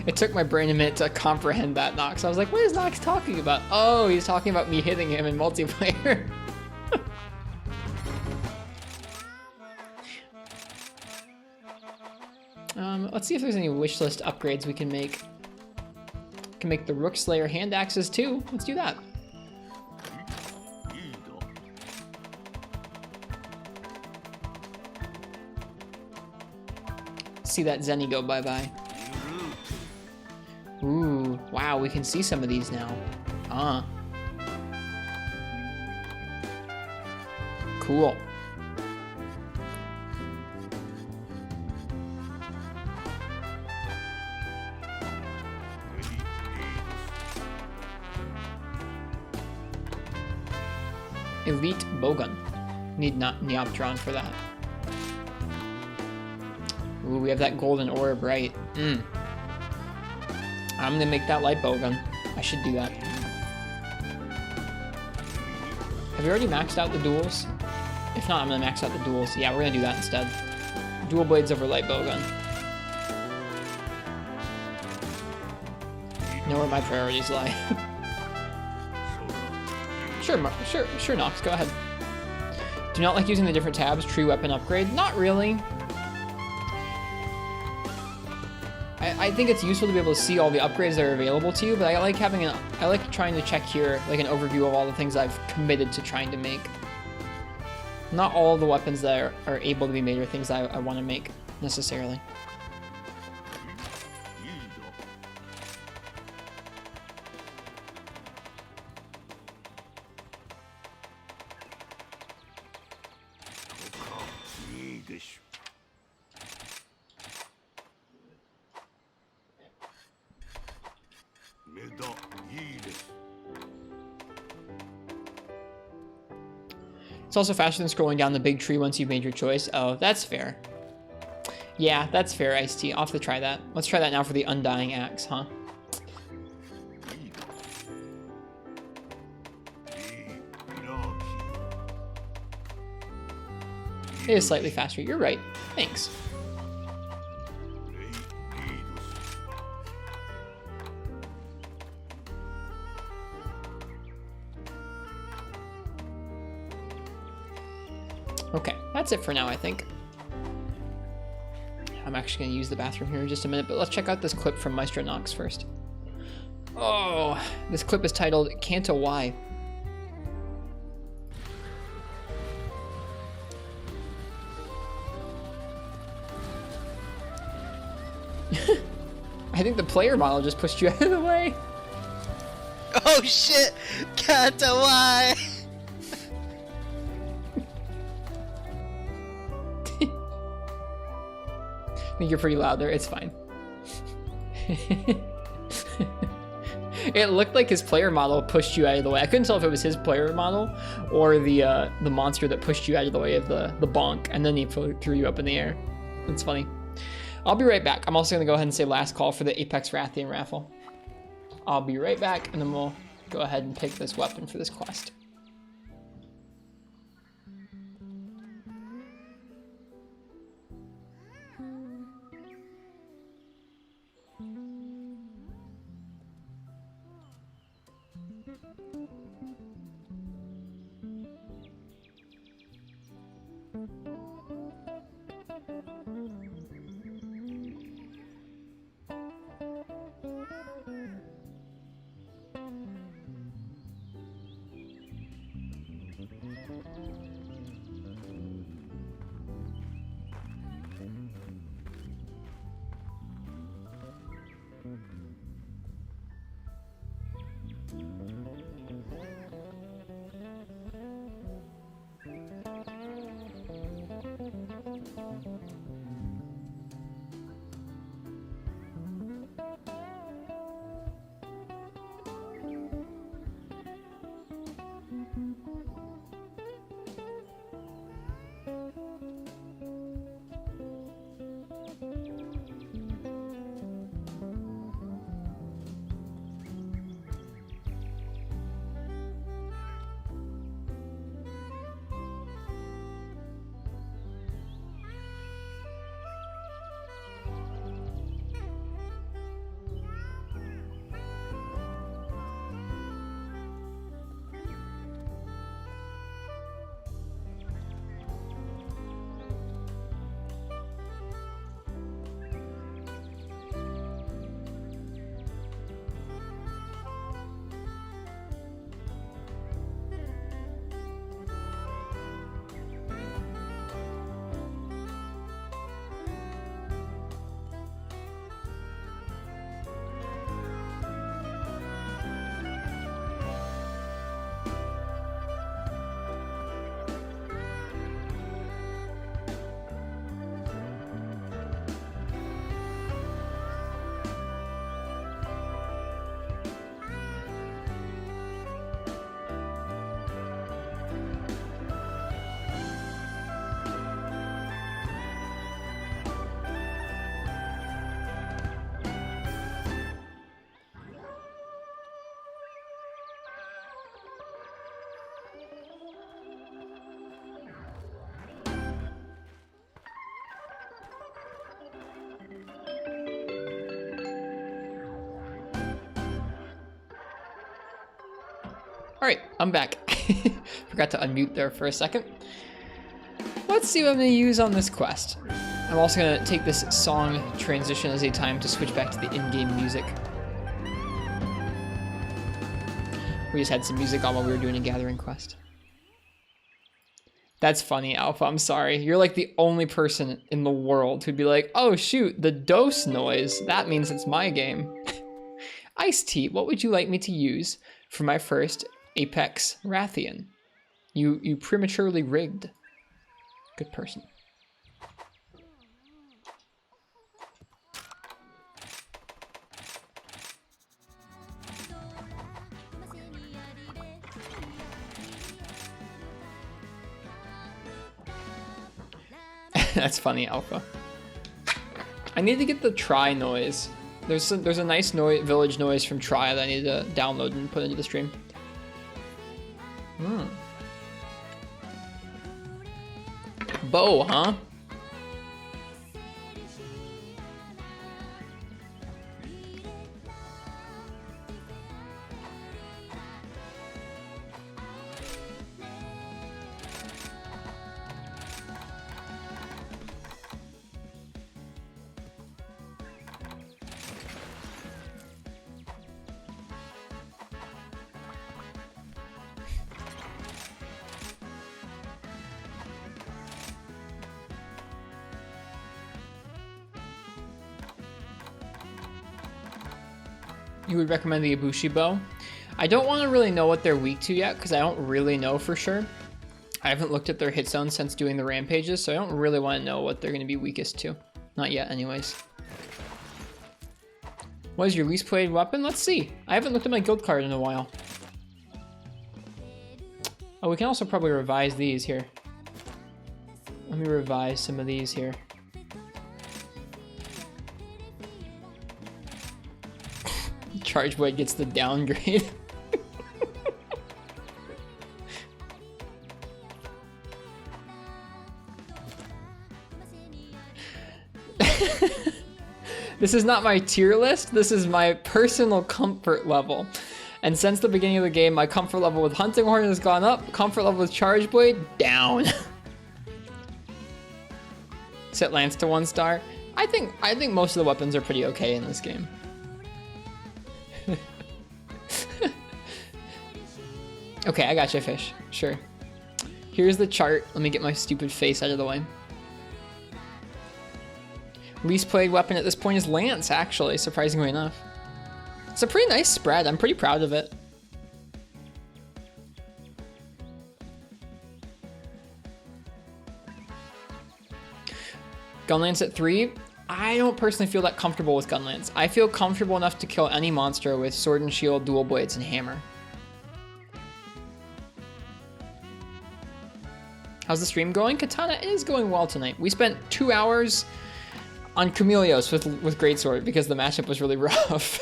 S1: It took my brain a minute to comprehend that, Nox. I was like, what is Nox talking about? Oh, he's talking about me hitting him in multiplayer. Let's see if there's any wishlist upgrades we can make. Can make the Rook Slayer hand axes too. Let's do that. See that Zenny go bye-bye. Ooh, wow, we can see some of these now. Ah. Cool. Elite Bowgun. Need not Neoptron for that. Ooh, we have that golden orb, right? I'm gonna make that light bowgun. I should do that. Have you already maxed out the duels? If not, I'm gonna max out the duels. Yeah, we're gonna do that instead. Dual blades over light bowgun. Know where my priorities lie. Sure, Nox, go ahead. Do not like using the different tabs, tree weapon upgrade? Not really. I think it's useful to be able to see all the upgrades that are available to you, but I like trying to check here, like an overview of all the things I've committed to trying to make. Not all the weapons that are able to be made are things I want to make, necessarily. It's also faster than scrolling down the big tree once you've made your choice. Oh, that's fair. Yeah, that's fair, Ice-T. I'll have to try that. Let's try that now for the Undying Axe, huh? It is slightly faster. You're right. Thanks. Okay, that's it for now, I think. I'm actually going to use the bathroom here in just a minute, but let's check out this clip from Maestro Nox first. Oh, this clip is titled Canto Y. I think the player model just pushed you out of the way.
S3: Oh shit! Canto Y!
S1: I think you're pretty loud there. It's fine. It looked like his player model pushed you out of the way. I couldn't tell if it was his player model or the monster that pushed you out of the way of the bonk, and then he threw you up in the air. That's funny. I'll be right back. I'm also going to go ahead and say last call for the Apex Rathian raffle. I'll be right back, and then we'll go ahead and pick this weapon for this quest. Alright, I'm back. Forgot to unmute there for a second. Let's see what I'm going to use on this quest. I'm also going to take this song transition as a time to switch back to the in-game music. We just had some music on while we were doing a gathering quest. That's funny, Alpha. I'm sorry. You're like the only person in the world who'd be like, oh shoot, the dose noise. That means it's my game. Ice-T, what would you like me to use for my first Apex Rathian? You prematurely rigged. Good person. That's funny, Alpha. I need to get the Try noise. There's a nice village noise from Try that I need to download and put into the stream. Bow, huh? You would recommend the Ibushi bow? I don't want to really know what they're weak to yet, because I don't really know for sure. I haven't looked at their hit zone since doing the rampages, so I don't really want to know what they're going to be weakest to. Not yet, anyways. What is your least played weapon? Let's see. I haven't looked at my guild card in a while. Oh, we can also probably revise these here. Let me revise some of these here. Charge Blade gets the downgrade. This is not my tier list, this is my personal comfort level. And since the beginning of the game, my comfort level with Hunting Horn has gone up, comfort level with Charge Blade, down. Set Lance to 1 star. I think most of the weapons are pretty okay in this game. Okay, I got you, Fish. Sure. Here's the chart. Let me get my stupid face out of the way. Least played weapon at this point is Lance, actually, surprisingly enough. It's a pretty nice spread. I'm pretty proud of it. Gunlance at 3. I don't personally feel that comfortable with Gunlance. I feel comfortable enough to kill any monster with Sword and Shield, Dual Blades, and Hammer. How's the stream going? Katana is going well tonight. We spent 2 hours on Chameleos with Greatsword because the matchup was really rough.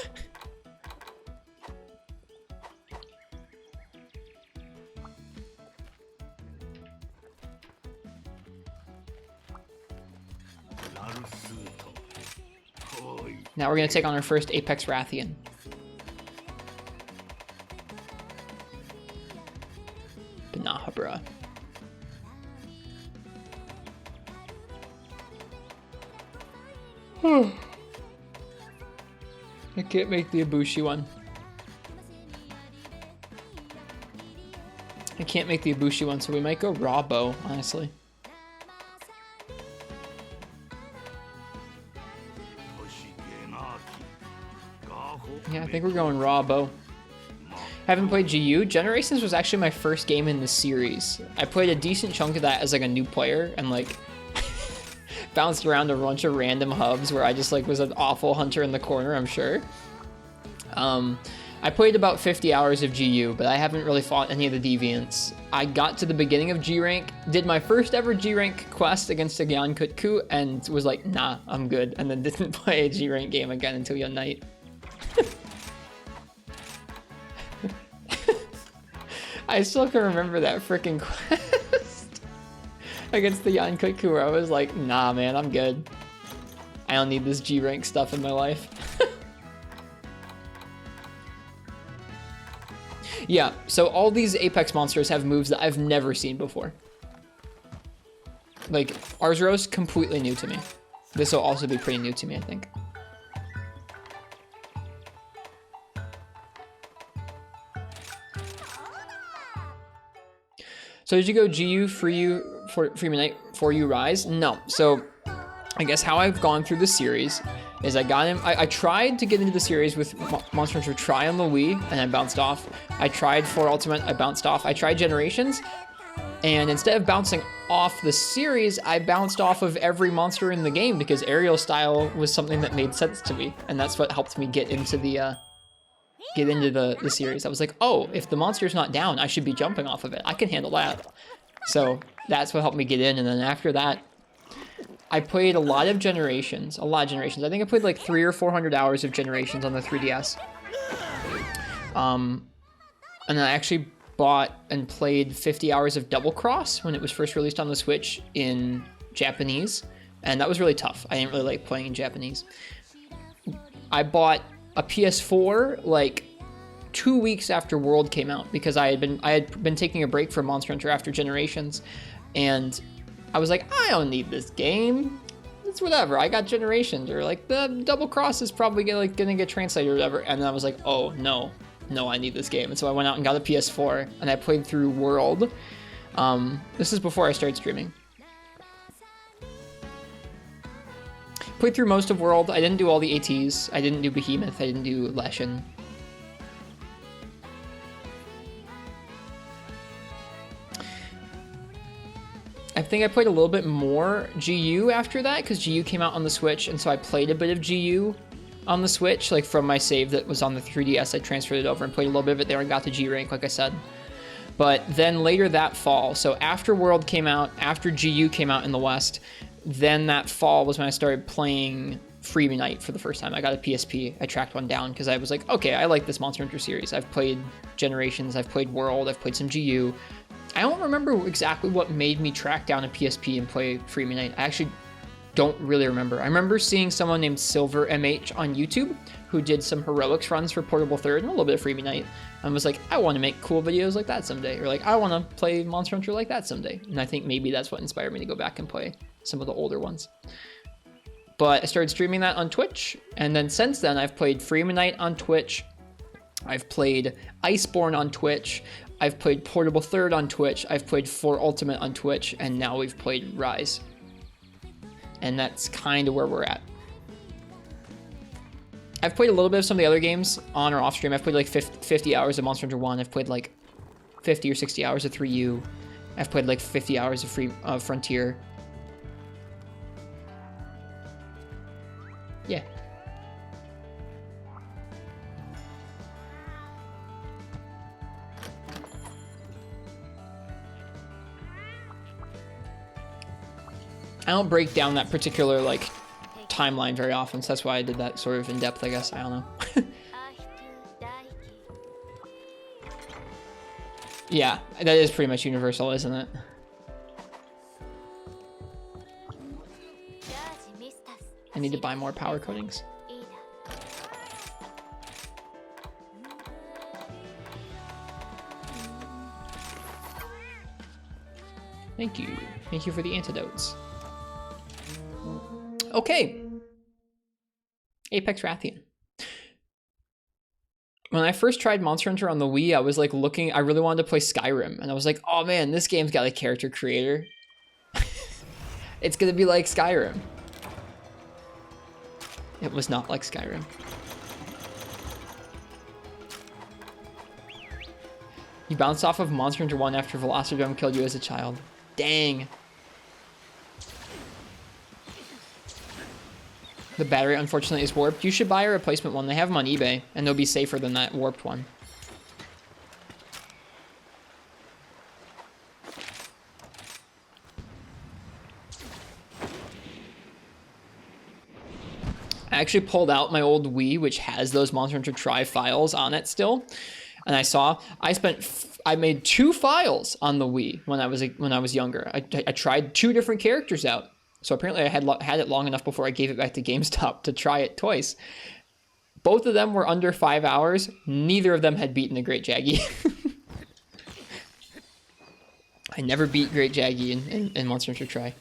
S1: Now we're gonna take on our first Apex Rathian. Benahabra. I can't make the Ibushi one. I can't make the Ibushi one, so we might go raw bow, honestly. Yeah, I think we're going raw bow. Haven't played GU. Generations was actually my first game in the series. I played a decent chunk of that as like a new player and like bounced around a bunch of random hubs where I just like was an awful hunter in the corner, I'm sure. I played about 50 hours of GU, but I haven't really fought any of the deviants. I got to the beginning of G rank, did my first ever G rank quest against a Gyan Kutku, and was like, nah, I'm good, and then didn't play a G rank game again until Unite. I still can remember that freaking quest against the Gyan Kutku where I was like, nah man, I'm good. I don't need this G rank stuff in my life. Yeah, so all these Apex monsters have moves that I've never seen before. Like, Arzuros, completely new to me. This will also be pretty new to me, I think. So did you go GU for you for Midnight for you Rise? No. So I guess how I've gone through the series is I got him. I tried to get into the series with Monster Hunter Tri on the Wii, and I bounced off. I tried for Ultimate, I bounced off. I tried Generations, and instead of bouncing off the series, I bounced off of every monster in the game because aerial style was something that made sense to me, and that's what helped me get into the series. I was like, oh, if the monster's not down, I should be jumping off of it. I can handle that. So that's what helped me get in, and then after that, I played a lot of Generations. I think I played like 300 or 400 hours of Generations on the 3DS. And then I actually bought and played 50 hours of Double Cross when it was first released on the Switch in Japanese. And that was really tough. I didn't really like playing in Japanese. I bought a PS4 like 2 weeks after World came out because I had been taking a break from Monster Hunter after Generations, and I was like, I don't need this game. It's whatever. I got Generations, or like the Double Cross is probably gonna get translated or whatever. And then I was like, oh no, I need this game. And so I went out and got a PS4 and I played through World. This is before I started streaming. Played through most of World. I didn't do all the ATs. I didn't do Behemoth. I didn't do Leshen. I think I played a little bit more GU after that because GU came out on the Switch, and so I played a bit of GU on the Switch, like from my save that was on the 3DS. I transferred it over and played a little bit of it there and got to G rank, like I said. But then later that fall, so after World came out, after GU came out in the West, then that fall was when I started playing Free Midnight for the first time. I got a PSP. I tracked one down because I was like, okay, I like this Monster Hunter series. I've played Generations, I've played World, I've played some GU. I don't remember exactly what made me track down a PSP and play Free Midnight. I actually don't really remember. I remember seeing someone named Silver MH on YouTube who did some heroics runs for Portable Third and a little bit of Free Midnight. And was like, I want to make cool videos like that someday. Or like, I want to play Monster Hunter like that someday. And I think maybe that's what inspired me to go back and play some of the older ones. But I started streaming that on Twitch. And then since then, I've played Free Midnight on Twitch. I've played Iceborne on Twitch. I've played Portable Third on Twitch. I've played 4 Ultimate on Twitch. And now we've played Rise. And that's kind of where we're at. I've played a little bit of some of the other games on or off stream. I've played like 50 hours of Monster Hunter 1. I've played like 50 or 60 hours of 3U. I've played like 50 hours of Frontier. Yeah. I don't break down that particular like timeline very often, so that's why I did that sort of in depth, I guess. I don't know. Yeah, that is pretty much universal, isn't it? I need to buy more power coatings. Thank you. Thank you for the antidotes. Okay. Apex Rathian. When I first tried Monster Hunter on the Wii, I was like looking, I really wanted to play Skyrim. And I was like, oh man, this game's got a character creator. It's gonna be like Skyrim. It was not like Skyrim. You bounced off of Monster Hunter 1 after Velocidrome killed you as a child. Dang. The battery, unfortunately, is warped. You should buy a replacement one. They have them on eBay, and they'll be safer than that warped one. I actually pulled out my old Wii, which has those Monster Hunter Tri files on it still. And I made 2 files on the Wii when I was younger. I tried 2 different characters out. So apparently I had it long enough before I gave it back to GameStop to try it twice. Both of them were under 5 hours. Neither of them had beaten the Great Jaggy. I never beat Great Jaggy in Monster Hunter Tri.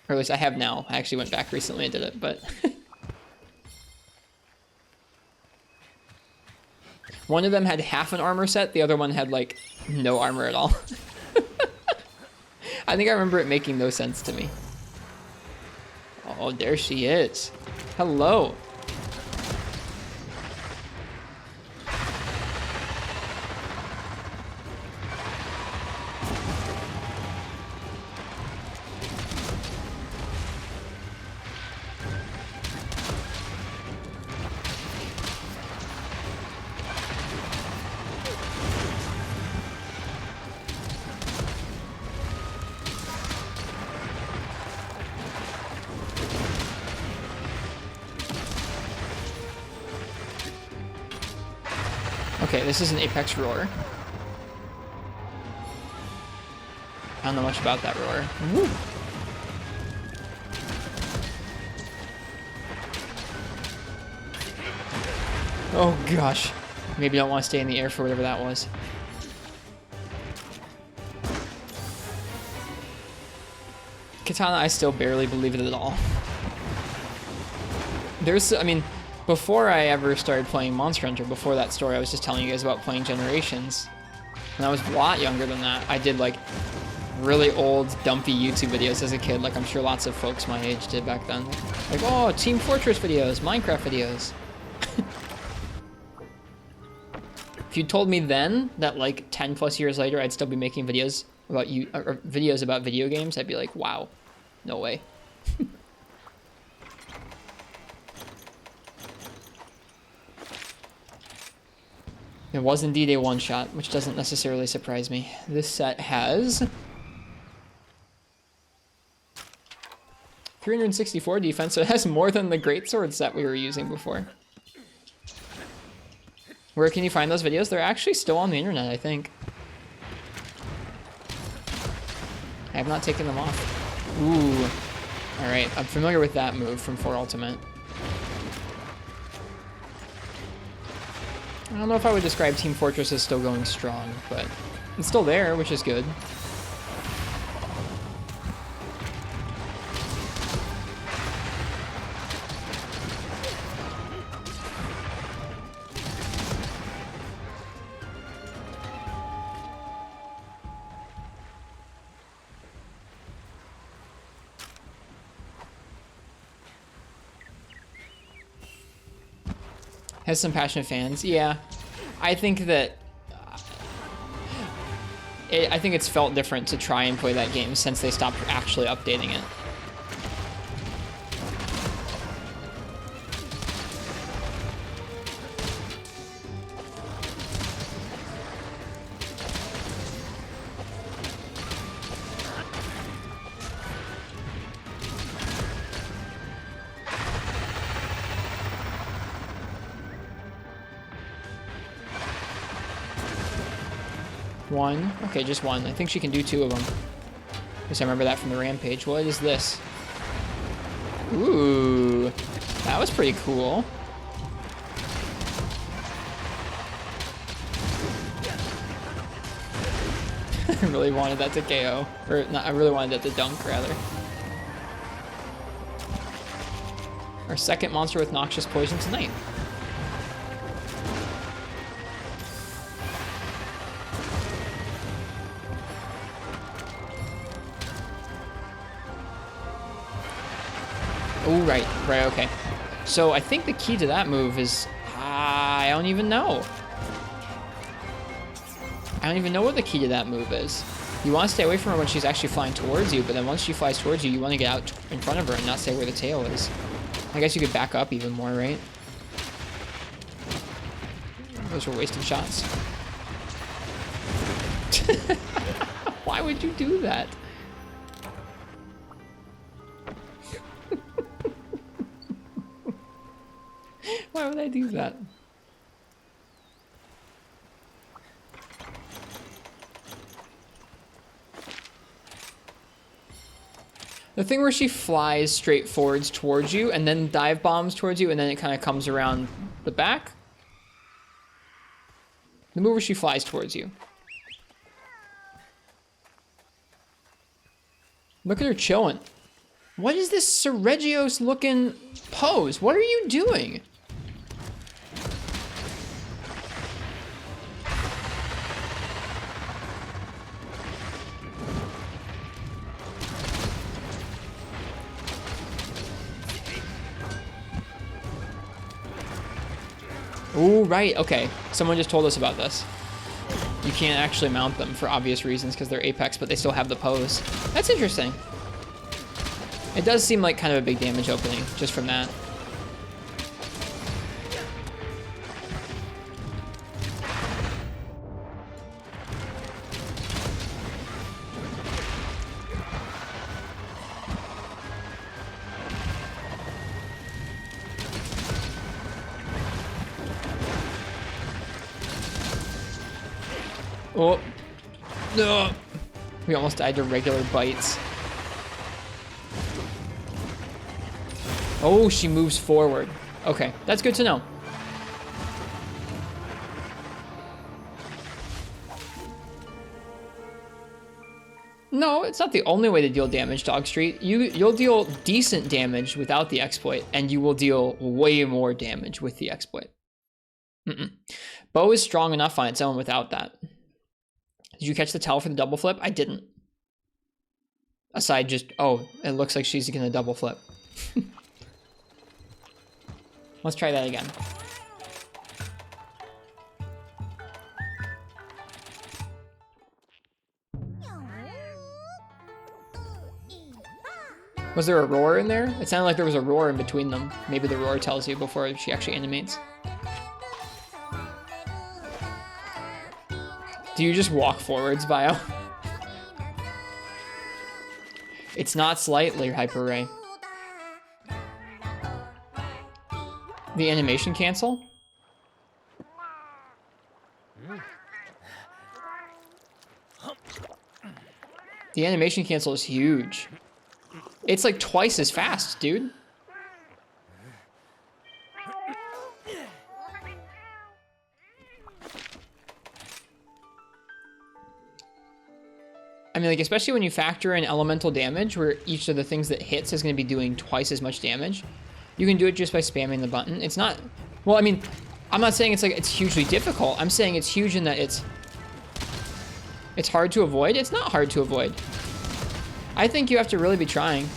S1: Or at least I have now. I actually went back recently and did it, but... One of them had half an armor set, the other one had, like, no armor at all. I think I remember it making no sense to me. Oh, there she is. Hello. Okay, this is an Apex roar. I don't know much about that roar. Woo. Oh gosh. Maybe I don't want to stay in the air for whatever that was. Katana, I still barely believe it at all. I mean, before I ever started playing Monster Hunter, before that story I was just telling you guys about playing Generations, when I was a lot younger than that, I did like really old, dumpy YouTube videos as a kid, like I'm sure lots of folks my age did back then. Like, oh, Team Fortress videos, Minecraft videos. If you told me then that like 10 plus years later I'd still be making videos about videos about video games, I'd be like, wow, no way. It was indeed a one-shot, which doesn't necessarily surprise me. This set has 364 defense, so it has more than the greatsword set we were using before. Where can you find those videos? They're actually still on the internet, I think. I have not taken them off. Ooh. Alright, I'm familiar with that move from 4 Ultimate. I don't know if I would describe Team Fortress as still going strong, but it's still there, which is good. Has some passionate fans, yeah. I think that I think it's felt different to try and play that game since they stopped actually updating it. One. Okay, just one. I think she can do 2 of them. Because I remember that from the Rampage. What is this? Ooh. That was pretty cool. I really wanted that to KO. Or, not, I really wanted that to dunk, rather. Our second monster with Noxious Poison tonight. Oh, right, okay. So I think the key to that move is, I don't even know. I don't even know what the key to that move is. You want to stay away from her when she's actually flying towards you, but then once she flies towards you, you want to get out in front of her and not stay where the tail is. I guess you could back up even more, right? Those were wasted shots. Why would you do that? Why would I do that? The thing where she flies straight forwards towards you and then dive bombs towards you and then it kind of comes around the back. The move where she flies towards you. Look at her chilling. What is this Sergios looking pose? What are you doing? Oh, right, okay. Someone just told us about this. You can't actually mount them for obvious reasons because they're Apex, but they still have the pose. That's interesting. It does seem like kind of a big damage opening just from that. Oh, no. We almost died to regular bites. Oh, she moves forward. Okay, that's good to know. No, it's not the only way to deal damage, Dog Street. You'll deal decent damage without the exploit, and you will deal way more damage with the exploit. Bow is strong enough on its own without that. Did you catch the towel for the double flip? I didn't. Aside just, oh, it looks like she's gonna double flip. Let's try that again. Was there a roar in there? It sounded like there was a roar in between them. Maybe the roar tells you before she actually animates. Do you just walk forwards, Bio? It's not slightly Hyper Ray. The animation cancel? The animation cancel is huge. It's like twice as fast, dude. I mean, like, especially when you factor in elemental damage, where each of the things that hits is going to be doing twice as much damage. You can do it just by spamming the button. It's not, well, I mean, I'm not saying it's like it's hugely difficult. I'm saying it's huge in that it's hard to avoid. It's not hard to avoid. I think you have to really be trying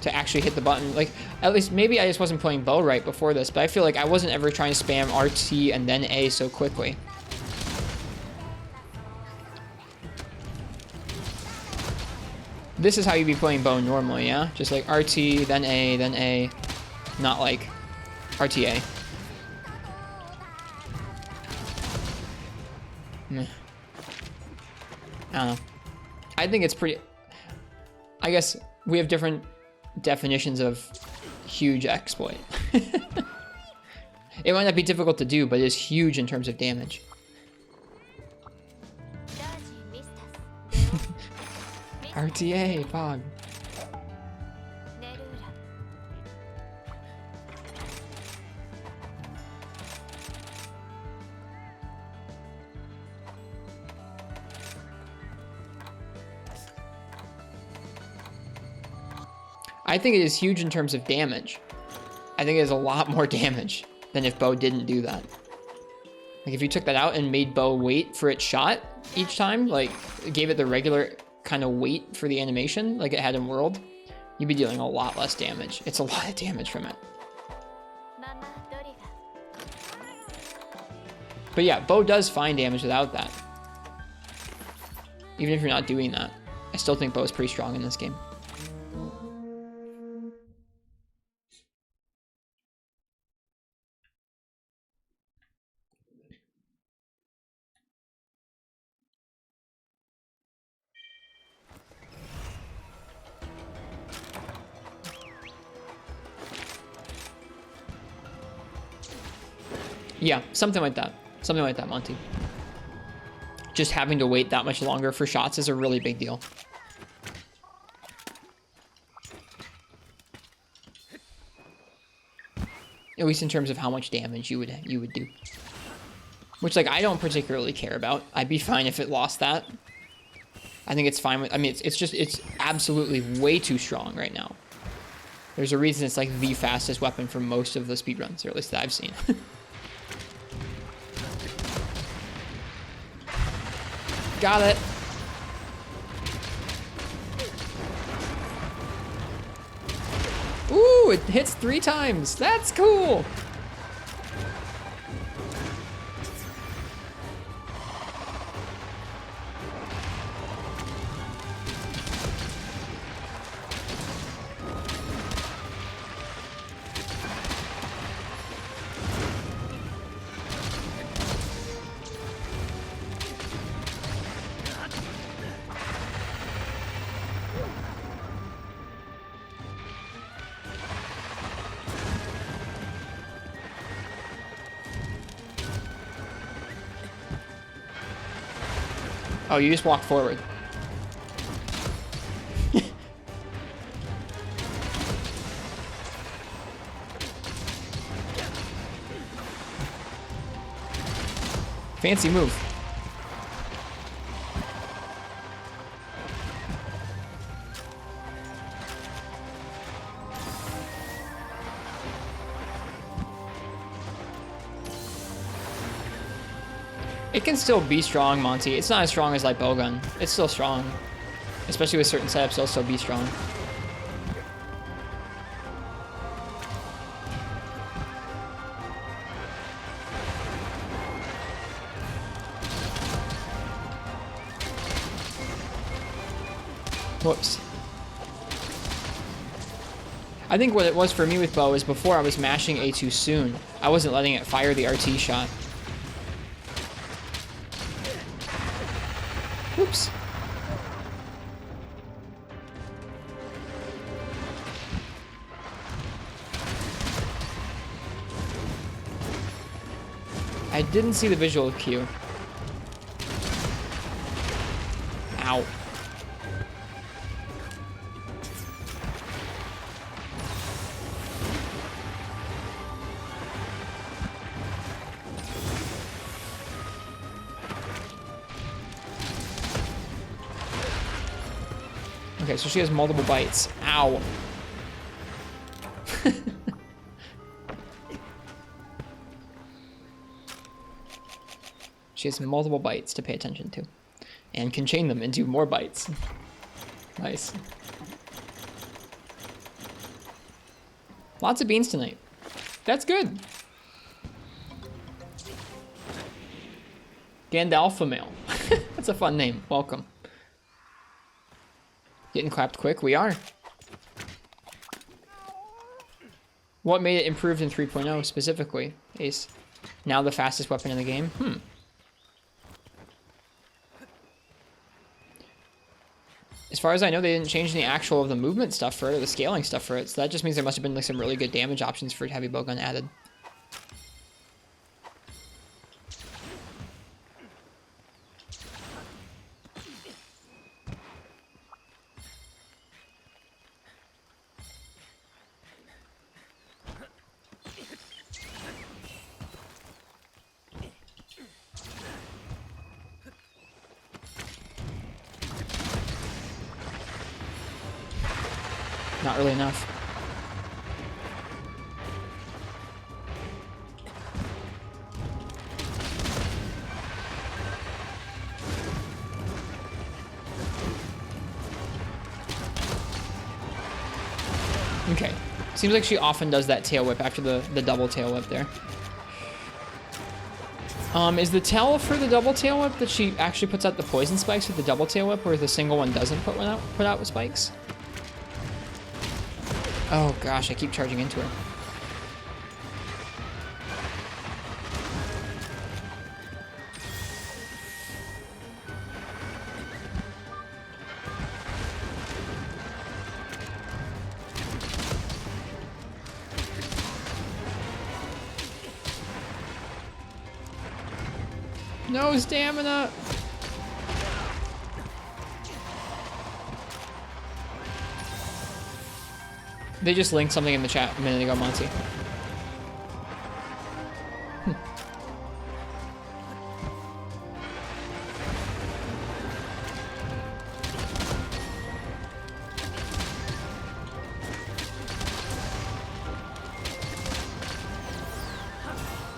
S1: to actually hit the button. Like, at least maybe I just wasn't playing bow right before this, but I feel like I wasn't ever trying to spam RT and then A so quickly. This is how you'd be playing bow normally, yeah? Just like RT, then A, not like RTA. I don't know. I think it's pretty... I guess we have different definitions of huge exploit. It might not be difficult to do, but it's huge in terms of damage. RTA, Fog. I think it is huge in terms of damage. I think it is a lot more damage than if Bo didn't do that. Like if you took that out and made Bo wait for its shot each time, like gave it the regular kind of wait for the animation like it had in World, you'd be dealing a lot less damage. It's a lot of damage from it. But yeah, Bo does fine damage without that. Even if you're not doing that. I still think Bo is pretty strong in this game. Yeah, something like that. Something like that, Monty. Just having to wait that much longer for shots is a really big deal. At least in terms of how much damage you would do. Which, like, I don't particularly care about. I'd be fine if it lost that. I think it's fine with, I mean, it's absolutely way too strong right now. There's a reason it's like the fastest weapon for most of the speedruns, or at least that I've seen. Got it. Ooh, it hits 3 times. That's cool. Oh, you just walk forward. Fancy move. It can still be strong, Monty. It's not as strong as like Bowgun. It's still strong. Especially with certain setups, it'll still be strong. Whoops. I think what it was for me with bow is before I was mashing A too soon. I wasn't letting it fire the RT shot. Whoops. I didn't see the visual cue. Ow. Okay, so she has multiple bites. Ow. She has multiple bites to pay attention to. And can chain them into more bites. Nice. Lots of beans tonight. That's good. Gandalfa Mail. That's a fun name. Welcome. Getting clapped quick? We are. What made it improved in 3.0 specifically, Ace? Now the fastest weapon in the game? As far as I know, they didn't change the actual of the movement stuff for it, or the scaling stuff for it, so that just means there must have been like some really good damage options for heavy bowgun added. Not really enough. Okay. Seems like she often does that tail whip after the double tail whip there. Is the tell for the double tail whip that she actually puts out the poison spikes with the double tail whip, or the single one doesn't put out with spikes? Oh gosh, I keep charging into her. No stamina! They just linked something in the chat a minute ago, Monty.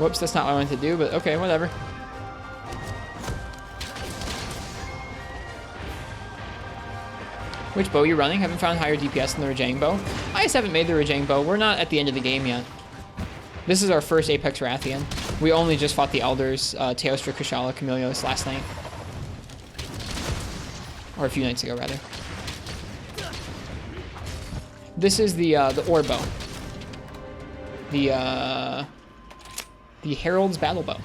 S1: Whoops, that's not what I wanted to do, but okay, whatever. Which bow you running? Haven't found higher DPS than the Rajang bow. I just haven't made the Rajang bow. We're not at the end of the game yet. This is our first Apex Rathian. We only just fought the Elders, Teostra, Kushala, Camilios last night. Or a few nights ago, rather. This is the Ore bow. The Herald's Battle Bow.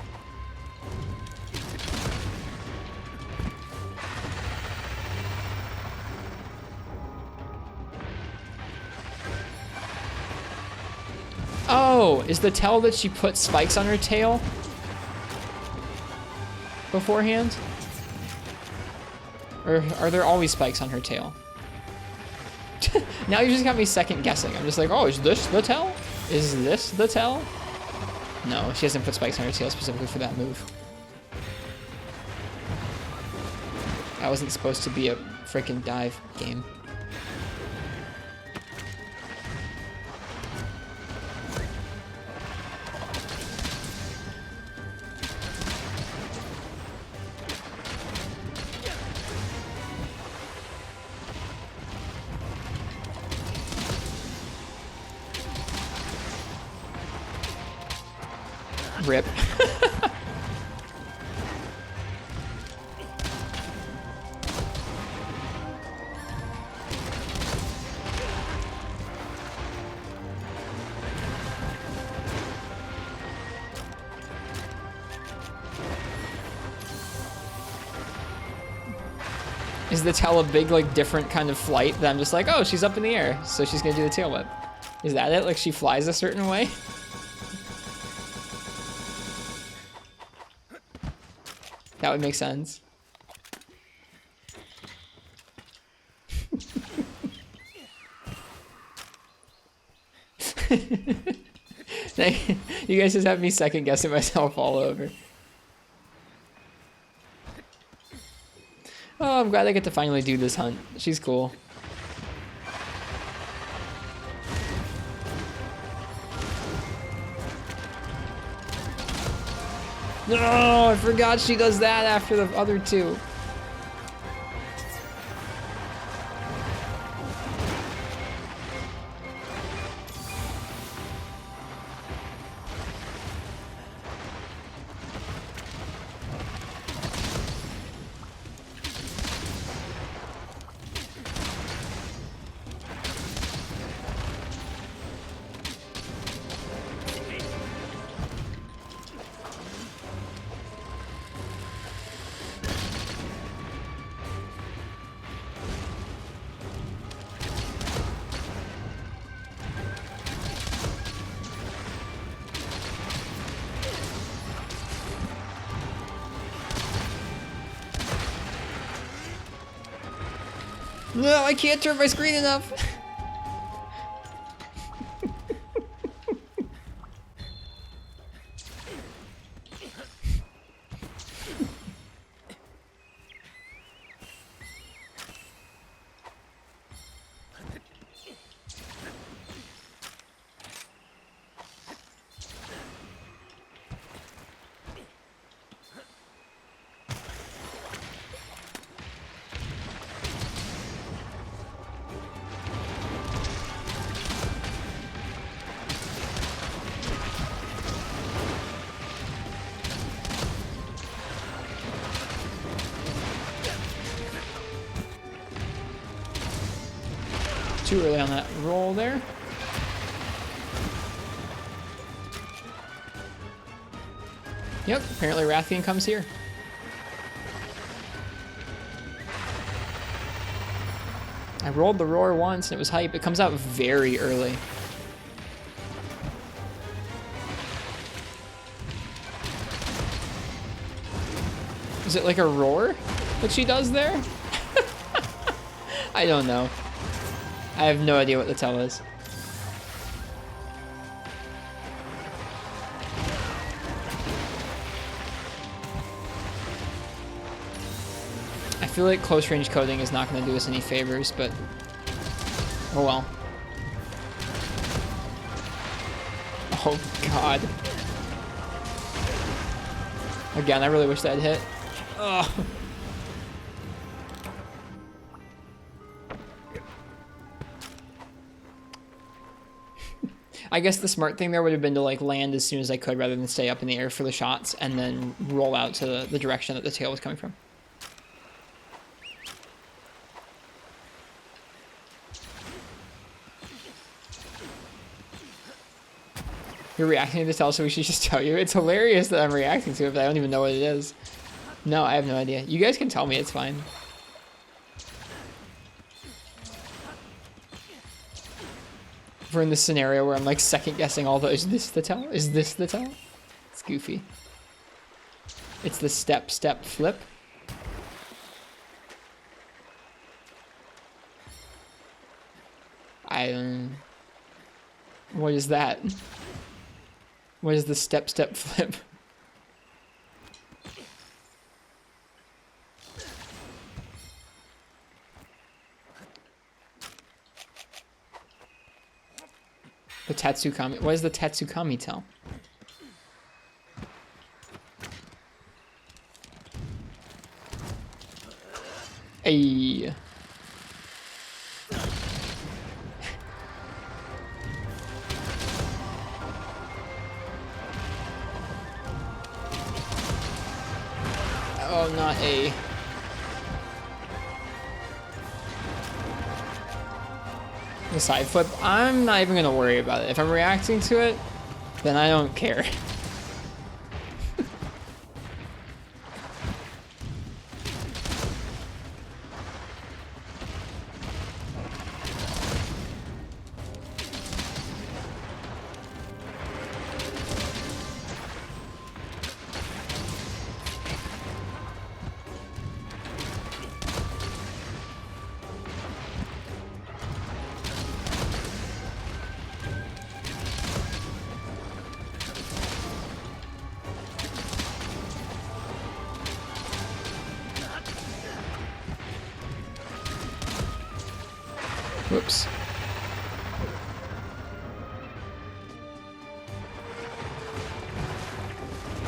S1: Oh, is the tell that she put spikes on her tail beforehand? Or are there always spikes on her tail? Now you just got me second guessing. I'm just like, oh, is this the tell? Is this the tell? No, she hasn't put spikes on her tail specifically for that move. That wasn't supposed to be a freaking dive game. Rip. Is the tail a big, like, different kind of flight that I'm just like, oh, she's up in the air, so she's gonna do the tail whip? Is that it? Like, she flies a certain way? That would make sense. You guys just have me second guessing myself all over. Oh, I'm glad I get to finally do this hunt. She's cool. No, I forgot she does that after the other two. No, I can't turn my screen enough. Too early on that roll there. Yep, apparently Rathian comes here. I rolled the roar once and it was hype. It comes out very early. Is it like a roar that she does there? I don't know. I have no idea what the tell is. I feel like close range coding is not going to do us any favors, but oh well. Oh god. Again, I really wish that hit. Ugh. I guess the smart thing there would have been to like land as soon as I could rather than stay up in the air for the shots and then roll out to the direction that the tail was coming from. You're reacting to the tail, so we should just tell you. It's hilarious that I'm reacting to it, but I don't even know what it is. No, I have no idea. You guys can tell me, it's fine. We're in this scenario where I'm like second guessing all the, is this the tail? Is this the tail? It's goofy. It's the step, flip. I don't... What is that? What is the step, flip? The Tatsukami. What is the Tatsukami tell? Ayy. Oh, not A. The side flip, I'm not even gonna worry about it. If I'm reacting to it, then I don't care. Whoops.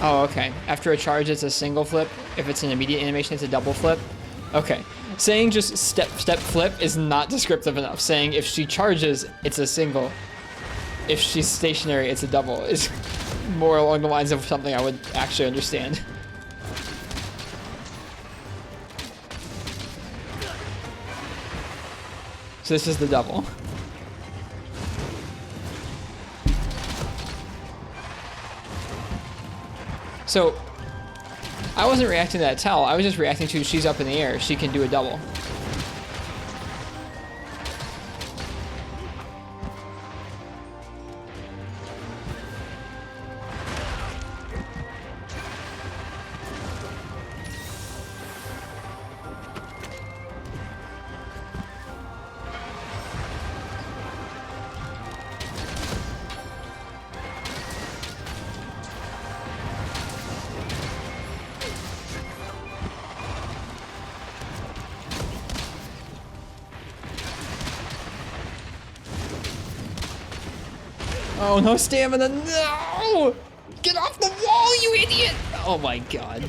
S1: Oh, okay. After a charge, it's a single flip. If it's an immediate animation, it's a double flip. Okay. Saying just step, flip is not descriptive enough. Saying if she charges, it's a single. If she's stationary, it's a double. Is more along the lines of something I would actually understand. So this is the double. So, I wasn't reacting to that towel, I was just reacting to she's up in the air, she can do a double. Oh, no stamina, no! Get off the wall, you idiot! Oh my god.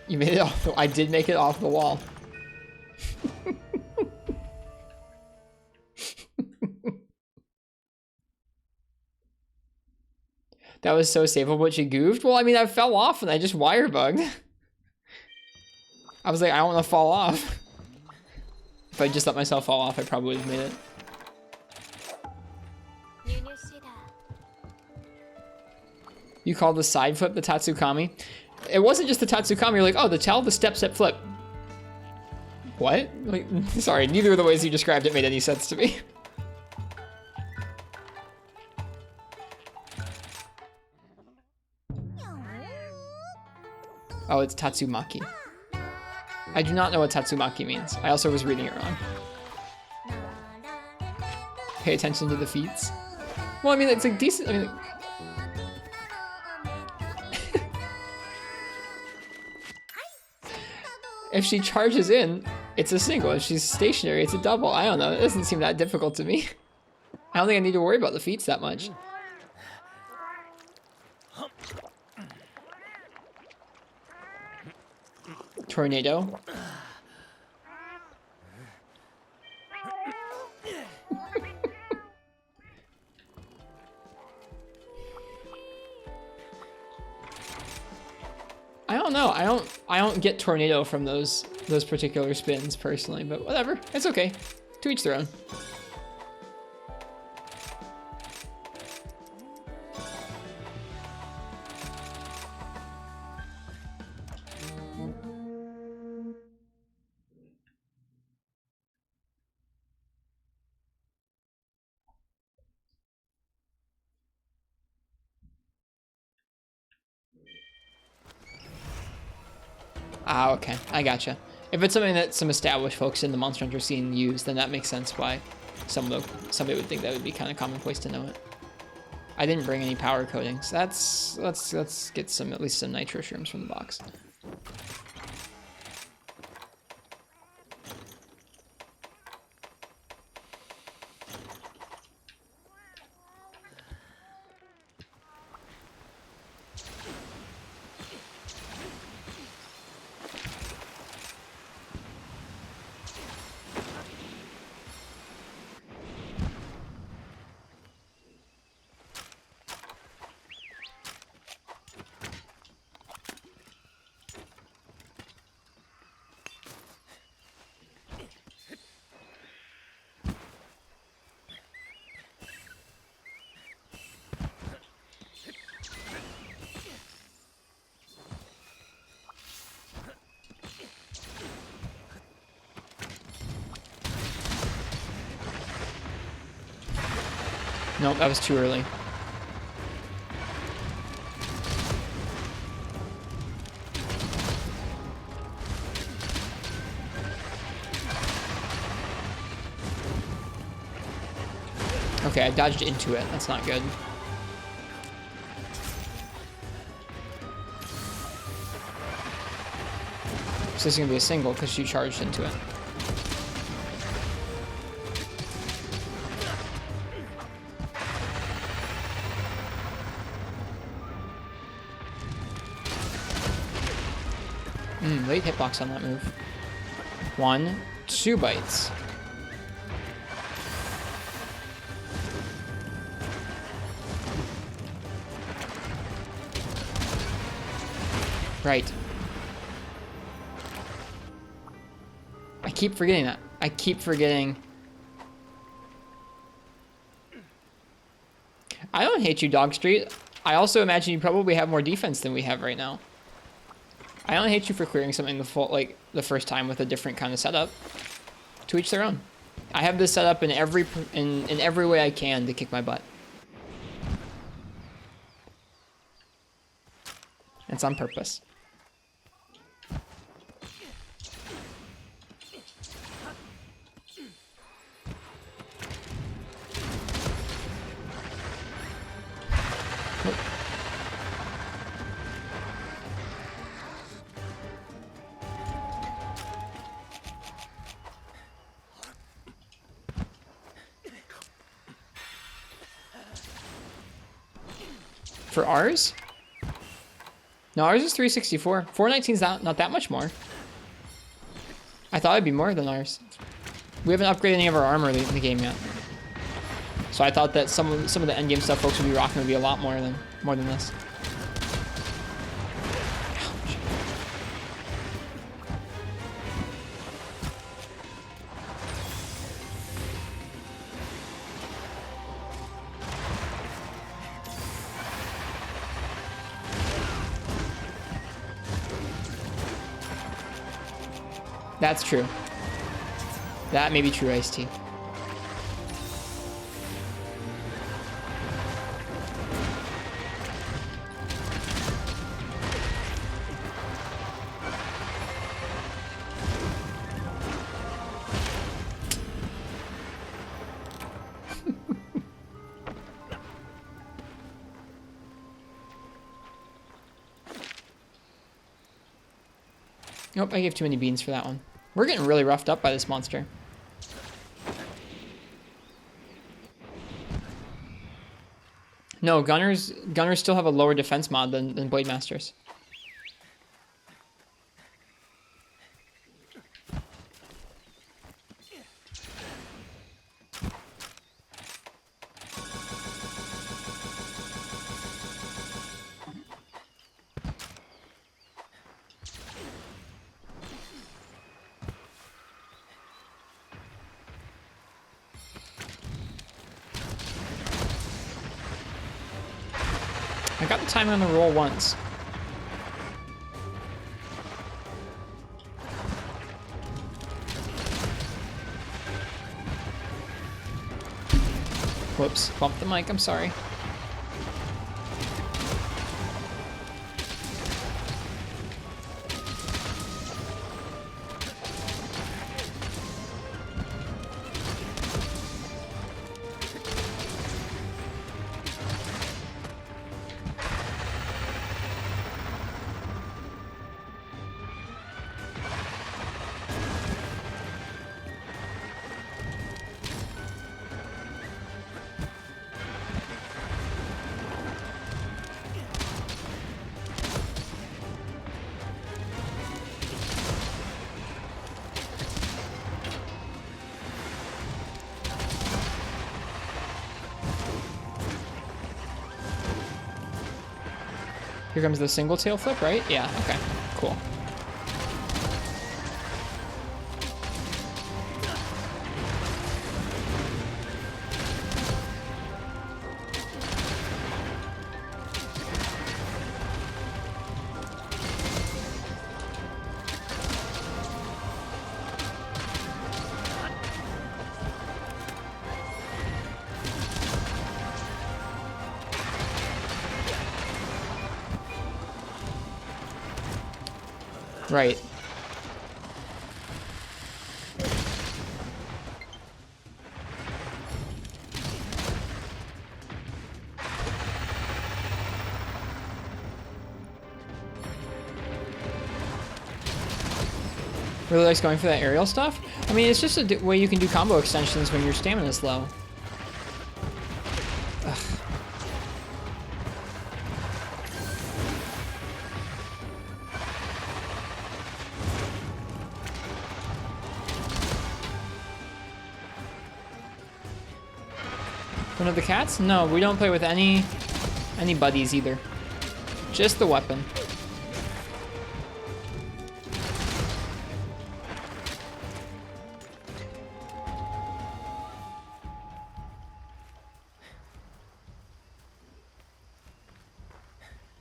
S1: You made it off the, I did make it off the wall. That was so saveable, but she goofed? Well, I mean, I fell off and I just wire bugged. I was like, I don't want to fall off. If I just let myself fall off, I probably would have made it. You called the side flip the Tatsukami? It wasn't just the Tatsukami, you're like, oh, the tell, the step, flip. What? Like, sorry, neither of the ways you described it made any sense to me. Oh, it's Tatsumaki. I do not know what Tatsumaki means. I also was reading it wrong. Pay attention to the feats. Well, I mean, it's like decent. I mean, If she charges in, it's a single. If she's stationary, it's a double. I don't know. It doesn't seem that difficult to me. I don't think I need to worry about the feats that much. Tornado. I don't know. I don't get tornado from those particular spins personally, but whatever. It's okay. To each their own. Ah, okay. I gotcha. If it's something that some established folks in the Monster Hunter scene use, then that makes sense why somebody would think that would be kind of commonplace to know it. I didn't bring any power coatings. Let's get some, at least some nitro shrooms from the box. Nope, that was too early. Okay, I dodged into it. That's not good. So this is gonna be a single because she charged into it. Late hitbox on that move. 1, 2 bites. Right. I keep forgetting that. I keep forgetting. I don't hate you, Dog Street. I also imagine you probably have more defense than we have right now. I don't hate you for clearing something the first time with a different kind of setup. To each their own. I have this set up in every way I can to kick my butt. It's on purpose. For ours? No, ours is 364. 419's not that much more. I thought it'd be more than ours. We haven't upgraded any of our armor in the game yet. So I thought that some of the endgame stuff folks would be rocking would be a lot more than this. That's true. That may be true, Ice Tea. Nope, I gave too many beans for that one. We're getting really roughed up by this monster. No, gunners still have a lower defense mod than Blade Masters. I got the timing on the roll once. Whoops, bumped the mic, I'm sorry. Here comes the single tail flip, right? Yeah, okay, cool. Right. Really likes going for that aerial stuff. I mean, it's just a way you can do combo extensions when your stamina is low. Ugh. One of the cats? No, we don't play with any buddies either. Just the weapon.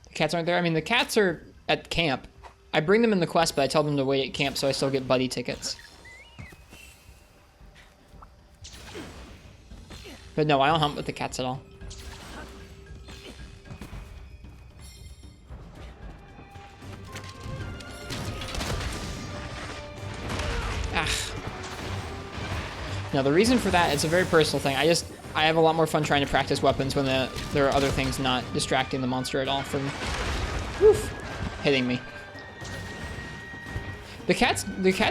S1: The cats aren't there? I mean, the cats are at camp. I bring them in the quest, but I tell them to wait at camp so I still get buddy tickets. But no, I don't hunt with the cats at all. Ah. Now the reason for that, it's a very personal thing. I have a lot more fun trying to practice weapons when there are other things not distracting the monster at all from hitting me. The cats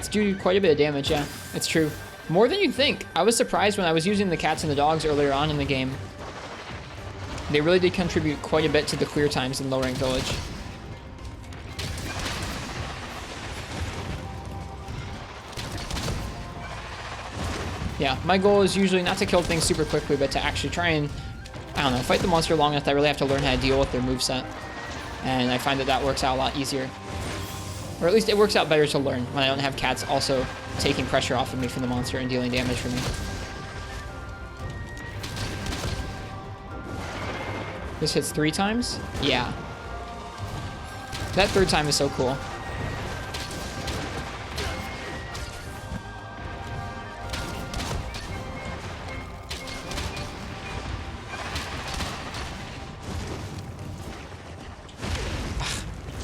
S1: do quite a bit of damage, yeah, it's true. More than you'd think. I was surprised when I was using the cats and the dogs earlier on in the game. They really did contribute quite a bit to the clear times in low-rank village. Yeah, my goal is usually not to kill things super quickly, but to actually try and, I don't know, fight the monster long enough that I really have to learn how to deal with their moveset. And I find that that works out a lot easier. Or at least it works out better to learn when I don't have cats also taking pressure off of me from the monster and dealing damage for me. This hits 3 times? Yeah. That 3rd time is so cool.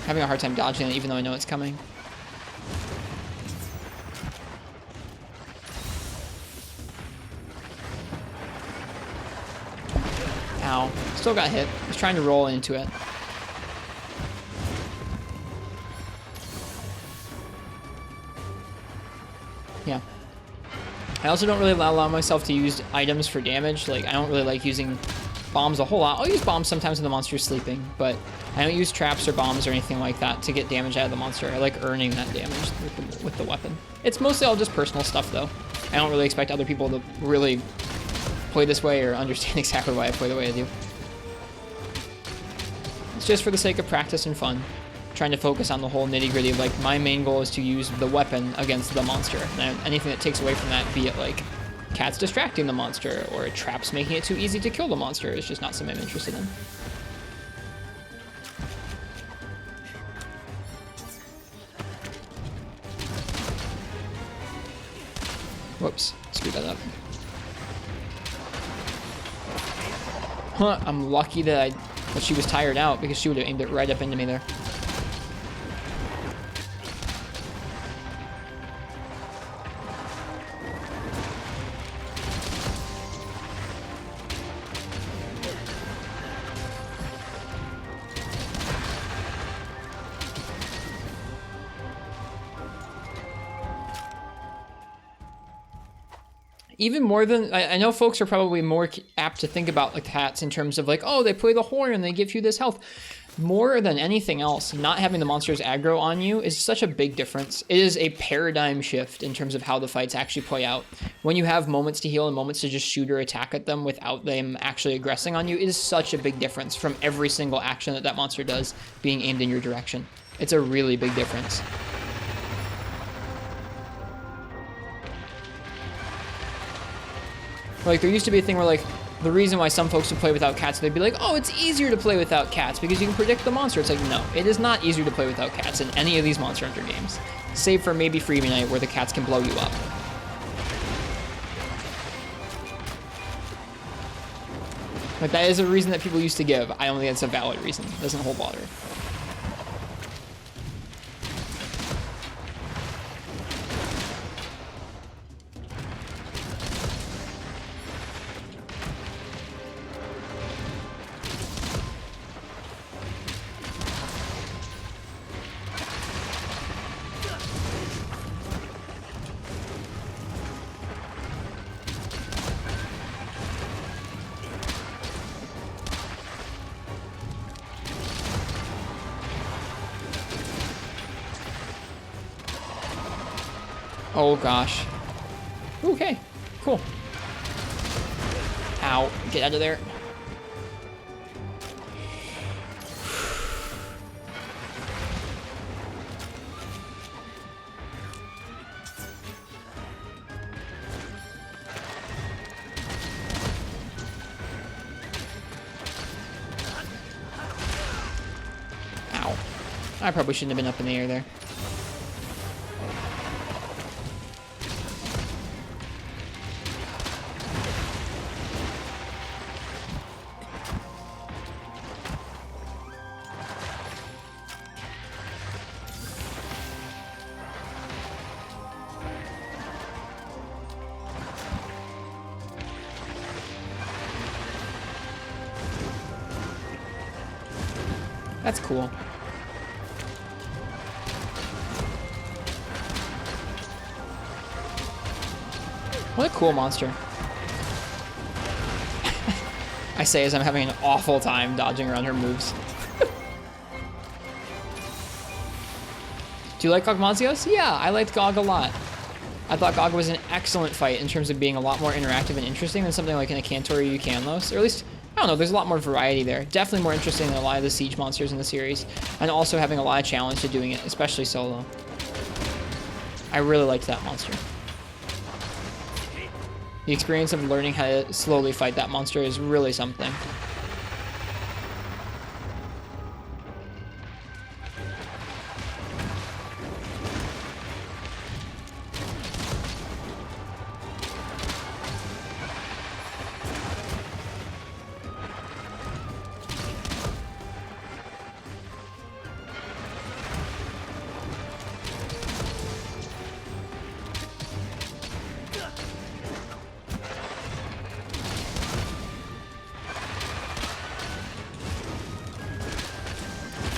S1: Having a hard time dodging it even though I know it's coming. Ow. Still got hit. I was trying to roll into it. Yeah. I also don't really allow myself to use items for damage. Like, I don't really like using bombs a whole lot. I'll use bombs sometimes when the monster's sleeping, but I don't use traps or bombs or anything like that to get damage out of the monster. I like earning that damage with the weapon. It's mostly all just personal stuff, though. I don't really expect other people to really play this way or understand exactly why I play the way I do. It's just for the sake of practice and fun. Trying to focus on the whole nitty-gritty of, like, my main goal is to use the weapon against the monster. And anything that takes away from that, be it, like, cats distracting the monster or traps making it too easy to kill the monster, is just not something I'm interested in. Whoops, screwed that up. Huh, I'm lucky that she was tired out, because she would have aimed it right up into me there. Even more than, I know folks are probably more apt to think about like cats in terms of like, oh, they play the horn and they give you this health. More than anything else, not having the monsters aggro on you is such a big difference. It is a paradigm shift in terms of how the fights actually play out. When you have moments to heal and moments to just shoot or attack at them without them actually aggressing on you, it is such a big difference from every single action that that monster does being aimed in your direction. It's a really big difference. Like, there used to be a thing where, like, the reason why some folks would play without cats, they'd be like, oh, it's easier to play without cats because you can predict the monster. It's like, no, it is not easier to play without cats in any of these Monster Hunter games. Save for maybe Freebie Night, where the cats can blow you up. Like, that is a reason that people used to give. I don't think that's a valid reason. It doesn't hold water. Oh gosh. Okay, cool. Ow, get out of there. Ow. I probably shouldn't have been up in the air there. That's cool. What a cool monster. I say as I'm having an awful time dodging around her moves. Do you like Gogmazios? Yeah, I liked Gog a lot. I thought Gog was an excellent fight in terms of being a lot more interactive and interesting than something like in a Cantor or Eucanlos, or at least, I don't know, there's a lot more variety there. Definitely more interesting than a lot of the siege monsters in the series, and also having a lot of challenge to doing it, especially solo. I really liked that monster. The experience of learning how to slowly fight that monster is really something.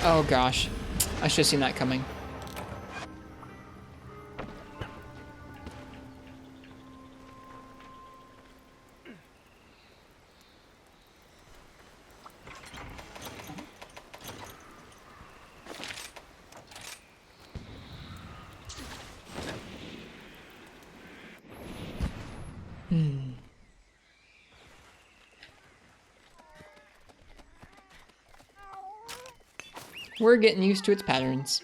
S1: Oh gosh, I should have seen that coming. We're getting used to its patterns.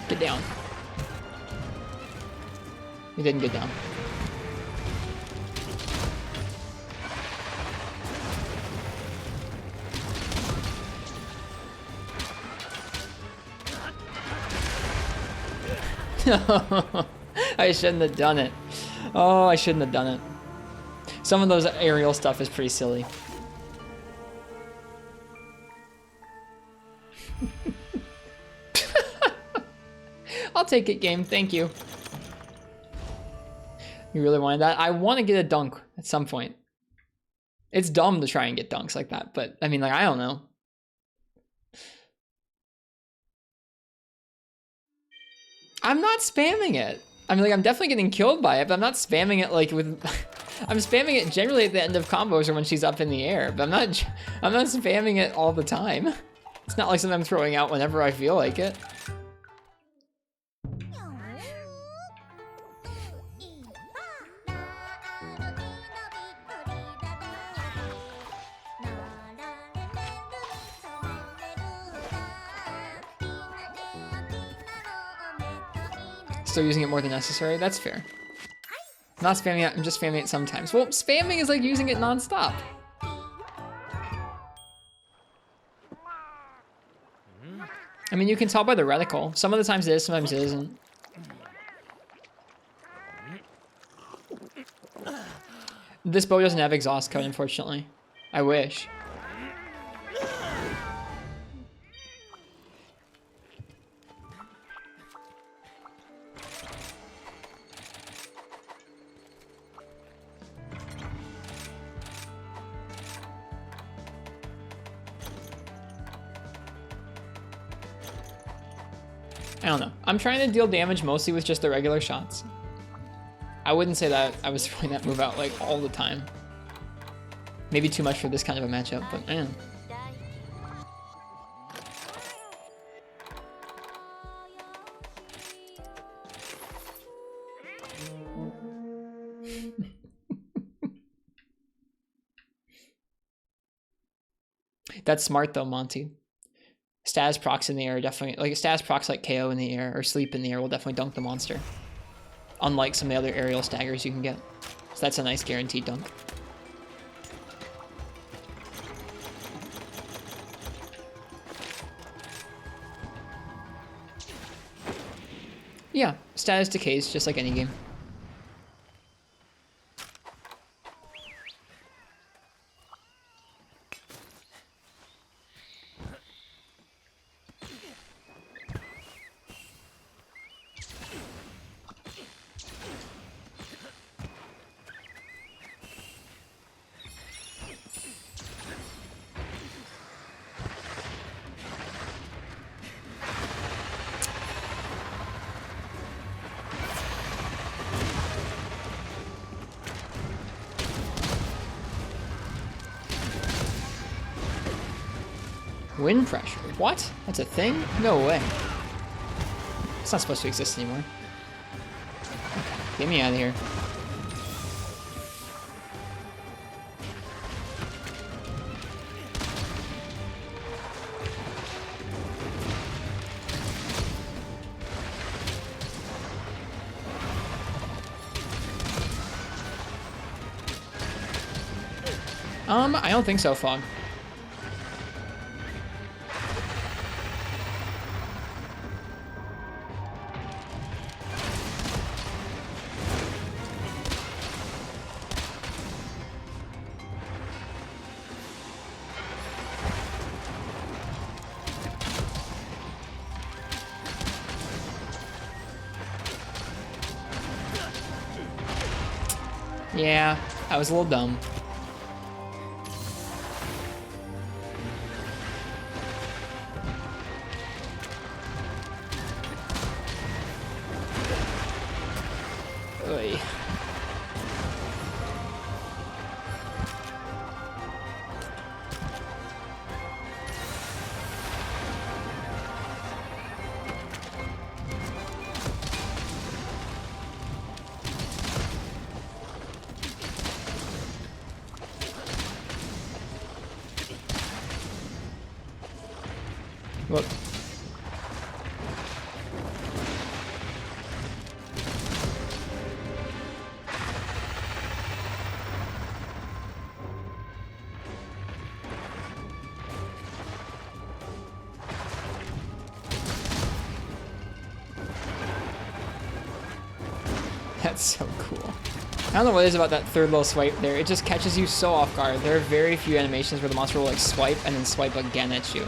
S1: Get down. He didn't get down. I shouldn't have done it. Oh, I shouldn't have done it. Some of those aerial stuff is pretty silly. I'll take it, game. Thank you. You really wanted that? I want to get a dunk at some point. It's dumb to try and get dunks like that, but I mean, like, I don't know. I'm not spamming it. I mean, like, I'm definitely getting killed by it, but I'm not spamming it like with... I'm spamming it generally at the end of combos or when she's up in the air, but I'm not spamming it all the time. It's not like something I'm throwing out whenever I feel like it. Still using it more than necessary? That's fair. I'm not spamming it, I'm just spamming it sometimes. Well, spamming is like using it non-stop. I mean, you can tell by the reticle. Some of the times it is, sometimes it isn't. This bow doesn't have exhaust code, unfortunately. I wish. I don't know. I'm trying to deal damage mostly with just the regular shots. I wouldn't say that I was throwing that move out like all the time. Maybe too much for this kind of a matchup, but man. That's smart though, Monty. Status procs in the air definitely, like status procs like KO in the air or sleep in the air will definitely dunk the monster. Unlike some of the other aerial staggers you can get. So that's a nice guaranteed dunk. Yeah, status decays just like any game. Wind pressure. What? That's a thing? No way. It's not supposed to exist anymore. Okay, get me out of here. I don't think so, Fog. Yeah, I was a little dumb. Oy. Whoop. That's so cool. I don't know what it is about that third little swipe there. It just catches you so off guard. There are very few animations where the monster will like swipe and then swipe again at you.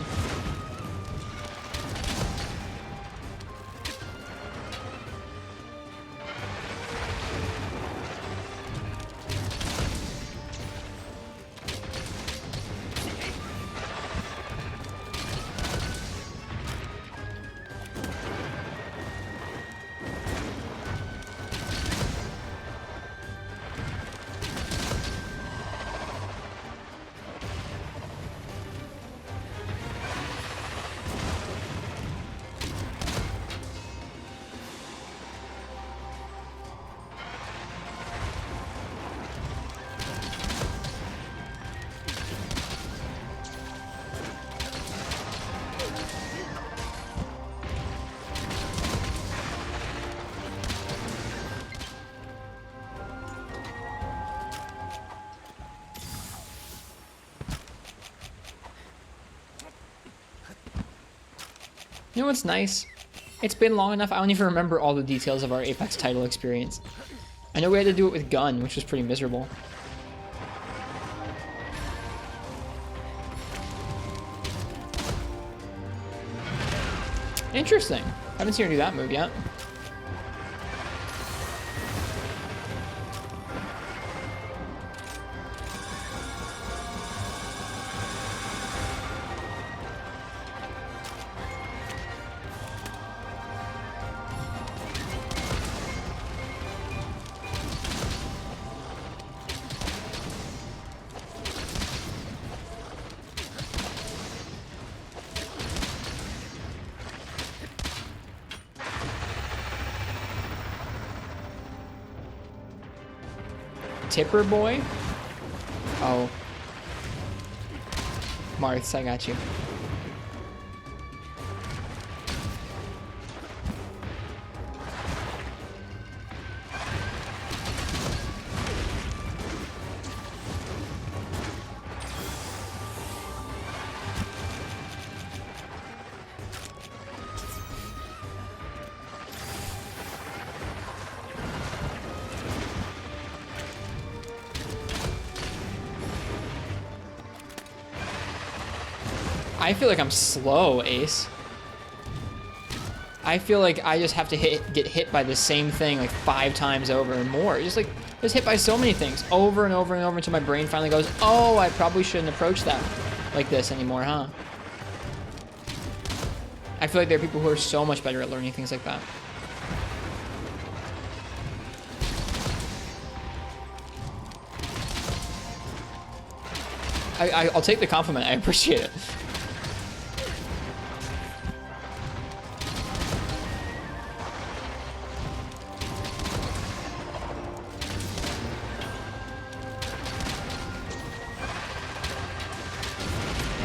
S1: You know what's nice? It's been long enough, I don't even remember all the details of our Apex title experience. I know we had to do it with gun, which was pretty miserable. Interesting. Haven't seen her do that move yet. Tipper boy? Oh. Marths, I got you. I feel like I'm slow, Ace. I feel like I just have to get hit by the same thing like 5 times over and more. Just hit by so many things over and over and over until my brain finally goes, oh, I probably shouldn't approach that like this anymore, huh? I feel like there are people who are so much better at learning things like that. I'll take the compliment. I appreciate it.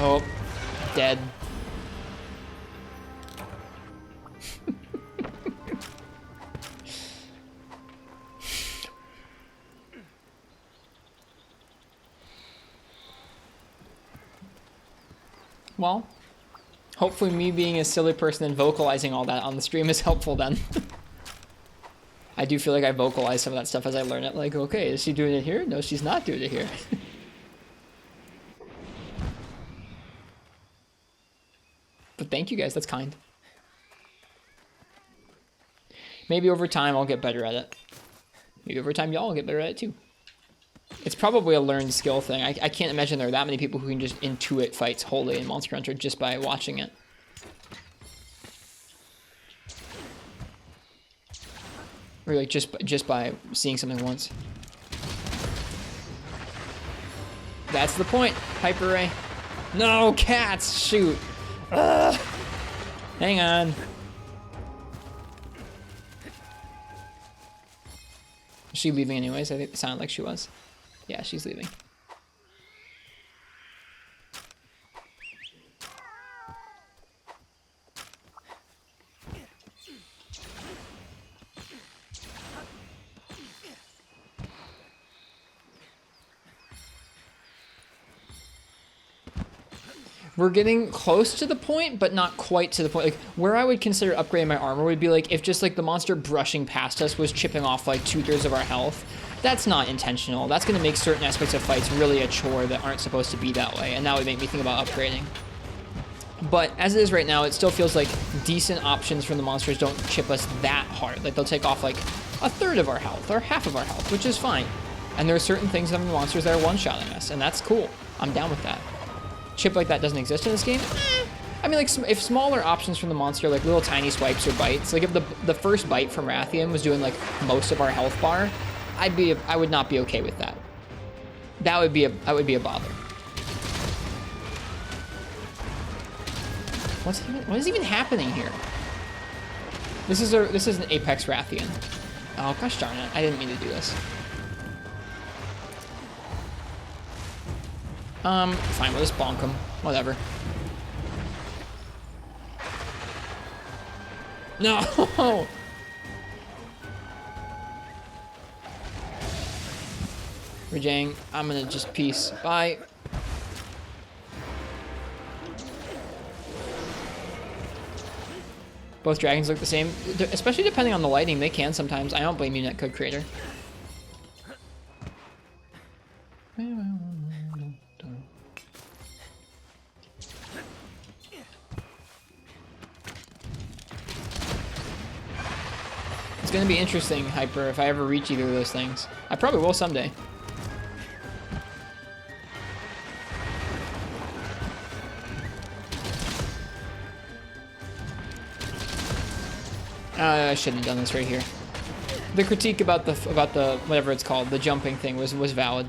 S1: Oh, dead. Well, hopefully me being a silly person and vocalizing all that on the stream is helpful then. I do feel like I vocalize some of that stuff as I learn it. Like, okay, is she doing it here? No, she's not doing it here. But thank you guys, that's kind. Maybe over time I'll get better at it. Maybe over time y'all will get better at it too. It's probably a learned skill thing. I can't imagine there are that many people who can just intuit fights wholly in Monster Hunter just by watching it. Or like just by seeing something once. That's the point, Hyper Ray. No, cats, shoot. Ugh. Hang on. Is she leaving anyways? I think it sounded like she was. Yeah, she's leaving. We're getting close to the point, but not quite to the point. Like, where I would consider upgrading my armor would be like if just like the monster brushing past us was chipping off like 2/3 of our health. That's not intentional. That's going to make certain aspects of fights really a chore that aren't supposed to be that way, and that would make me think about upgrading. But as it is right now, it still feels like decent options from the monsters don't chip us that hard. Like they'll take off like 1/3 of our health or half of our health, which is fine. And there are certain things on the monsters that are one-shotting us, and that's cool. I'm down with that. Chip like that doesn't exist in this game. I mean, like if smaller options from the monster, like little tiny swipes or bites, like if the first bite from Rathian was doing like most of our health bar, I would not be okay with that. That would be a bother. What is even happening here? This is an Apex Rathian. Oh gosh darn it! I didn't mean to do this. Fine, we'll just bonk him. Whatever. No! Rajang, I'm gonna just peace. Bye. Both dragons look the same, especially depending on the lighting. They can sometimes. I don't blame you, Netcode creator. It's gonna be interesting, Hyper, if I ever reach either of those things. I probably will someday. I shouldn't have done this right here. The critique about the whatever it's called, the jumping thing was valid.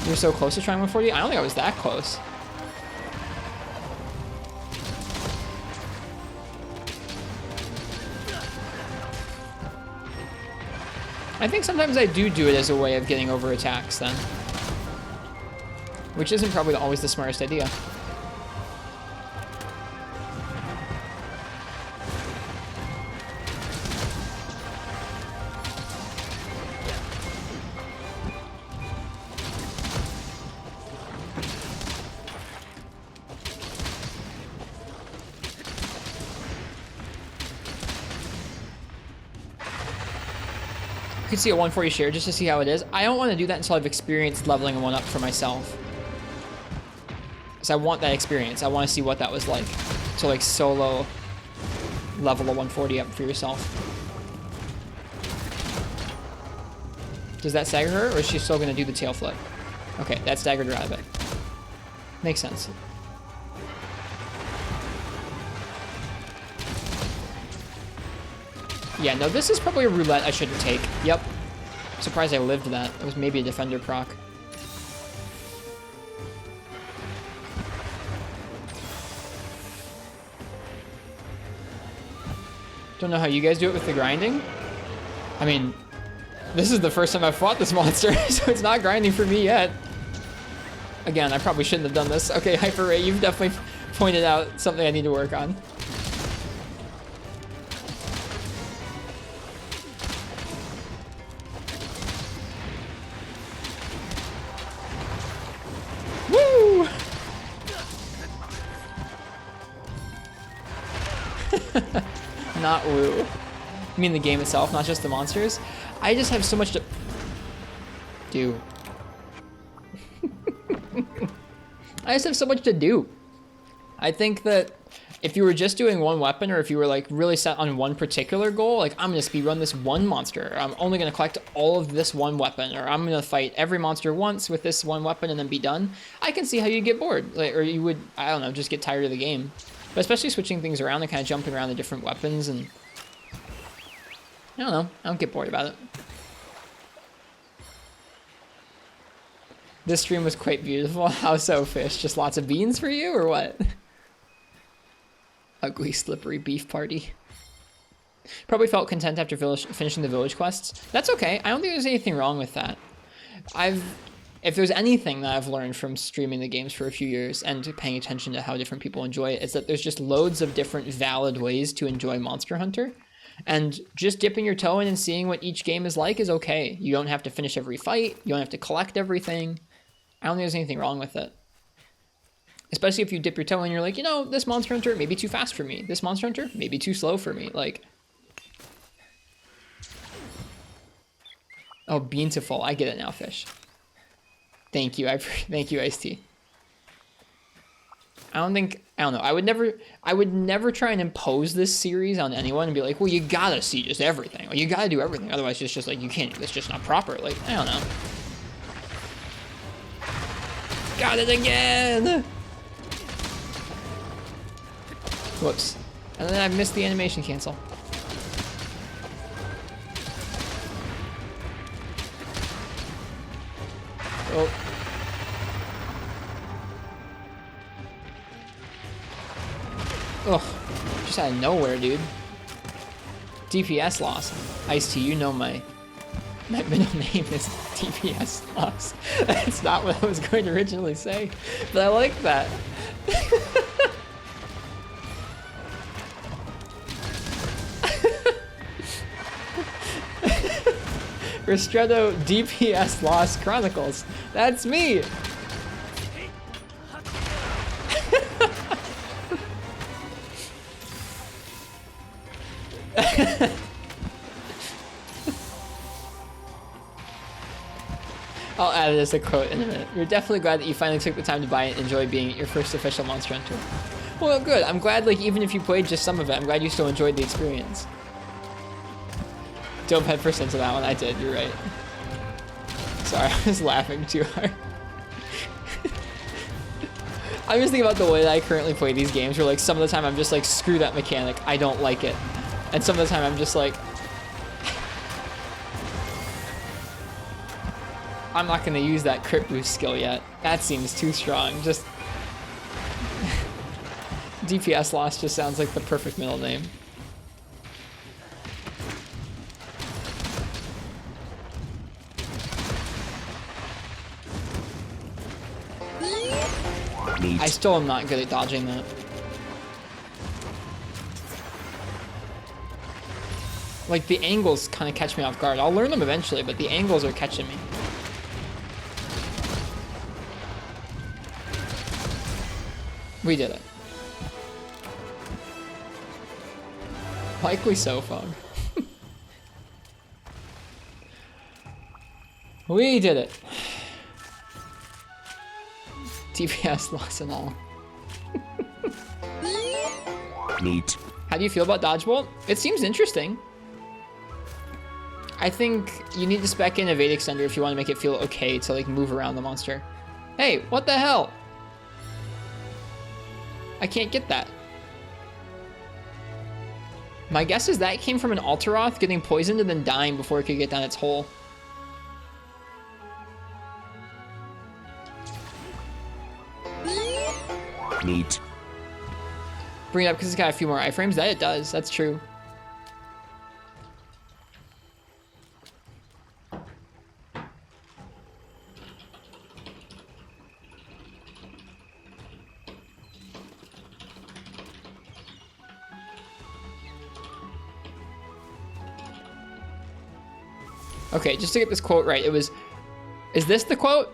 S1: You're so close to trying 140? I don't think I was that close. I think sometimes I do it as a way of getting over attacks then. Which isn't probably always the smartest idea. You can see a 140 share just to see how it is. I don't want to do that until I've experienced leveling one up for myself. So I want that experience. I want to see what that was like. So like solo level a 140 up for yourself. Does that stagger her, or is she still going to do the tail flip? Okay, that staggered her out of it. Makes sense. Yeah, no, this is probably a roulette I shouldn't take. Yep. Surprised I lived that. It was maybe a defender proc. Don't know how you guys do it with the grinding. I mean, this is the first time I've fought this monster, so it's not grinding for me yet. Again, I probably shouldn't have done this. Okay, Hyper Ray, you've definitely pointed out something I need to work on. Woo! Not woo. You mean the game itself, not just the monsters? I just have so much to do. I just have so much to do. I think that if you were just doing one weapon, or if you were like really set on one particular goal, like I'm gonna speedrun this one monster, or I'm only gonna collect all of this one weapon, or I'm gonna fight every monster once with this one weapon and then be done, I can see how you'd get bored, like, or you would, I don't know, just get tired of the game. But especially switching things around and kind of jumping around the different weapons, and I don't know, I don't get bored about it. This stream was quite beautiful. How so, Fish? Just lots of beans for you, or what? Ugly, slippery beef party. Probably felt content after finishing the village quests. That's okay. I don't think there's anything wrong with that. If there's anything that I've learned from streaming the games for a few years and paying attention to how different people enjoy it, is that there's just loads of different valid ways to enjoy Monster Hunter. And just dipping your toe in and seeing what each game is like is okay. You don't have to finish every fight. You don't have to collect everything. I don't think there's anything wrong with it. Especially if you dip your toe in, you're like, you know, this Monster Hunter may be too fast for me. This Monster Hunter may be too slow for me. Like, oh, beautiful. I get it now, Fish. Thank you. Thank you, Ice Tea. I don't know. I would never try and impose this series on anyone and be like, well, you gotta see just everything. Or you gotta do everything. Otherwise, it's just like, you can't, it's just not proper. Like, I don't know. Got it again! Whoops. And then I missed the animation cancel. Oh. Ugh. Just out of nowhere, dude. DPS loss. Ice-T, you know my middle name is DPS loss. That's not what I was going to originally say, but I like that. Ristretto DPS Lost Chronicles. That's me. I'll add it as a quote in a minute. You're definitely glad that you finally took the time to buy it and enjoy being your first official Monster Hunter. Well, good. I'm glad, like, even if you played just some of it, I'm glad you still enjoyed the experience. Dove headfirst into that one. I did. You're right. Sorry, I was laughing too hard. I'm just thinking about the way that I currently play these games, where, like, some of the time I'm just like, screw that mechanic. I don't like it. And some of the time I'm just like, I'm not going to use that crit boost skill yet. That seems too strong. Just DPS loss just sounds like the perfect middle name. I still am not good at dodging that. Like, the angles kind of catch me off guard. I'll learn them eventually, but the angles are catching me. We did it. Likely so, phone. We did it. TPS loss and all.
S2: Neat.
S1: How do you feel about Dodgebolt? It seems interesting. I think you need to spec in Evade Extender if you want to make it feel okay to, like, move around the monster. Hey, what the hell? I can't get that. My guess is that came from an Alteroth getting poisoned and then dying before it could get down its hole.
S2: Neat.
S1: Bring it up because it's got a few more iframes. That it does. That's true. Okay, just to get this quote right, it was, is this the quote?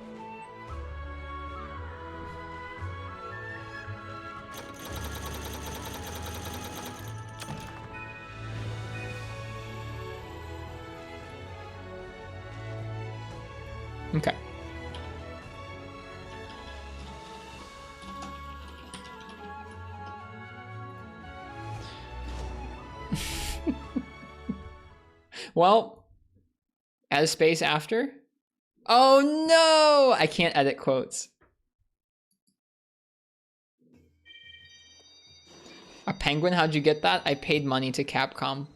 S1: Okay. Well, as space after. Oh no! I can't edit quotes. A penguin? How'd you get that? I paid money to Capcom.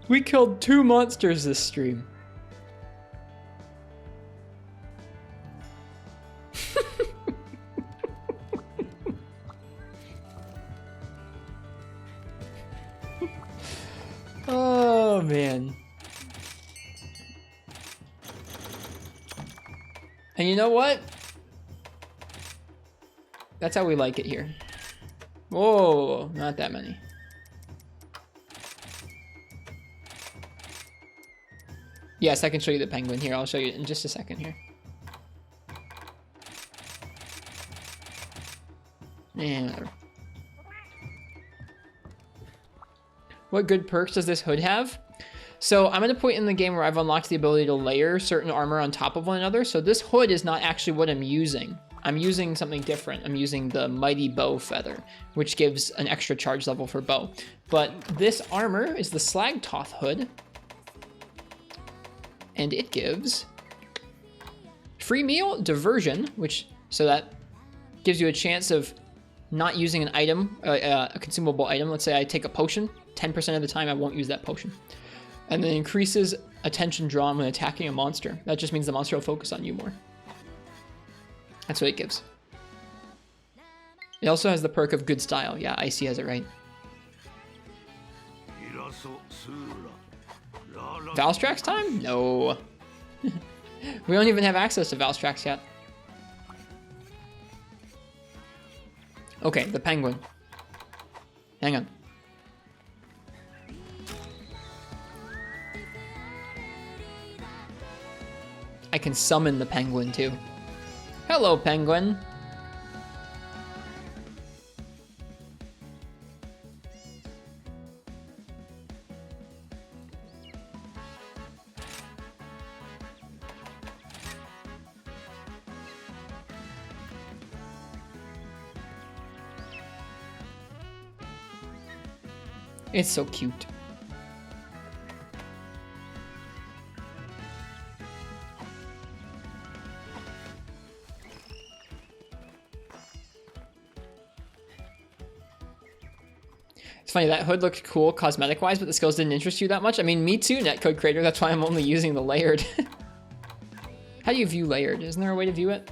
S1: We killed 2 monsters this stream. Oh, man. And you know what? That's how we like it here. Whoa, not that many. Yes, I can show you the penguin here. I'll show you in just a second here. Yeah, whatever. What good perks does this hood have? So I'm at a point in the game where I've unlocked the ability to layer certain armor on top of one another. So this hood is not actually what I'm using. I'm using something different. I'm using the Mighty Bow Feather, which gives an extra charge level for bow. But this armor is the Slagtoth hood. And it gives free meal, diversion, so that gives you a chance of not using an item, a consumable item. Let's say I take a potion, 10% of the time I won't use that potion. And then increases attention drawn when attacking a monster. That just means the monster will focus on you more. That's what it gives. It also has the perk of good style. Yeah, Icy has it right. Valstrax time? No. We don't even have access to Valstrax yet. Okay, the penguin. Hang on. I can summon the penguin too. Hello, penguin. It's so cute. It's funny, that hood looked cool cosmetic-wise, but the skills didn't interest you that much. I mean, me too, Netcode Creator. That's why I'm only using the layered. How do you view layered? Isn't there a way to view it?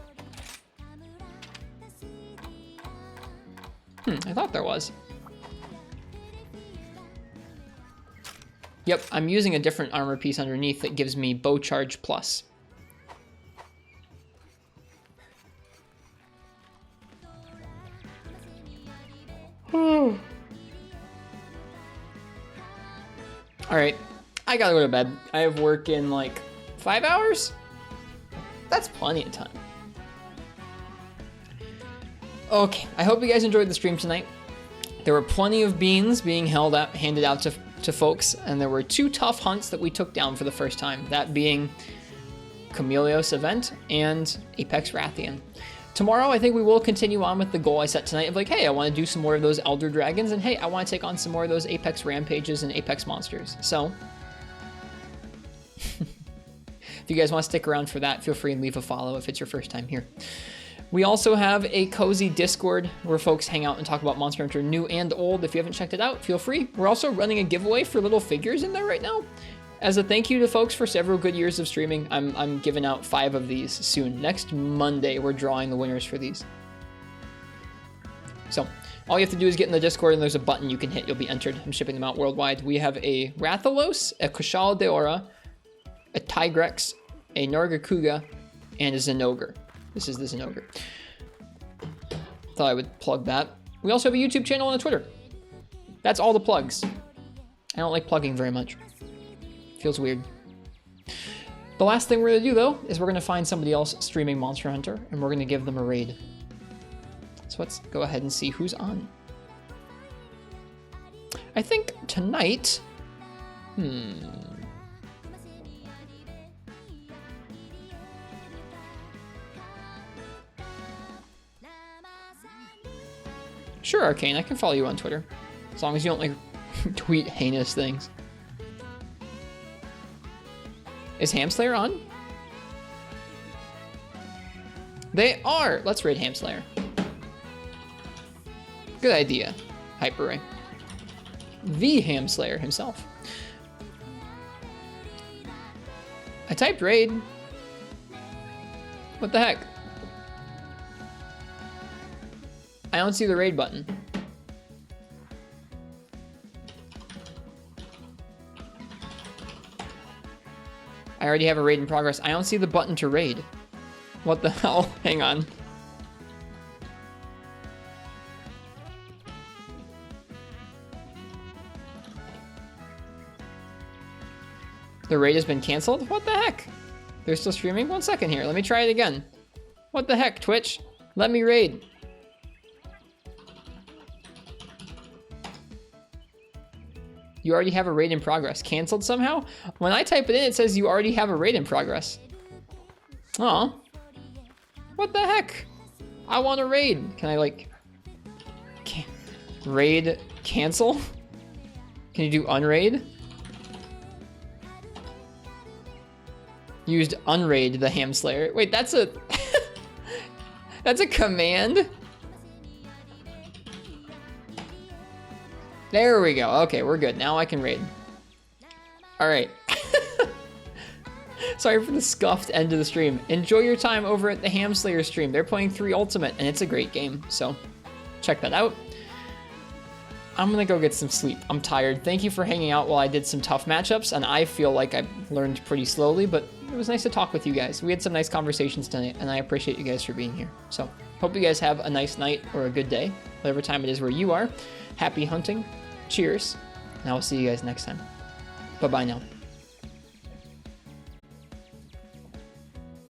S1: I thought there was. Yep, I'm using a different armor piece underneath that gives me bow charge plus. Alright, I gotta go to bed. I have work in like 5 hours? That's plenty of time. Okay, I hope you guys enjoyed the stream tonight. There were plenty of beans being handed out to folks, and there were 2 tough hunts that we took down for the first time, that being Chameleos Event and Apex Rathian. Tomorrow, I think we will continue on with the goal I set tonight of like, hey, I want to do some more of those Elder Dragons, and hey, I want to take on some more of those Apex Rampages and Apex Monsters. So, if you guys want to stick around for that, feel free and leave a follow if it's your first time here. We also have a cozy Discord where folks hang out and talk about Monster Hunter new and old. If you haven't checked it out, feel free. We're also running a giveaway for little figures in there right now. As a thank you to folks for several good years of streaming, I'm giving out 5 of these soon. Next Monday, we're drawing the winners for these. So, all you have to do is get in the Discord and there's a button you can hit. You'll be entered. I'm shipping them out worldwide. We have a Rathalos, a Koshal Deora, a Tigrex, a Nargacuga, and a Zenogre. This is the Zenogre. Thought I would plug that. We also have a YouTube channel and a Twitter. That's all the plugs. I don't like plugging very much. Feels weird. The last thing we're gonna do though is we're gonna find somebody else streaming Monster Hunter and we're gonna give them a raid. So let's go ahead and see who's on. I think tonight, Sure, Arcane, I can follow you on Twitter. As long as you don't, like, tweet heinous things. Is Hamslayer on? They are! Let's raid Hamslayer. Good idea, Hyper Ray. The Hamslayer himself. I typed raid. What the heck? I don't see the raid button. I already have a raid in progress. I don't see the button to raid. What the hell? Hang on. The raid has been canceled? What the heck? They're still streaming? 1 second here. Let me try it again. What the heck, Twitch? Let me raid. You already have a raid in progress. Canceled somehow? When I type it in, it says you already have a raid in progress. Oh. What the heck? I want a raid. Can I, like... raid cancel? Can you do unraid? Used unraid the Hamslayer. Wait, that's a... that's a command? There we go. Okay, we're good. Now I can raid. Alright. Sorry for the scuffed end of the stream. Enjoy your time over at the Hamslayer stream. They're playing 3 Ultimate, and it's a great game. So, check that out. I'm gonna go get some sleep. I'm tired. Thank you for hanging out while I did some tough matchups, and I feel like I learned pretty slowly, but it was nice to talk with you guys. We had some nice conversations tonight, and I appreciate you guys for being here. So, hope you guys have a nice night or a good day, whatever time it is where you are. Happy hunting. Cheers. And I will see you guys next time. Bye-bye now.